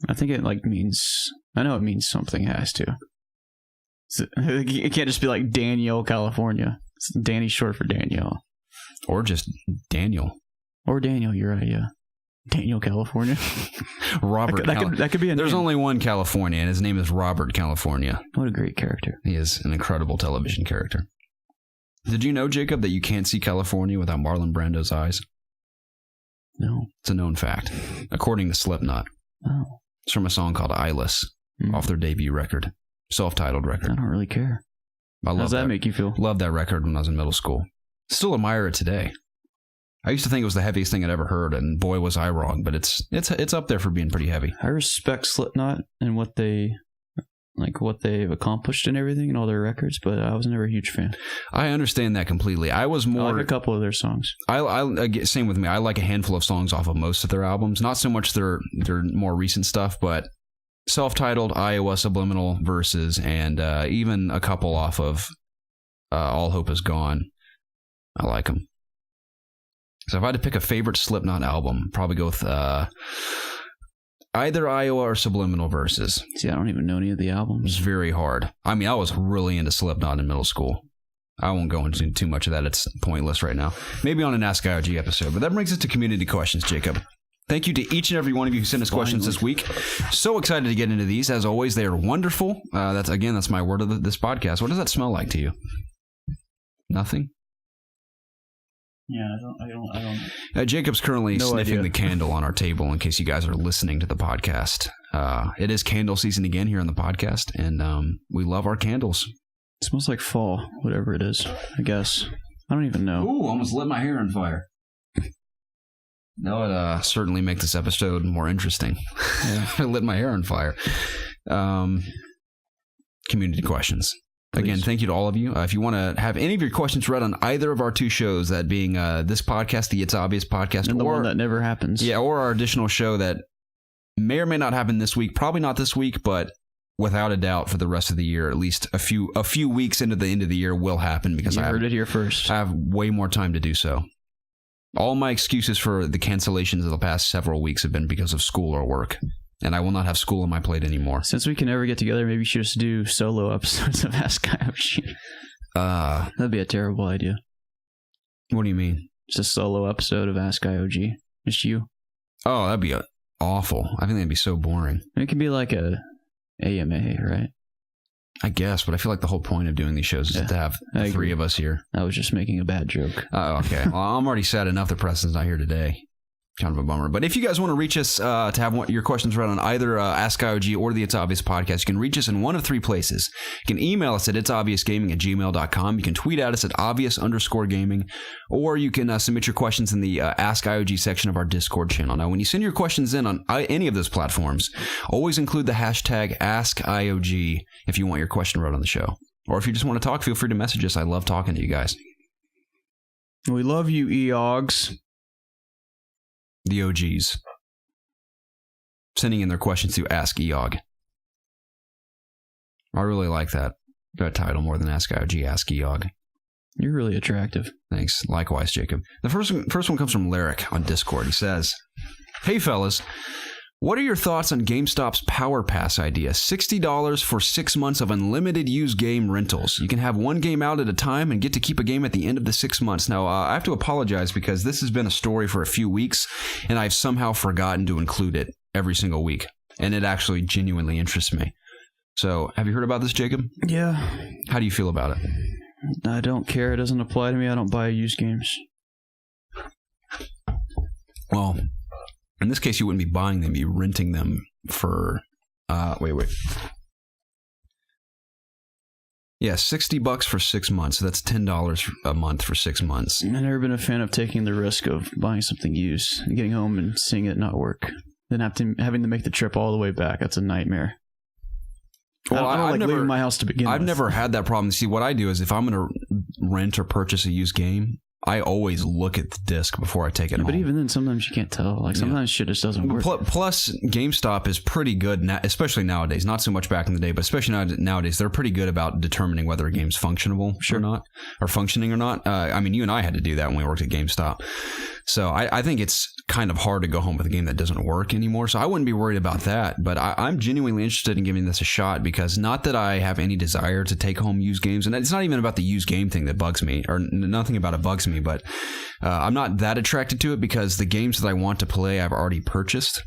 I think it means... I know it means something. It has to. It can't just be like Daniel, California. Danny's short for Danielle. Or just Daniel. Or Daniel, you're right, yeah. Daniel, California. Robert. That could be a There's name. only one California, and his name is Robert California. What a great character. He is an incredible television character. Did you know, Jacob, that you can't see California without Marlon Brando's eyes? No. It's a known fact, according to Slipknot. Oh. It's from a song called Eyeless, off their debut record. Self-titled record. I don't really care. How does that make you feel? Loved that record when I was in middle school. Still admire it today. I used to think it was the heaviest thing I'd ever heard, and boy was I wrong. But it's up there for being pretty heavy. I respect Slipknot and what they've accomplished and everything and all their records, but I was never a huge fan. I understand that completely. I was more. I like a couple of their songs. Same with me. I like a handful of songs off of most of their albums. Not so much their more recent stuff, but self-titled, Iowa, Subliminal, Verses, and even a couple off of All Hope Is Gone. I like them. So if I had to pick a favorite Slipknot album, I'd probably go with either Iowa or Subliminal Verses. See, I don't even know any of the albums. It's very hard. I mean, I was really into Slipknot in middle school. I won't go into too much of that. It's pointless right now. Maybe on an Ask IOG episode. But that brings us to community questions, Jacob. Thank you to each and every one of you who sent us questions this week. So excited to get into these. As always, they are wonderful. That's my word of this podcast. What does that smell like to you? Nothing? Yeah, I don't. Jacob's currently sniffing the candle on our table in case you guys are listening to the podcast. It is candle season again here on the podcast, and we love our candles. It smells like fall, whatever it is, I guess. I don't even know. Ooh, almost lit my hair on fire. That would certainly make this episode more interesting. Yeah. I lit my hair on fire. Community questions. Please. Again, thank you to all of you. If you want to have any of your questions read on either of our two shows, that being this podcast, the It's Obvious podcast, and the one that never happens. Yeah, or our additional show that may or may not happen this week. Probably not this week, but without a doubt for the rest of the year, at least a few weeks into the end of the year will happen because I heard it here first. I have way more time to do so. All my excuses for the cancellations of the past several weeks have been because of school or work. And I will not have school on my plate anymore. Since we can never get together, maybe we should just do solo episodes of Ask IOG. That'd be a terrible idea. What do you mean? Just a solo episode of Ask IOG. Just you. Oh, that'd be awful. I think that'd be so boring. It could be like a AMA, right? I guess, but I feel like the whole point of doing these shows is to have the three of us here. I was just making a bad joke. Oh, okay. Well, I'm already sad enough the Preston's not here today. Kind of a bummer. But if you guys want to reach us to have your questions read on either Ask IOG or the It's Obvious podcast, you can reach us in one of three places. You can email us at itsobviousgaming@gmail.com. You can tweet at us at obvious_gaming, or you can submit your questions in the Ask IOG section of our Discord channel. Now, when you send your questions in on any of those platforms, always include the hashtag AskIOG if you want your question read on the show. Or if you just want to talk, feel free to message us. I love talking to you guys. We love you, EOGs. The OGs. Sending in their questions to Ask EOG. I really like that title more than Ask IOG, Ask EOG. You're really attractive. Thanks. Likewise, Jacob. The first one comes from Lyric on Discord. He says, "Hey, fellas. What are your thoughts on GameStop's Power Pass idea? $60 for 6 months of unlimited used game rentals. You can have one game out at a time and get to keep a game at the end of the 6 months. Now, I have to apologize because this has been a story for a few weeks, and I've somehow forgotten to include it every single week. And it actually genuinely interests me. So, have you heard about this, Jacob? Yeah. How do you feel about it? I don't care. It doesn't apply to me. I don't buy used games. Well, in this case, you wouldn't be buying them. You'd be renting them for... wait. Yeah, $60 for 6 months. So that's $10 a month for 6 months. I've never been a fan of taking the risk of buying something used and getting home and seeing it not work. Then having to make the trip all the way back. That's a nightmare. Well, I don't like leaving my house to begin with. I've never had that problem. See, what I do is if I'm going to rent or purchase a used game, I always look at the disc before I take it home. But even then, sometimes you can't tell. Like, sometimes shit just doesn't work. Plus, GameStop is pretty good, especially nowadays. Not so much back in the day, but especially nowadays, they're pretty good about determining whether a game's functionable or not, or functioning or not. I mean, you and I had to do that when we worked at GameStop. So I think it's kind of hard to go home with a game that doesn't work anymore. So I wouldn't be worried about that. But I'm genuinely interested in giving this a shot because not that I have any desire to take home used games. And it's not even about the used game thing that bugs me, or nothing about it bugs me. But I'm not that attracted to it because the games that I want to play, I've already purchased.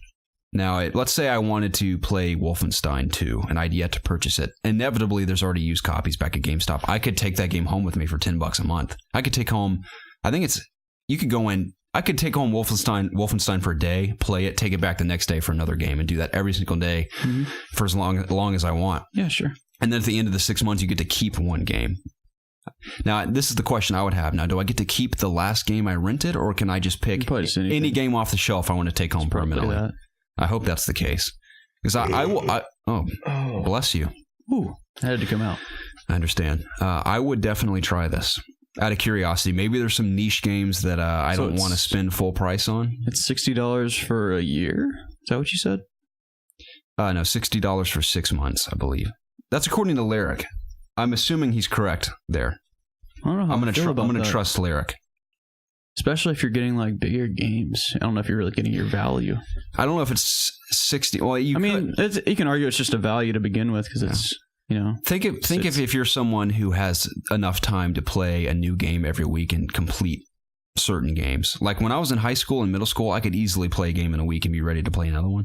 Now, let's say I wanted to play Wolfenstein 2 and I'd yet to purchase it. Inevitably, there's already used copies back at GameStop. I could take that game home with me for $10 a month. I could take home, I could take home Wolfenstein for a day, play it, take it back the next day for another game, and do that every single day for as long as I want. Yeah, sure. And then at the end of the 6 months, you get to keep one game. Now, this is the question I would have. Now, do I get to keep the last game I rented, or can I just pick any game off the shelf I want to take home permanently? I hope that's the case. Because I will... bless you. Ooh, that had to come out. I understand. I would definitely try this. Out of curiosity, maybe there's some niche games that I don't want to spend full price on. It's $60 for a year? Is that what you said? No, $60 for 6 months, I believe. That's according to Lyric. I'm assuming he's correct there. I don't know how I'm going to trust Lyric. Especially if you're getting like bigger games. I don't know if you're really getting your value. I don't know if it's 60. Well, you can argue it's just a value to begin with because it's... You know, think if you're someone who has enough time to play a new game every week and complete certain games. Like when I was in high school and middle school, I could easily play a game in a week and be ready to play another one.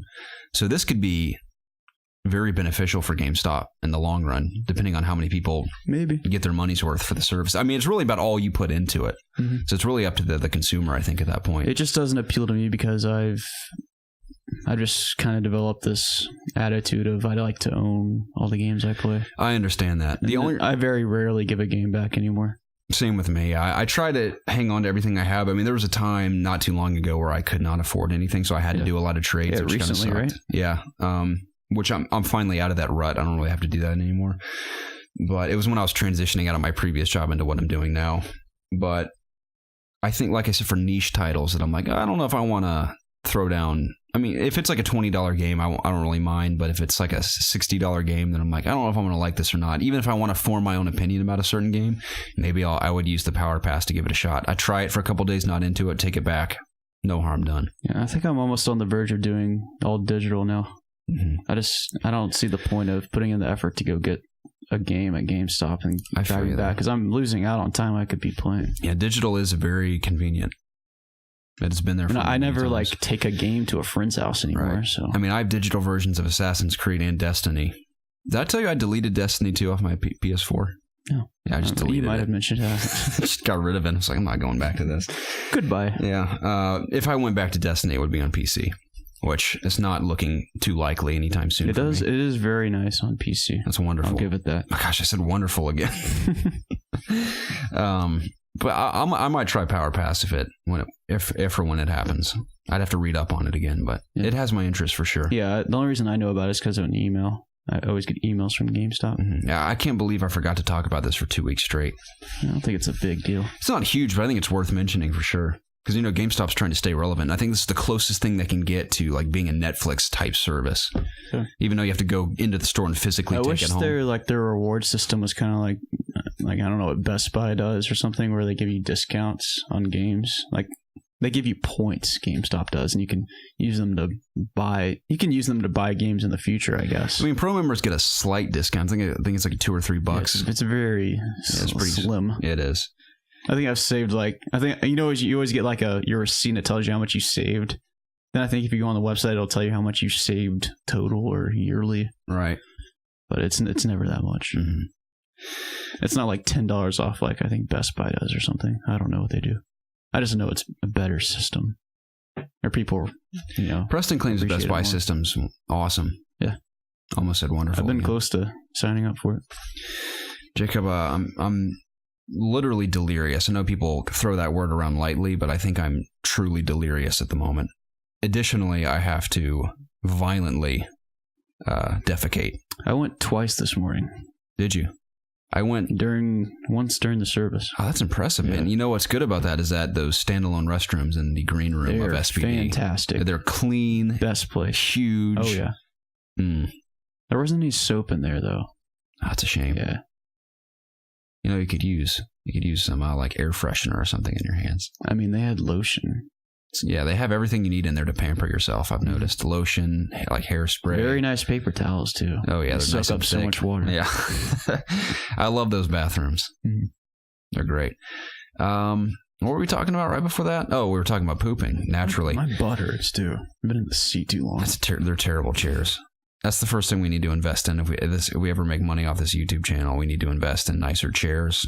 So this could be very beneficial for GameStop in the long run, depending on how many people get their money's worth for the service. I mean, it's really about all you put into it. Mm-hmm. So it's really up to the consumer, I think, at that point. It just doesn't appeal to me because I just kind of developed this attitude of I like to own all the games I play. I understand that. I very rarely give a game back anymore. Same with me. I try to hang on to everything I have. I mean, there was a time not too long ago where I could not afford anything, so I had to do a lot of trades. Yeah, which recently, right? Yeah. Which I'm finally out of that rut. I don't really have to do that anymore. But it was when I was transitioning out of my previous job into what I'm doing now. But I think, like I said, for niche titles that I'm like, I don't know if I want to throw down. I mean, if it's like a $20 game, I don't really mind. But if it's like a $60 game, then I'm like, I don't know if I'm going to like this or not. Even if I want to form my own opinion about a certain game, maybe I would use the Power Pass to give it a shot. I try it for a couple days, not into it, take it back. No harm done. Yeah, I think I'm almost on the verge of doing all digital now. Mm-hmm. I don't see the point of putting in the effort to go get a game at GameStop and drag it back because I'm losing out on time I could be playing. Yeah, digital is very convenient. It's been there for I never times. Like take a game to a friend's house anymore. Right. So I mean, I have digital versions of Assassin's Creed and Destiny. Did I tell you I deleted Destiny 2 off my PS4? No. Yeah, I just deleted it. You might have mentioned that. Just got rid of it. I was like, I'm not going back to this. Goodbye. Yeah. If I went back to Destiny, it would be on PC, which is not looking too likely anytime soon. It does. It is very nice on PC. That's wonderful. I'll give it that. Oh, gosh, I said wonderful again. But I might try Power Pass if or when it happens. I'd have to read up on it again, but it has my interest for sure. Yeah, the only reason I know about it is because of an email. I always get emails from GameStop. Mm-hmm. Yeah, I can't believe I forgot to talk about this for 2 weeks straight. I don't think it's a big deal. It's not huge, but I think it's worth mentioning for sure. Because, GameStop's trying to stay relevant. I think this is the closest thing they can get to like being a Netflix type service. Sure. Even though you have to go into the store and physically take it home. I wish their reward system was kind of like I don't know what Best Buy does or something where they give you discounts on games. Like They give you points. GameStop does, and you can use them to buy. You can use them to buy games in the future, I guess. I mean, pro members get a slight discount. I think it's like $2 or $3. It's very it's pretty slim. It is. I think I've saved you always get like your receipt that tells you how much you saved. Then I think if you go on the website, it'll tell you how much you saved total or yearly. Right. But it's never that much. Mm-hmm. It's not like $10 off like I think Best Buy does or something. I don't know what they do. I just know it's a better system. Or people, Preston claims the Best Buy system's awesome. Yeah. Almost said wonderful. I've been close to signing up for it. Jacob, I'm literally delirious. I know people throw that word around lightly, but I think I'm truly delirious at the moment. Additionally, I have to violently defecate. I went twice this morning. Did you? I went once during the service. Oh, that's impressive, man. You know what's good about that is that those standalone restrooms in the green room of SPD. Fantastic. They're clean. Best place. Huge. Oh, yeah. There wasn't any soap in there, though. That's a shame. Yeah. You could use some like air freshener or something in your hands. I mean, they had lotion. Yeah, they have everything you need in there to pamper yourself. I've noticed lotion, like hairspray. Very nice paper towels too. Oh yeah, they suck nice up so much water. Yeah, I love those bathrooms. Mm-hmm. They're great. What were we talking about right before that? Oh, we were talking about pooping naturally. My butt hurts too. I've been in the seat too long. They're terrible chairs. That's the first thing we need to invest in. If we ever make money off this YouTube channel, we need to invest in nicer chairs.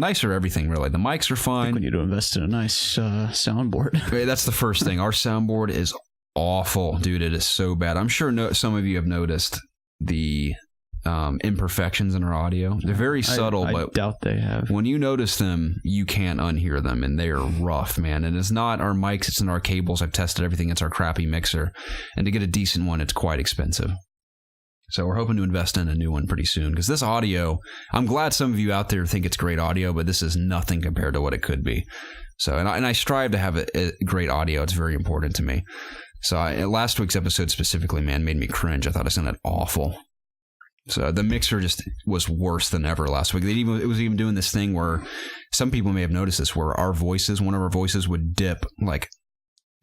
Nicer everything, really. The mics are fine. I think we need to invest in a nice soundboard. That's the first thing. Our soundboard is awful, dude. It is so bad. I'm sure some of you have noticed the imperfections in our audio. They're very subtle, I but doubt they have. When you notice them, you can't unhear them, and they are rough, man. And it's not our mics, it's in our cables. I've tested everything. It's our crappy mixer. And to get a decent one, it's quite expensive. So we're hoping to invest in a new one pretty soon, because this audio, I'm glad some of you out there think it's great audio, but this is nothing compared to what it could be. So, and I strive to have a great audio. It's very important to me. So last week's episode specifically, man, made me cringe. I thought it sounded awful. So the mixer just was worse than ever last week. It was even doing this thing where some people may have noticed this, where one of our voices would dip like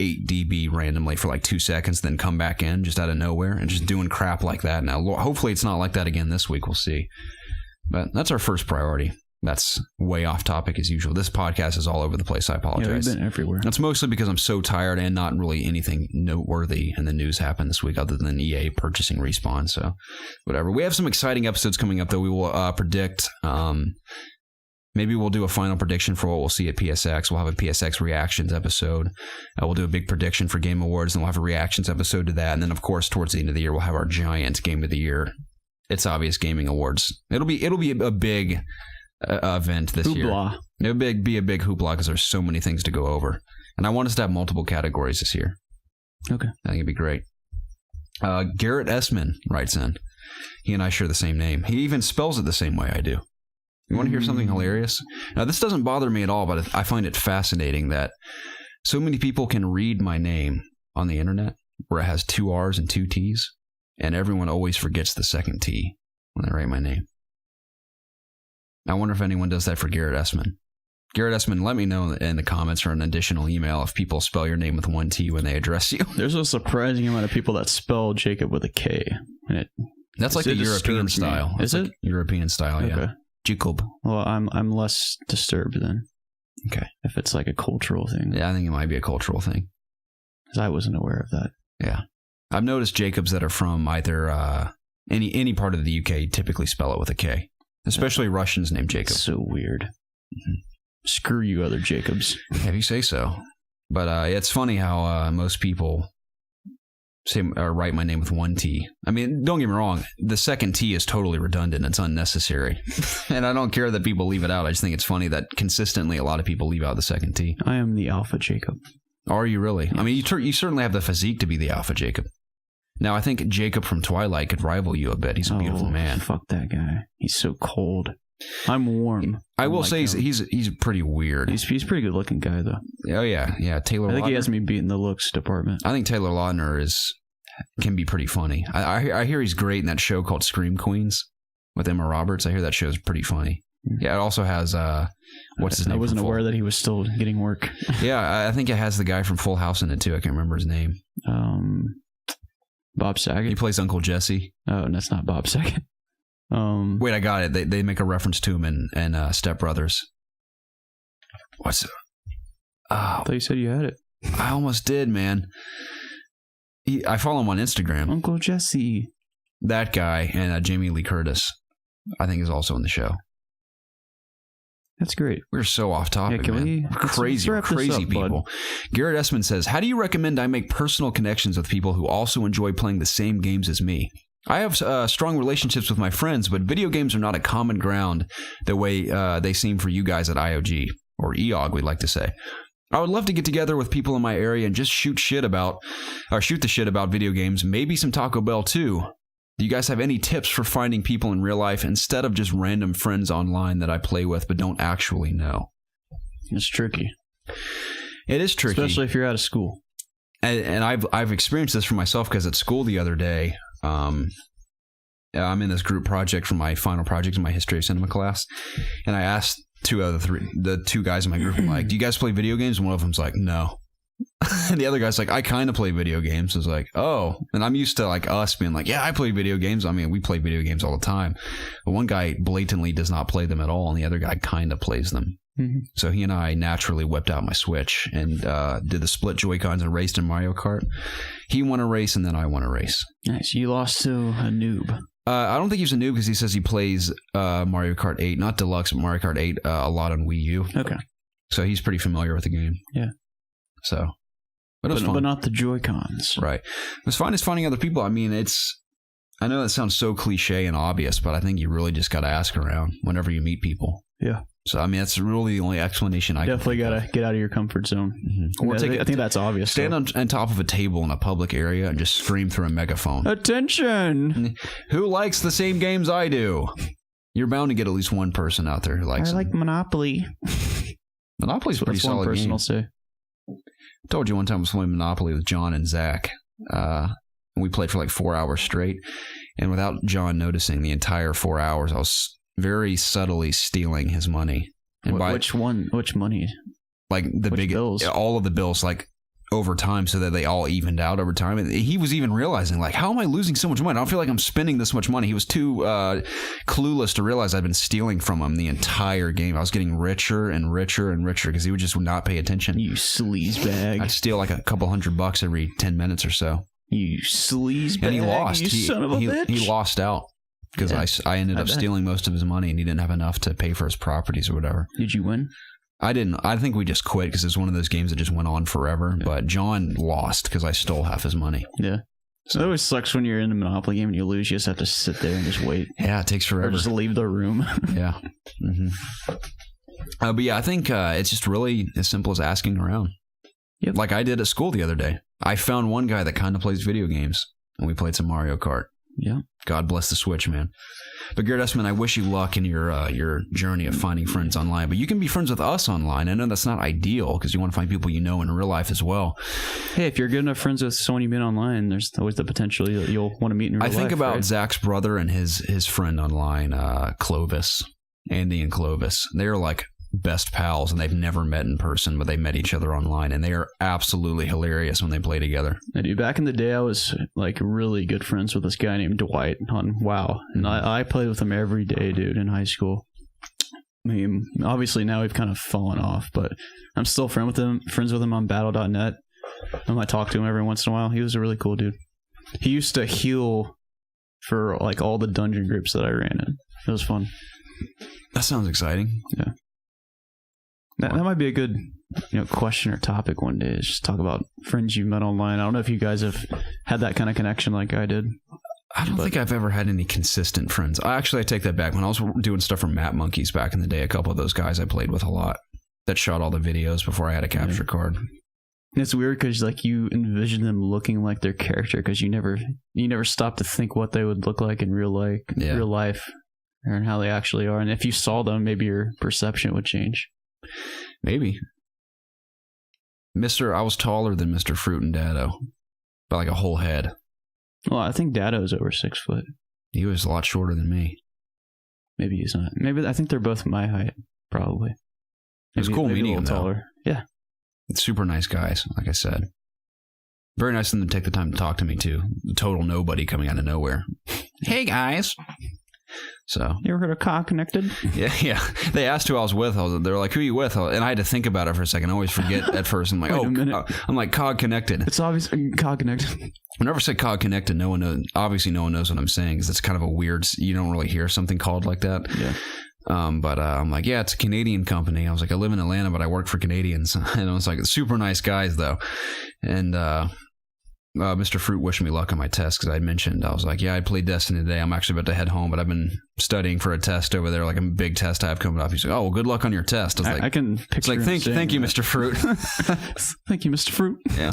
8 dB randomly for like 2 seconds, then come back in just out of nowhere, and just doing crap like that. Now, hopefully it's not like that again this week. We'll see. But that's our first priority. That's way off topic as usual. This podcast is all over the place. I apologize. Yeah, we've been everywhere. That's mostly because I'm so tired, and not really anything noteworthy in the news happened this week other than EA purchasing Respawn. So whatever. We have some exciting episodes coming up, though. We will predict. Maybe we'll do a final prediction for what we'll see at PSX. We'll have a PSX reactions episode. We'll do a big prediction for Game Awards, and we'll have a reactions episode to that. And then, of course, towards the end of the year, we'll have our giant Game of the Year. It's Obvious Gaming Awards. It'll be a big event this hoopla. Year. It'll be a big hoopla because there's so many things to go over. And I want us to have multiple categories this year. Okay. I think it'd be great. Garrett Essman writes in. He and I share the same name. He even spells it the same way I do. You want to hear something hilarious? Now, this doesn't bother me at all, but I find it fascinating that so many people can read my name on the internet where it has 2 R's and 2 T's, and everyone always forgets the second T when they write my name. I wonder if anyone does that for Garrett Essman. Garrett Essman, let me know in the comments or an additional email if people spell your name with 1 T when they address you. There's a surprising amount of people that spell Jacob with a K. That's like the European style. Is it? European style, yeah. Okay. Jacob. Well, I'm less disturbed then. Okay. If it's like a cultural thing. Yeah, I think it might be a cultural thing. Because I wasn't aware of that. Yeah. I've noticed Jacobs that are from either any part of the UK typically spell it with a K. Especially Russians named Jacob. So weird. Mm-hmm. Screw you, other Jacobs. If you say so. But it's funny how most people say or write my name with 1 T. I mean, don't get me wrong. The second T is totally redundant. It's unnecessary. And I don't care that people leave it out. I just think it's funny that consistently a lot of people leave out the second T. I am the Alpha Jacob. Are you really? Yes. I mean, you certainly have the physique to be the Alpha Jacob. Now, I think Jacob from Twilight could rival you a bit. He's a beautiful man. Fuck that guy. He's so cold. I'm warm. I will say he's pretty weird. He's a pretty good looking guy, though. Oh, yeah. Taylor Lautner. I think he has me beat in the looks department. I think Taylor Lautner can be pretty funny. I hear he's great in that show called Scream Queens with Emma Roberts. I hear that show's pretty funny. Yeah, it also has what's his name? I wasn't aware that he was still getting work. Yeah, I think it has the guy from Full House in it too. I can't remember his name. Bob Saget. He plays Uncle Jesse. Oh, that's not Bob Saget. Wait, I got it. They make a reference to him in Step Brothers. What's it? I thought you said you had it. I almost did, man. I follow him on Instagram. Uncle Jesse. That guy and Jamie Lee Curtis, I think, is also in the show. That's great. We're so off topic, man. We're crazy people. Bud. Garrett Essman says, how do you recommend I make personal connections with people who also enjoy playing the same games as me? I have strong relationships with my friends, but video games are not a common ground the way they seem for you guys at IOG, or EOG, we like to say. I would love to get together with people in my area and just shoot the shit about video games, maybe some Taco Bell too. Do you guys have any tips for finding people in real life instead of just random friends online that I play with but don't actually know? It's tricky. It is tricky. Especially if you're out of school. And I've experienced this for myself because at school the other day, I'm in this group project for my final project in my history of cinema class. And I asked the two guys in my group, I'm like, do you guys play video games? And one of them's like, no. And the other guy's like, I kind of play video games. I was like, oh. And I'm used to like us being like, yeah, I play video games. I mean, we play video games all the time. But one guy blatantly does not play them at all, and the other guy kind of plays them. Mm-hmm. So he and I naturally whipped out my Switch and did the split Joy-Cons and raced in Mario Kart. He won a race, and then I won a race. Nice. You lost to a noob. I don't think he's a noob because he says he plays Mario Kart 8, not Deluxe, but Mario Kart 8 a lot on Wii U. Okay. So he's pretty familiar with the game. Yeah. So, but it was fun. But not the Joy-Cons. Right. What's fun is finding other people. I mean, I know that sounds so cliche and obvious, but I think you really just got to ask around whenever you meet people. Yeah. So, I mean, that's really the only explanation I definitely got to get out of your comfort zone. Mm-hmm. I think that's obvious. Stand on top of a table in a public area and just scream through a megaphone. Attention! Who likes the same games I do? You're bound to get at least one person out there who likes them. I like Monopoly. Monopoly's a pretty solid game. One person will say. I told you one time I was playing Monopoly with John and Zach. And we played for like 4 hours straight. And without John noticing, the entire 4 hours, I was very subtly stealing his money. And which money? Like the big bills? All of the bills, like over time, so that they all evened out over time. And he was even realizing, like, how am I losing so much money? I don't feel like I'm spending this much money. He was too clueless to realize I'd been stealing from him the entire game. I was getting richer and richer and richer because he would just not pay attention. You sleazebag. I'd steal like a couple $100 every 10 minutes or so. You sleazebag. And he lost. You son of a bitch. He lost out because I ended up stealing most of his money and he didn't have enough to pay for his properties or whatever. Did you win? I didn't. I think we just quit because it's one of those games that just went on forever. Yeah. But John lost because I stole half his money. Yeah. So it always sucks when you're in a Monopoly game and you lose. You just have to sit there and just wait. Yeah, it takes forever. Or just leave the room. Yeah. Mm-hmm. But yeah, I think it's just really as simple as asking around. Yep. Like I did at school the other day. I found one guy that kind of plays video games, and we played some Mario Kart. Yeah. God bless the Switch, man. But Garrett Essman, I wish you luck in your journey of finding friends online. But you can be friends with us online. I know that's not ideal because you want to find people you know in real life as well. Hey, if you're good enough friends with someone you meet online, there's always the potential you'll want to meet in real life. I think about Zach's brother and his friend online, Clovis, Andy and Clovis. They're like best pals, and they've never met in person, but they met each other online, and they are absolutely hilarious when they play together. I do. Back in the day, I was like really good friends with this guy named Dwight on WoW, and I played with him every day, dude, in high school. I mean, obviously now we've kind of fallen off, but I'm still friends with him on Battle.net. I might talk to him every once in a while. He was a really cool dude. He used to heal for like all the dungeon groups that I ran in. It was fun. That sounds exciting. Yeah. That might be a good question or topic one day, is just talk about friends you met online. I don't know if you guys have had that kind of connection like I did. I don't think I've ever had any consistent friends. I take that back. When I was doing stuff for Map Monkeys back in the day, a couple of those guys I played with a lot that shot all the videos before I had a capture card. And it's weird because like you envision them looking like their character because you never stop to think what they would look like in real life or how they actually are. And if you saw them, maybe your perception would change. Maybe. I was taller than Mr. Fruit and Dado by like a whole head. Well, I think Dado's over 6 foot. He was a lot shorter than me. Maybe he's not. Maybe I think they're both my height, probably. It's cool maybe meeting him, taller. Yeah. Super nice guys, like I said. Very nice of them to take the time to talk to me, too. Total nobody coming out of nowhere. Hey, guys. So you ever heard of COD Connected? Yeah. They asked who I was with. They were like, "Who are you with?" And I had to think about it for a second. I always forget at first. I'm like, I'm like COD Connected. It's obvious COD Connected. Whenever I say COD Connected, no one knows. Obviously, no one knows what I'm saying because it's kind of a weird. You don't really hear something called like that. Yeah. But I'm like, yeah, it's a Canadian company. I was like, I live in Atlanta, but I work for Canadians. And I was like, super nice guys though. And Mr. Fruit wished me luck on my test because I mentioned, I was like, yeah, I played Destiny today. I'm actually about to head home, but I've been studying for a test over there, like a big test I have coming up. He's like, oh, well, good luck on your test. I was like, I can picture. It's like, thank you, Mr. Fruit. Thank you, Mr. Fruit. Yeah.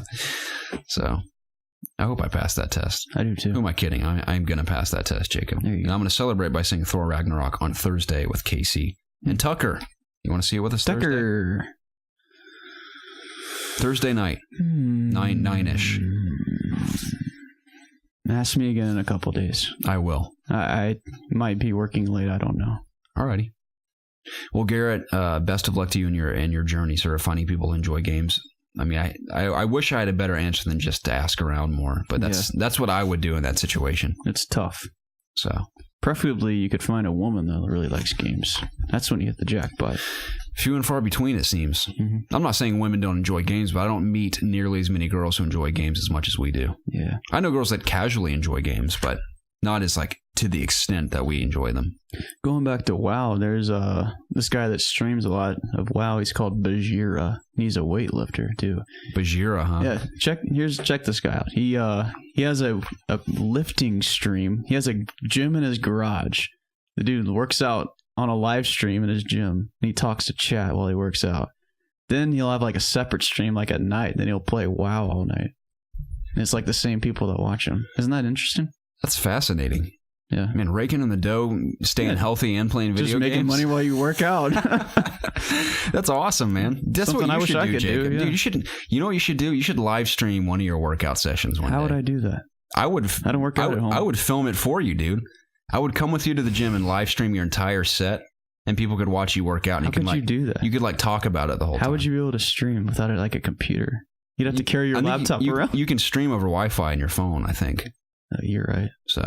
So I hope I pass that test. I do too. Who am I kidding? I'm going to pass that test, Jacob. I'm going to celebrate by seeing Thor Ragnarok on Thursday with Casey and Tucker. You want to see it with us Tucker. Thursday night, 9-ish. Ask me again in a couple days. I will. I might be working late. I don't know. Alrighty. Well, Garrett, best of luck to you in your journey, sir, of finding people who enjoy games. I mean, I wish I had a better answer than just to ask around more, but that's what I would do in that situation. It's tough. So, preferably you could find a woman that really likes games. That's when you hit the jackpot. Few and far between, it seems. Mm-hmm. I'm not saying women don't enjoy games, but I don't meet nearly as many girls who enjoy games as much as we do. Yeah. I know girls that casually enjoy games, but not as like to the extent that we enjoy them. Going back to WoW, there's this guy that streams a lot of WoW. He's called Bajira. He's a weightlifter too. Bajira, huh? Yeah. Check this guy out. He has a lifting stream. He has a gym in his garage. The dude works out on a live stream in his gym, and he talks to chat while he works out. Then he'll have like a separate stream like at night. Then he'll play WoW all night. And it's like the same people that watch him. Isn't that interesting? That's fascinating. Yeah. Man, raking in the dough, staying healthy and playing video games. Just making money while you work out. That's awesome, man. That's something what you I wish should I do, could Jacob. do. Yeah. Dude, you know what you should do? You should live stream one of your workout sessions one day. How would I do that? I don't work out at home. I would film it for you, dude. I would come with you to the gym and live stream your entire set, and people could watch you work out. And How could you do that? You could like talk about it the whole time. How would you be able to stream without it like a computer? You'd have to carry your laptop around. You can stream over Wi-Fi on your phone, I think. You're right. So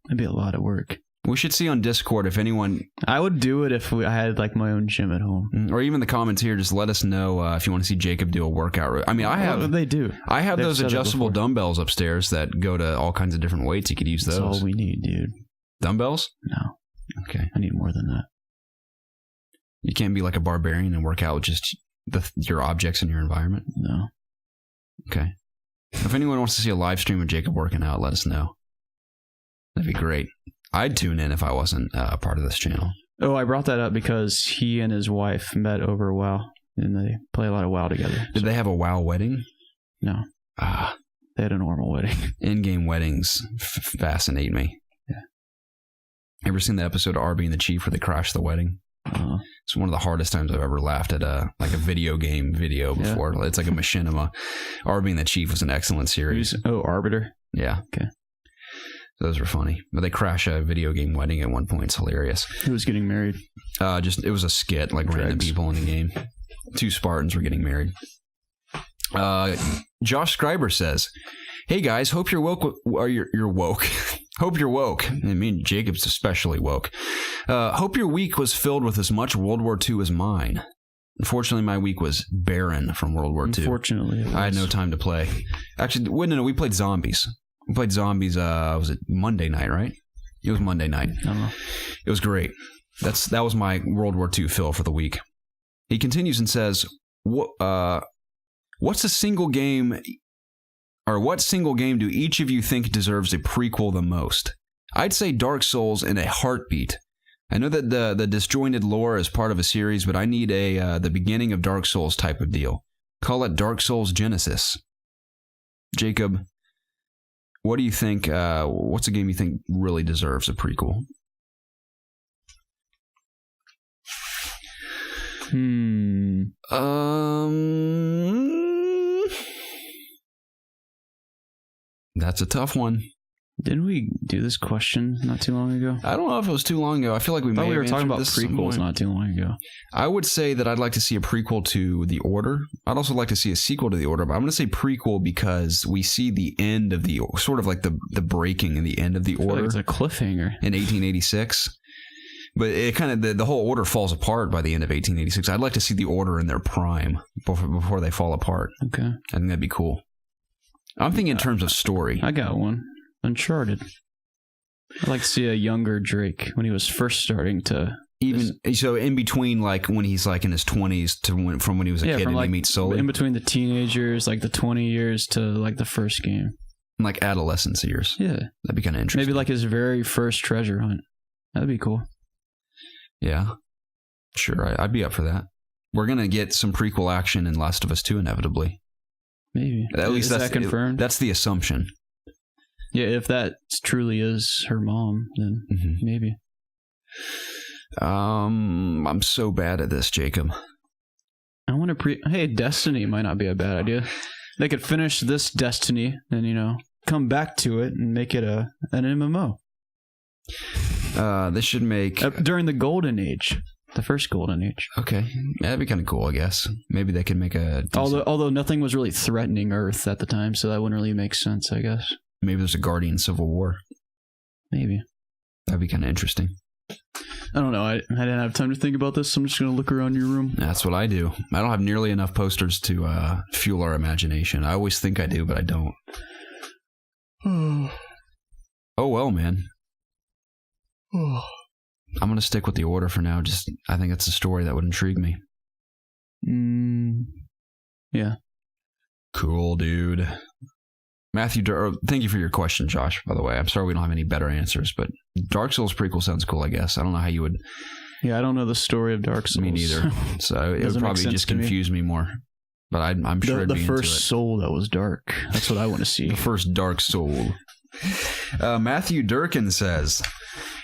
that'd be a lot of work. We should see on Discord if anyone... I would do it if I had like my own gym at home. Or even the comments here, just let us know if you want to see Jacob do a workout. I mean, they do. I have those adjustable dumbbells upstairs that go to all kinds of different weights. You could use those. That's all we need, dude. Dumbbells? No. Okay. I need more than that. You can't be like a barbarian and work out with just your objects in your environment? No. Okay. If anyone wants to see a live stream of Jacob working out, let us know. That'd be great. I'd tune in if I wasn't part of this channel. Oh, I brought that up because he and his wife met over WoW, and they play a lot of WoW together. Did they have a WoW wedding? No. They had a normal wedding. In-game weddings fascinate me. Yeah. Ever seen the episode of Arby and the Chief where they crashed the wedding? It's one of the hardest times I've ever laughed at a video game video before. Yeah. It's like a machinima. Arby and the Chief was an excellent series. Arbiter? Yeah. Okay. Those were funny. But they crash a video game wedding at one point. It's hilarious. Who was getting married? It was a skit, like random people in the game. 2 Spartans were getting married. Josh Scriber says, "Hey guys, hope you're woke. You're woke. Hope you're woke. I mean, Jacob's especially woke. Hope your week was filled with as much World War II as mine. Unfortunately, my week was barren from World War II. Unfortunately, I had no time to play. Actually, no, we played zombies. We played zombies. Was it Monday night? Right? It was Monday night. It was great. That was my World War II fill for the week." He continues and says, "What's a single game, or what single game do each of you think deserves a prequel the most? I'd say Dark Souls in a heartbeat. I know that the disjointed lore is part of a series, but I need the beginning of Dark Souls type of deal. Call it Dark Souls Genesis." Jacob, what do you think? What's a game you think really deserves a prequel? That's a tough one. Didn't we do this question not too long ago? I don't know if it was too long ago. I feel like we were talking about prequels not too long ago. I would say that I'd like to see a prequel to The Order. I'd also like to see a sequel to The Order, but I'm going to say prequel because we see the end of the, sort of like the breaking and the end of The Order. Like it's a cliffhanger. In 1886. But it kind of, the whole Order falls apart by the end of 1886. I'd like to see The Order in their prime before they fall apart. Okay. I think that'd be cool. I'm thinking in terms of story. I got one. Uncharted. I'd like to see a younger Drake when he was first starting to... So in between, like, when he's, like, in his 20s to from when he was a kid and he meets Sully? In between the teenagers, like, the 20 years to, like, the first game. Like, adolescence years. Yeah. That'd be kind of interesting. Maybe, like, his very first treasure hunt. That'd be cool. Yeah. Sure, I'd be up for that. We're going to get some prequel action in Last of Us 2, inevitably. Maybe. At least that's confirmed. That's the assumption. Yeah, if that truly is her mom, then maybe. I'm so bad at this, Jacob. I want to Hey, Destiny might not be a bad idea. They could finish this Destiny and, come back to it and make it an MMO. This should make... during the Golden Age. The first Golden Age. Okay. Yeah, that'd be kind of cool, I guess. Maybe they could make a... Although nothing was really threatening Earth at the time, so that wouldn't really make sense, I guess. Maybe there's a Guardian Civil War. Maybe. That'd be kind of interesting. I don't know. I didn't have time to think about this, so I'm just going to look around your room. That's what I do. I don't have nearly enough posters to fuel our imagination. I always think I do, but I don't. Oh, well, man. I'm going to stick with The Order for now. I think it's a story that would intrigue me. Yeah. Cool, dude. Matthew, thank you for your question, Josh, by the way. I'm sorry we don't have any better answers, but Dark Souls prequel sounds cool, I guess. I don't know how you would... Yeah, I don't know the story of Dark Souls. Me neither. So it would probably just confuse me more. But I'm sure I'd be into it. The first soul that was dark. That's what I want to see. The first dark soul. Matthew Durkin says...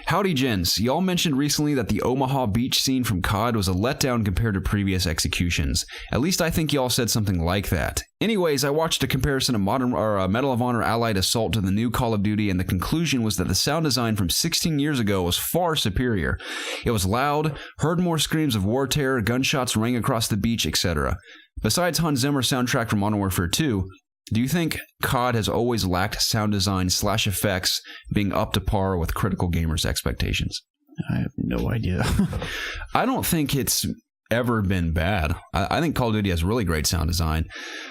Howdy, gents. Y'all mentioned recently that the Omaha Beach scene from COD was a letdown compared to previous executions. At least I think y'all said something like that. Anyways, I watched a comparison of Medal of Honor Allied Assault to the new Call of Duty, and the conclusion was that the sound design from 16 years ago was far superior. It was loud, heard more screams of war terror, gunshots rang across the beach, etc. Besides Hans Zimmer's soundtrack from Modern Warfare 2, do you think COD has always lacked sound design / effects being up to par with critical gamers' expectations? I have no idea. I don't think it's ever been bad. I think Call of Duty has really great sound design.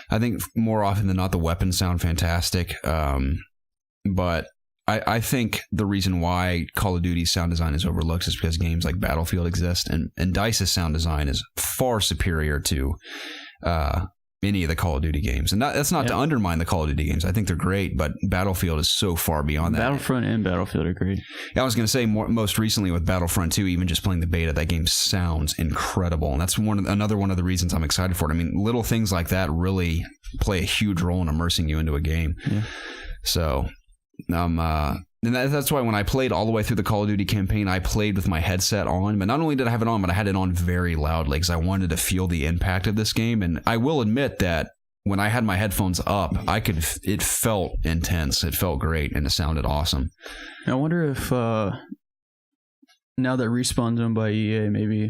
I think more often than not the weapons sound fantastic. But I think the reason why Call of Duty's sound design is overlooked is because games like Battlefield exist, and DICE's sound design is far superior to any of the Call of Duty games. And that's not to undermine the Call of Duty games. I think they're great, but Battlefield is so far beyond that. Battlefront and Battlefield are great. I was going to say most recently with Battlefront 2, even just playing the beta, that game sounds incredible. And that's another one of the reasons I'm excited for it. I mean, little things like that really play a huge role in immersing you into a game. Yeah. So, and that's why when I played all the way through the Call of Duty campaign, I played with my headset on. But not only did I have it on, but I had it on very loudly because I wanted to feel the impact of this game. And I will admit that when I had my headphones up, it felt intense. It felt great, and it sounded awesome. I wonder if now that Respawn's owned by EA, maybe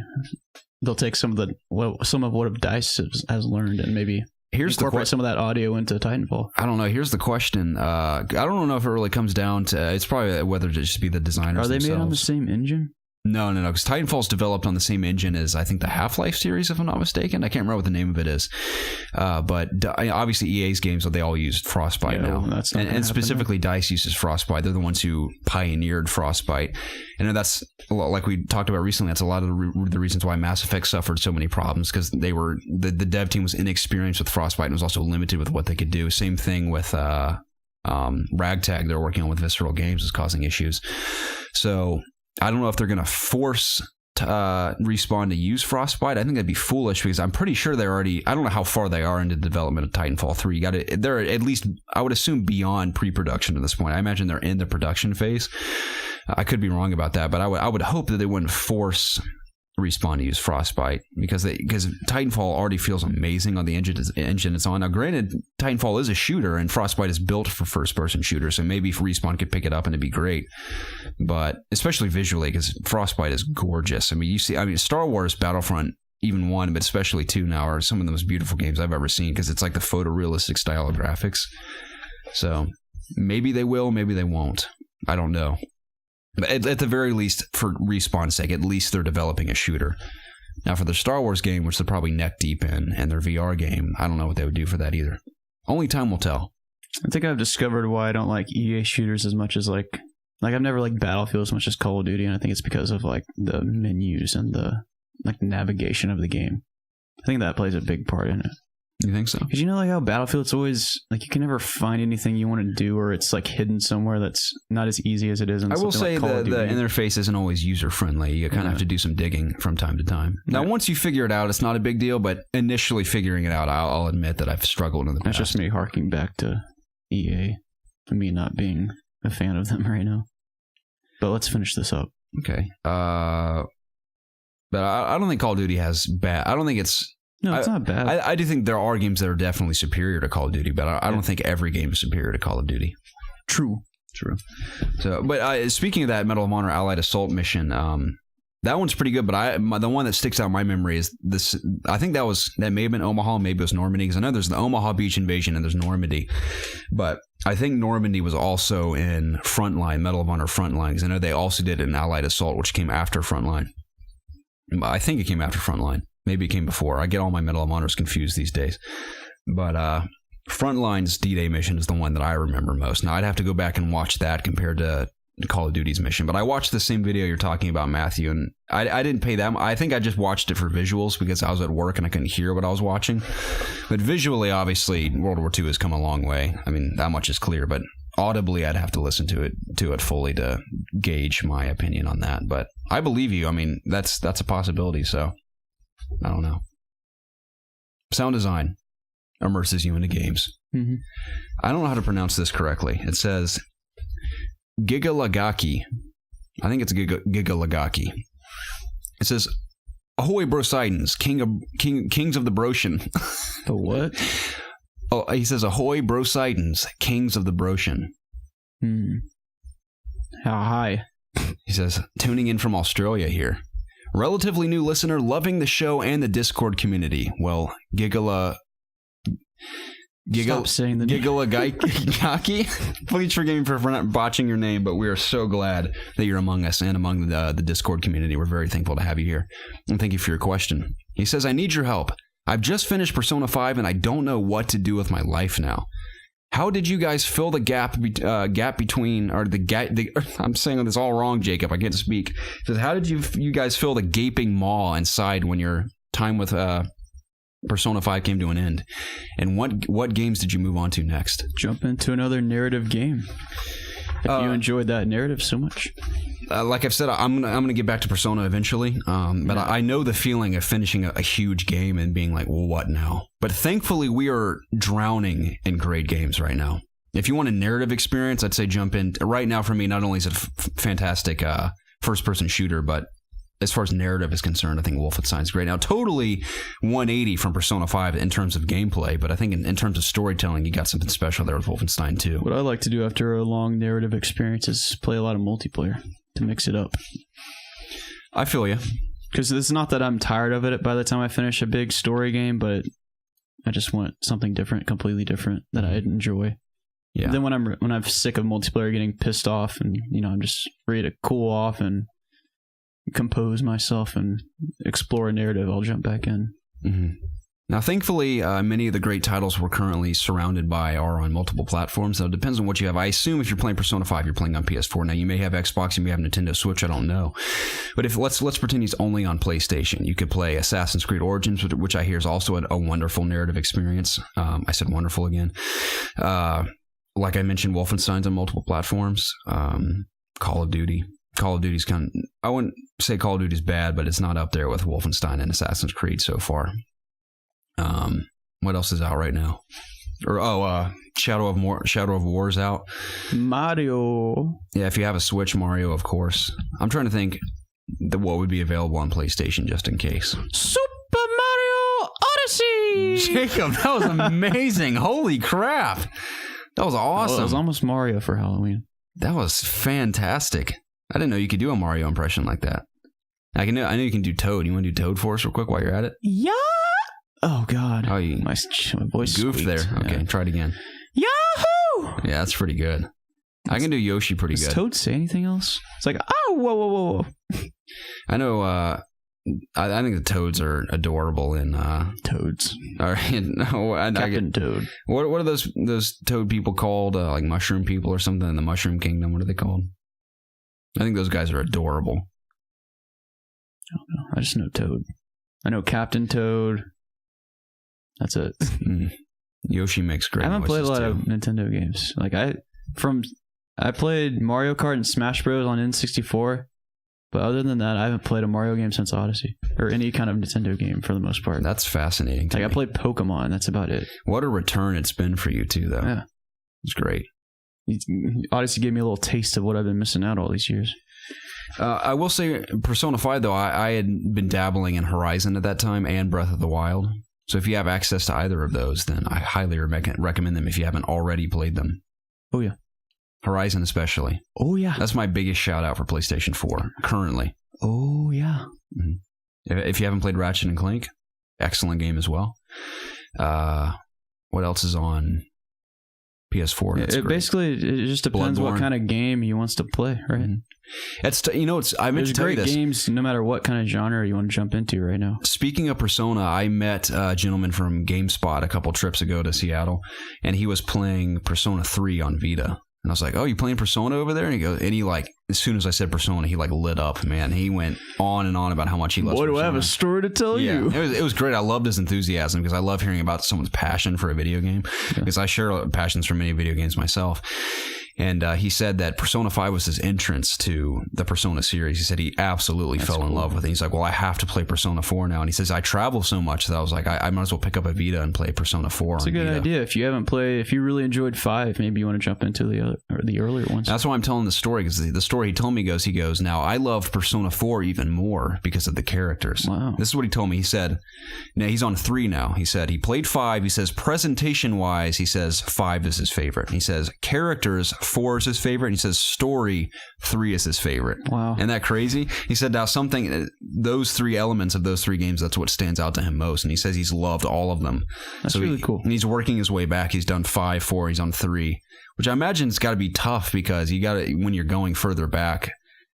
they'll take some of what DICE has learned and maybe incorporate some of that audio into Titanfall. I don't know. Here's the question. I don't know if it really comes down to... It's probably whether to just be the designers themselves. Are they made on the same engine? No, because Titanfall's developed on the same engine as, I think, the Half-Life series, if I'm not mistaken. I can't remember what the name of it is. But obviously EA's games, they all use Frostbite now. That's and specifically DICE uses Frostbite. They're the ones who pioneered Frostbite. And that's, like we talked about recently, that's a lot of the reasons why Mass Effect suffered so many problems, because the dev team was inexperienced with Frostbite and was also limited with what they could do. Same thing with Ragtag they're working on with Visceral Games is causing issues. So... I don't know if they're going to force Respawn to use Frostbite. I think that'd be foolish because I'm pretty sure they're already... I don't know how far they are into the development of Titanfall 3. They're at least, I would assume, beyond pre-production at this point. I imagine they're in the production phase. I could be wrong about that, but I would hope that they wouldn't force Respawn to use Frostbite because Titanfall already feels amazing on the engine it's on. Now, granted, Titanfall is a shooter and Frostbite is built for first-person shooters, so maybe if Respawn could pick it up and it'd be great. But especially visually, because Frostbite is gorgeous. I mean, Star Wars Battlefront, even 1, but especially 2 now, are some of the most beautiful games I've ever seen because it's like the photorealistic style of graphics. So maybe they will, maybe they won't. I don't know. But at the very least, for Respawn's sake, at least they're developing a shooter. Now, for their Star Wars game, which they're probably neck deep in, and their VR game, I don't know what they would do for that either. Only time will tell. I think I've discovered why I don't like EA shooters as much as like I've never liked Battlefield as much as Call of Duty, and I think it's because of like the menus and the navigation of the game. I think that plays a big part in it. You think so? Because like how Battlefield's always like you can never find anything you want to do, or it's like hidden somewhere that's not as easy as it is. I will say the interface isn't always user friendly. You kind of have to do some digging from time to time. Now, once you figure it out, it's not a big deal. But initially figuring it out, I'll admit that I've struggled in the past. That's just me harking back to EA and me not being a fan of them right now. But let's finish this up. Okay. But I don't think Call of Duty has bad. I don't think it's. No, it's not bad. I do think there are games that are definitely superior to Call of Duty, but I don't think every game is superior to Call of Duty. True. So, but speaking of that Medal of Honor Allied Assault mission, that one's pretty good. But the one that sticks out in my memory is this. I think that may have been Omaha, maybe it was Normandy, because I know there's the Omaha Beach invasion and there's Normandy, but I think Normandy was also in Frontline, Medal of Honor Frontline, because I know they also did an Allied Assault, which came after Frontline. I think it came after Frontline. Maybe it came before. I get all my Medal of Honors confused these days. But Frontline's D-Day mission is the one that I remember most. Now, I'd have to go back and watch that compared to Call of Duty's mission. But I watched the same video you're talking about, Matthew, and I didn't pay that. I think I just watched it for visuals because I was at work and I couldn't hear what I was watching. But visually, obviously, World War II has come a long way. I mean, that much is clear. But audibly, I'd have to listen to it fully to gauge my opinion on that. But I believe you. I mean, that's a possibility, so... I don't know. Sound design immerses you into games. Mm-hmm. I don't know how to pronounce this correctly. It says Gigalagaki. I think it's Gigalagaki. It says, "Ahoy, Brosidens, kings of the Broshan." The what? Oh, he says, "Ahoy, Brosidens, kings of the Broshan." How high? He says, "Tuning in from Australia here. Relatively new listener, loving the show and the Discord community." Well, Stop saying the name. Gigalagaki. Please forgive me for not botching your name, but we are so glad that you're among us and among the Discord community. We're very thankful to have you here. And thank you for your question. He says, "I need your help. I've just finished Persona 5 and I don't know what to do with my life now. How did you guys fill the gap between, or I'm saying this all wrong, Jacob. I can't speak. It says, how did you guys fill the gaping maw inside when your time with Persona 5 came to an end? And what games did you move on to next?" Jump into another narrative game. If you enjoyed that narrative so much. Like I've said, I'm gonna get back to Persona eventually. But I know the feeling of finishing a huge game and being like, well, what now? But thankfully, we are drowning in great games right now. If you want a narrative experience, I'd say jump in. Right now, for me, not only is it a fantastic first-person shooter, but as far as narrative is concerned, I think Wolfenstein's great. Now, totally 180 from Persona 5 in terms of gameplay, but I think in terms of storytelling, you got something special there with Wolfenstein 2. What I like to do after a long narrative experience is play a lot of multiplayer to mix it up. I feel you. Because it's not that I'm tired of it by the time I finish a big story game, but I just want something different, completely different that I'd enjoy. Yeah. Then when I'm sick of multiplayer getting pissed off and, I'm just ready to cool off and compose myself and explore a narrative, I'll jump back in. Mm-hmm. Now, thankfully, many of the great titles we're currently surrounded by are on multiple platforms. So it depends on what you have. I assume if you're playing Persona 5, you're playing on PS4. Now, you may have Xbox, you may have Nintendo Switch, I don't know. But if let's pretend he's only on PlayStation. You could play Assassin's Creed Origins, which I hear is also a wonderful narrative experience. I said wonderful again. Like I mentioned, Wolfenstein's on multiple platforms. Call of Duty. Call of Duty's I wouldn't say Call of Duty's bad, but it's not up there with Wolfenstein and Assassin's Creed so far. What else is out right now? Shadow of War's out. Mario. Yeah, if you have a Switch, Mario, of course. I'm trying to think. what would be available on PlayStation just in case. Super Mario Odyssey! Jacob, that was amazing. Holy crap. That was awesome. It was almost Mario for Halloween. That was fantastic. I didn't know you could do a Mario impression like that. I know you can do Toad. You want to do Toad for us real quick while you're at it? Yeah. Oh, God. Oh, my voice goofed squeaked. there. Okay, try it again. Yahoo! Yeah, that's pretty good. I can do Yoshi pretty good. Does Toad say anything else? It's like, oh, whoa. I know, I think the Toads are adorable in... Toads. Captain Toad. What are those Toad people called? Like mushroom people or something in the Mushroom Kingdom? What are they called? I think those guys are adorable. I don't know. I just know Toad. I know Captain Toad. That's it. Yoshi makes great. I haven't played a lot too. of Nintendo games. Like I played Mario Kart and Smash Bros on N64, but other than that, I haven't played a Mario game since Odyssey or any kind of Nintendo game for the most part. That's fascinating. I played Pokemon. That's about it. What a return it's been for you too, though. Yeah, it's great. Odyssey gave me a little taste of what I've been missing out all these years. I will say, Persona 5 though, I had been dabbling in Horizon at that time and Breath of the Wild. So if you have access to either of those, then I highly recommend them if you haven't already played them. Oh, yeah. Horizon especially. Oh, yeah. That's my biggest shout out for PlayStation 4 currently. Oh, yeah. Mm-hmm. If you haven't played Ratchet and Clank, excellent game as well. What else is on PS4? It just depends what kind of game he wants to play, right? Mm-hmm. I meant to tell you this. There's great games no matter what kind of genre you want to jump into right now. Speaking of Persona, I met a gentleman from GameSpot a couple trips ago to Seattle, and he was playing Persona 3 on Vita. And I was like, "Oh, you playing Persona over there?" And he as soon as I said Persona, he lit up, man. He went on and on about how much he loves Persona. Boy, do I have a story to tell you. It was great. I loved his enthusiasm because I love hearing about someone's passion for a video game because I share passions for many video games myself. And he said that Persona 5 was his entrance to the Persona series. He said he absolutely fell in love with it. He's like, well, I have to play Persona 4 now. And he says, I travel so much that I was like, I might as well pick up a Vita and play Persona 4. It's a good idea. If you really enjoyed 5, maybe you want to jump into the earlier ones. That's why I'm telling the story, because the story he told me he goes, now I love Persona 4 even more because of the characters. Wow. This is what he told me. He said, now he's on 3 now. He said he played 5. He says presentation-wise, he says 5 is his favorite. He says characters, 4 is his favorite. And he says story, 3 is his favorite. Wow. Isn't that crazy? He said now those 3 elements of those 3 games, that's what stands out to him most. And he says he's loved all of them. That's really cool. And he's working his way back. He's done 5, 4, he's on 3, which I imagine it's got to be tough because when you're going further back.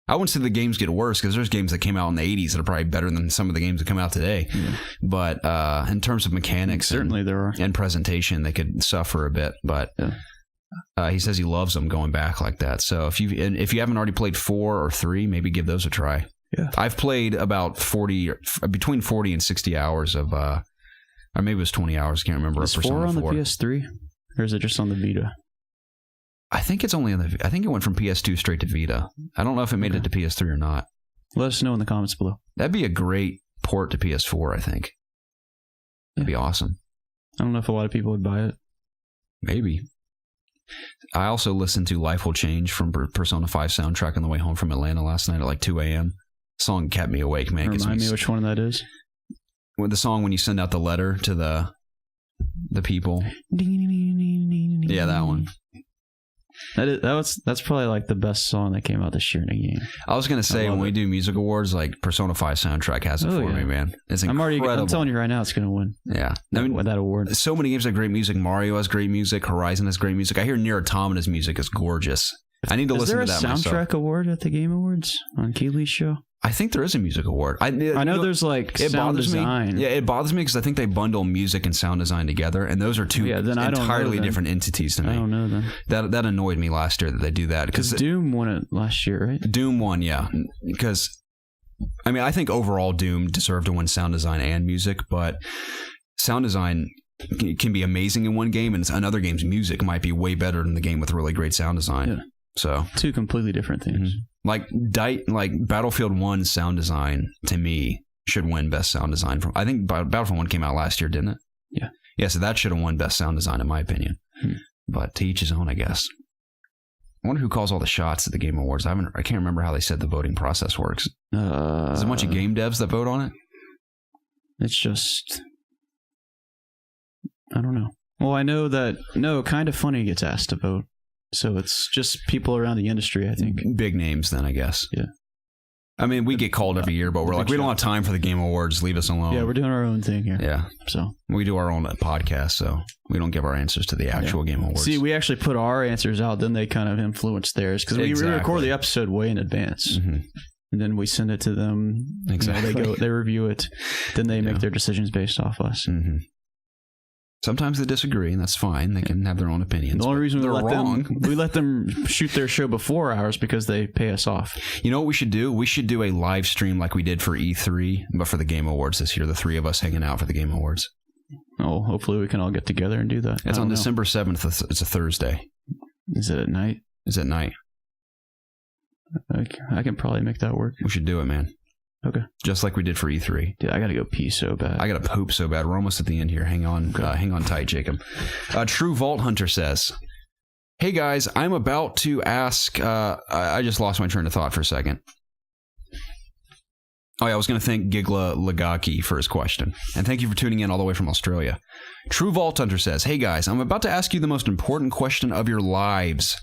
I wouldn't say the games get worse because there's games that came out in the 80s that are probably better than some of the games that come out today. Yeah. But in terms of mechanics, certainly there are, and presentation, they could suffer a bit. But he says he loves them going back like that. So if you haven't already played 4 or 3, maybe give those a try. Yeah, I've played about between 40 and 60 hours of, or maybe it was 20 hours. I can't remember. Is 4 on the PS3, or is it just on the Vita? I think it's only I think it went from PS2 straight to Vita. I don't know if it made it to PS3 or not. Let us know in the comments below. That'd be a great port to PS4, I think. That'd be awesome. I don't know if a lot of people would buy it. Maybe. I also listened to Life Will Change from Persona 5 soundtrack on the way home from Atlanta last night at 2 a.m. The song kept me awake, man. Remind me which one that is. The song when you send out the letter to the people. Yeah, that one. That's probably the best song that came out this year in a game. I was gonna say when we do music awards, Persona 5 soundtrack has it for me, man. It's incredible. I'm telling you right now, it's gonna win. Yeah, that award. So many games have great music. Mario has great music. Horizon has great music. I hear Nier Automata's music is gorgeous. I need to listen to that myself. Is there a soundtrack award at the Game Awards on Keeley's show? I think there is a music award. I know there's sound design. Yeah, it bothers me because I think they bundle music and sound design together, and those are two entirely different entities to me. I don't know then. That annoyed me last year that they do that because Doom won it last year, right? Doom won, yeah. Because I think overall Doom deserved to win sound design and music, but sound design can be amazing in one game, and another game's music might be way better than the game with really great sound design. Yeah. So 2 completely different things. Mm-hmm. Like Battlefield 1's sound design to me should win best sound design. I think Battlefield 1 came out last year, didn't it? Yeah. Yeah, so that should have won best sound design in my opinion. But to each his own, I guess. wonder who calls all the shots at the Game Awards. I can't remember how they said the voting process works. There's a bunch of game devs that vote on it. It's just, I don't know. Well, I know that Kind of Funny gets asked to vote, so it's just people around the industry. I think big names, then I guess. Yeah. I mean, we get called every year, but we're like, we don't have time for the Game Awards. Leave us alone. Yeah, we're doing our own thing here. Yeah. So we do our own podcast, so we don't give our answers to the actual Game Awards. See, we actually put our answers out, then they kind of influence theirs, because we record the episode way in advance. Mm-hmm. And then we send it to them. Exactly. They review it. Then they make their decisions based off us. Mm-hmm. Sometimes they disagree, and that's fine. They can have their own opinions. The only reason we let them shoot their show before ours because they pay us off. You know what we should do? We should do a live stream like we did for E3, but for the Game Awards this year. The three of us hanging out for the Game Awards. Oh, hopefully we can all get together and do that. It's on December 7th. It's a Thursday. Is it at night? It's at night. I can probably make that work. We should do it, man. Okay. Just like we did for E3. Dude, I gotta go pee so bad. I gotta poop so bad. We're almost at the end here. Hang on. Hang on tight, Jacob. True Vault Hunter says, "Hey guys, I'm about to ask." I just lost my train of thought for a second. Oh yeah, I was gonna thank Gigla Lagaki for his question, and thank you for tuning in all the way from Australia. True Vault Hunter says, "Hey guys, I'm about to ask you the most important question of your lives.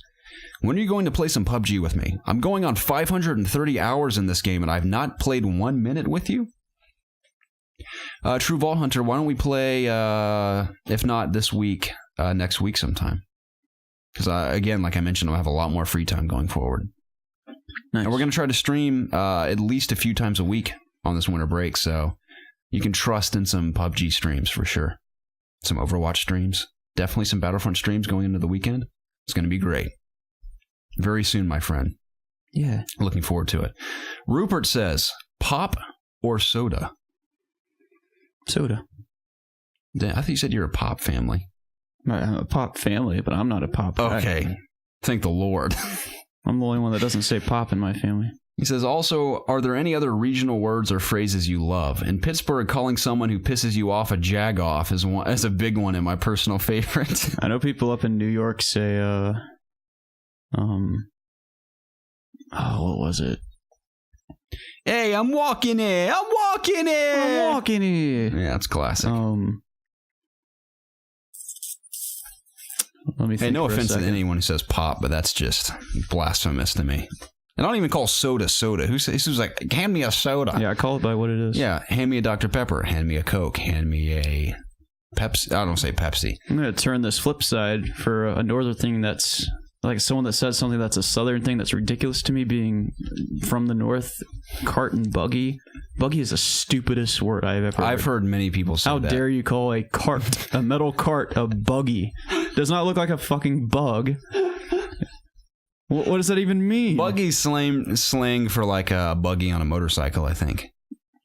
When are you going to play some PUBG with me? I'm going on 530 hours in this game, and I've not played 1 minute with you." True Vault Hunter, why don't we play, if not this week, next week sometime? Because, again, like I mentioned, I'll have a lot more free time going forward. Nice. And we're going to try to stream at least a few times a week on this winter break, so you can trust in some PUBG streams for sure. Some Overwatch streams. Definitely some Battlefront streams going into the weekend. It's going to be great. Very soon, my friend. Yeah. Looking forward to it. Rupert says, pop or soda? Soda. I thought you said you're a pop family. I'm a pop family, but I'm not a pop guy. Okay. Thank the Lord. I'm the only one that doesn't say pop in my family. He says, also, are there any other regional words or phrases you love? In Pittsburgh, calling someone who pisses you off a jag-off is a big one and my personal favorite. I know people up in New York say, what was it? Hey, I'm walking here. I'm walking here. I'm walking here. Yeah, that's classic. Let me think. Hey, no offense to anyone who says pop, but that's just blasphemous to me. And I don't even call soda soda. Who's like, hand me a soda? Yeah, I call it by what it is. Yeah, hand me a Dr. Pepper. Hand me a Coke. Hand me a Pepsi. I don't say Pepsi. I'm going to turn this flip side for a northern thing that's like someone that says something that's a southern thing that's ridiculous to me being from the north. Cart and buggy. Buggy is the stupidest word I've heard many people say that. How dare you call a cart, a metal cart, a buggy? Does not look like a fucking bug. What does that even mean? Buggy slang for like a buggy on a motorcycle, I think.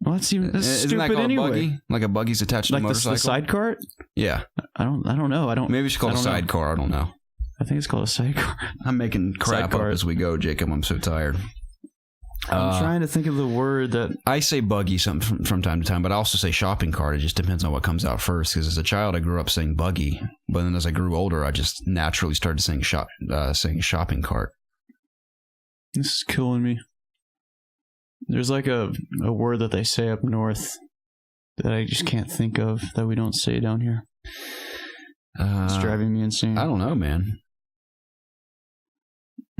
Well, that's stupid Isn't that called anyway. A buggy? Like a buggy's attached to a motorcycle? Like the side cart? Yeah. I don't know. Maybe we should call it a sidecar. I don't know. I think it's called a sidecar. I'm making crap up as we go, Jacob. I'm so tired. I'm trying to think of the word that... I say buggy from time to time, but I also say shopping cart. It just depends on what comes out first, because as a child, I grew up saying buggy, but then as I grew older, I just naturally started saying shopping cart. This is killing me. There's like a word that they say up north that I just can't think of that we don't say down here. It's driving me insane. I don't know, man.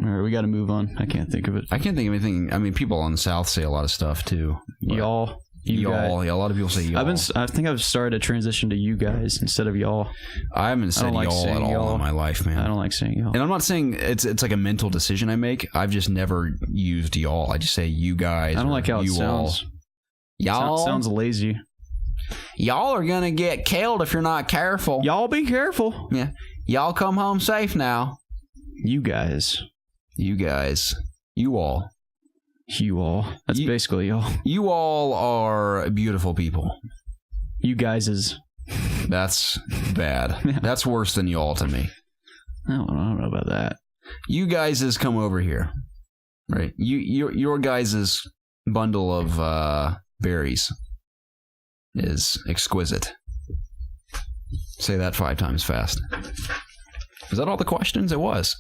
All right, we got to move on. I can't think of it. I can't think of anything. I mean, people on the South say a lot of stuff too. Y'all. Y'all. Yeah, a lot of people say y'all. I think I've started to transition to you guys instead of y'all. I haven't said y'all at all in my life, man. I don't like saying y'all. And I'm not saying it's like a mental decision I make. I've just never used y'all. I just say you guys. I don't like how it sounds. Y'all. It sounds lazy. Y'all are going to get killed if you're not careful. Y'all be careful. Yeah. Y'all come home safe now. You guys. You guys. You all. You all. That's basically y'all. You all are beautiful people. You guys is. That's bad. Yeah. That's worse than y'all to me. I don't know about that. You guys is come over here. Right. Your guys' bundle of berries is exquisite. Say that 5 times fast. Is that all the questions? It was.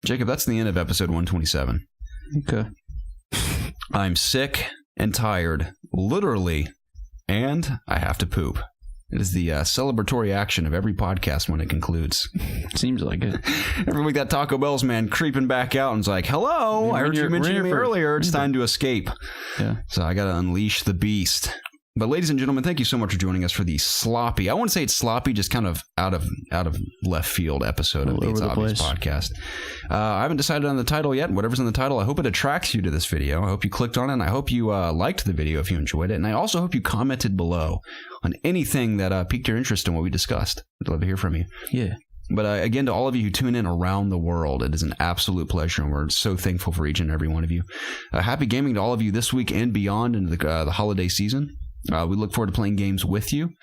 Jacob, that's the end of episode 127. Okay. I'm sick and tired, literally, and I have to poop. It is the celebratory action of every podcast when it concludes. Seems like it. Every week that Taco Bell's man creeping back out and is like, hello, I heard you mention me earlier. It's time to escape. Yeah. So I got to unleash the beast. But ladies and gentlemen, thank you so much for joining us for the sloppy, I wouldn't say it's sloppy, just kind of out of left field episode of the It's Obvious podcast. I haven't decided on the title yet. Whatever's in the title, I hope it attracts you to this video. I hope you clicked on it, and I hope you liked the video if you enjoyed it. And I also hope you commented below on anything that piqued your interest in what we discussed. I'd love to hear from you. Yeah. But again, to all of you who tune in around the world, it is an absolute pleasure, and we're so thankful for each and every one of you. Happy gaming to all of you this week and beyond into the holiday season. We look forward to playing games with you,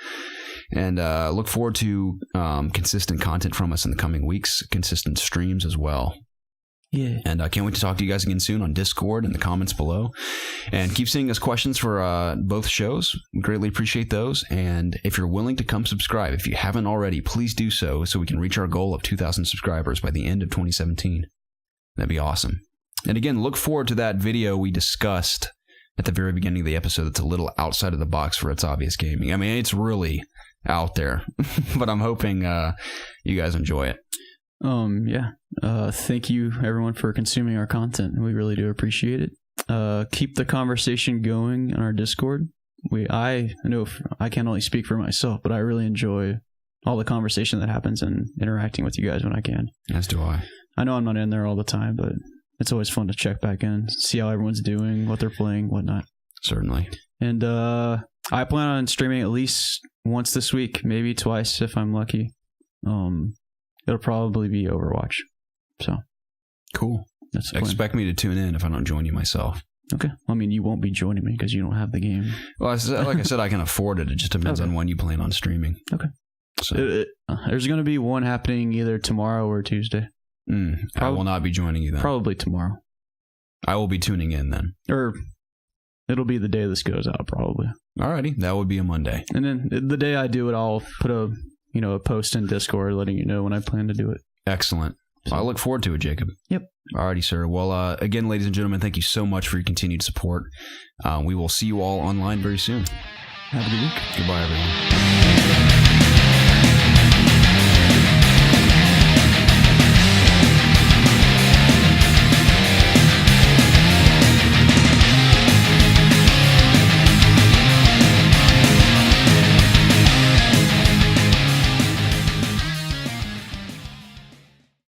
and look forward to consistent content from us in the coming weeks, consistent streams as well. Yeah. And I can't wait to talk to you guys again soon on Discord and the comments below. And keep sending us questions for both shows. We greatly appreciate those. And if you're willing to come subscribe, if you haven't already, please do so we can reach our goal of 2,000 subscribers by the end of 2017. That'd be awesome. And again, look forward to that video we discussed at the very beginning of the episode. That's a little outside of the box for It's Obvious Gaming. I mean, it's really out there, but I'm hoping you guys enjoy it. Yeah. Thank you everyone for consuming our content. We really do appreciate it. Keep the conversation going in our Discord. I know I can only speak for myself, but I really enjoy all the conversation that happens and interacting with you guys when I can. As do I. I know I'm not in there all the time, but it's always fun to check back in, see how everyone's doing, what they're playing, whatnot. Certainly. And I plan on streaming at least once this week, maybe twice if I'm lucky. It'll probably be Overwatch. So cool. That's the plan. Expect me to tune in if I don't join you myself. Okay. I mean, you won't be joining me because you don't have the game. Well, like I said, I can afford it. It just depends on when you plan on streaming. Okay. So. There's going to be one happening either tomorrow or Tuesday. I will not be joining you then. Probably tomorrow. I will be tuning in then. Or it'll be the day this goes out, probably. Alrighty, that would be a Monday. And then the day I do it, I'll put a post in Discord letting you know when I plan to do it. Excellent. So. I look forward to it, Jacob. Yep. Alrighty, sir. Well, again, ladies and gentlemen, thank you so much for your continued support. We will see you all online very soon. Have a good week. Goodbye, everyone.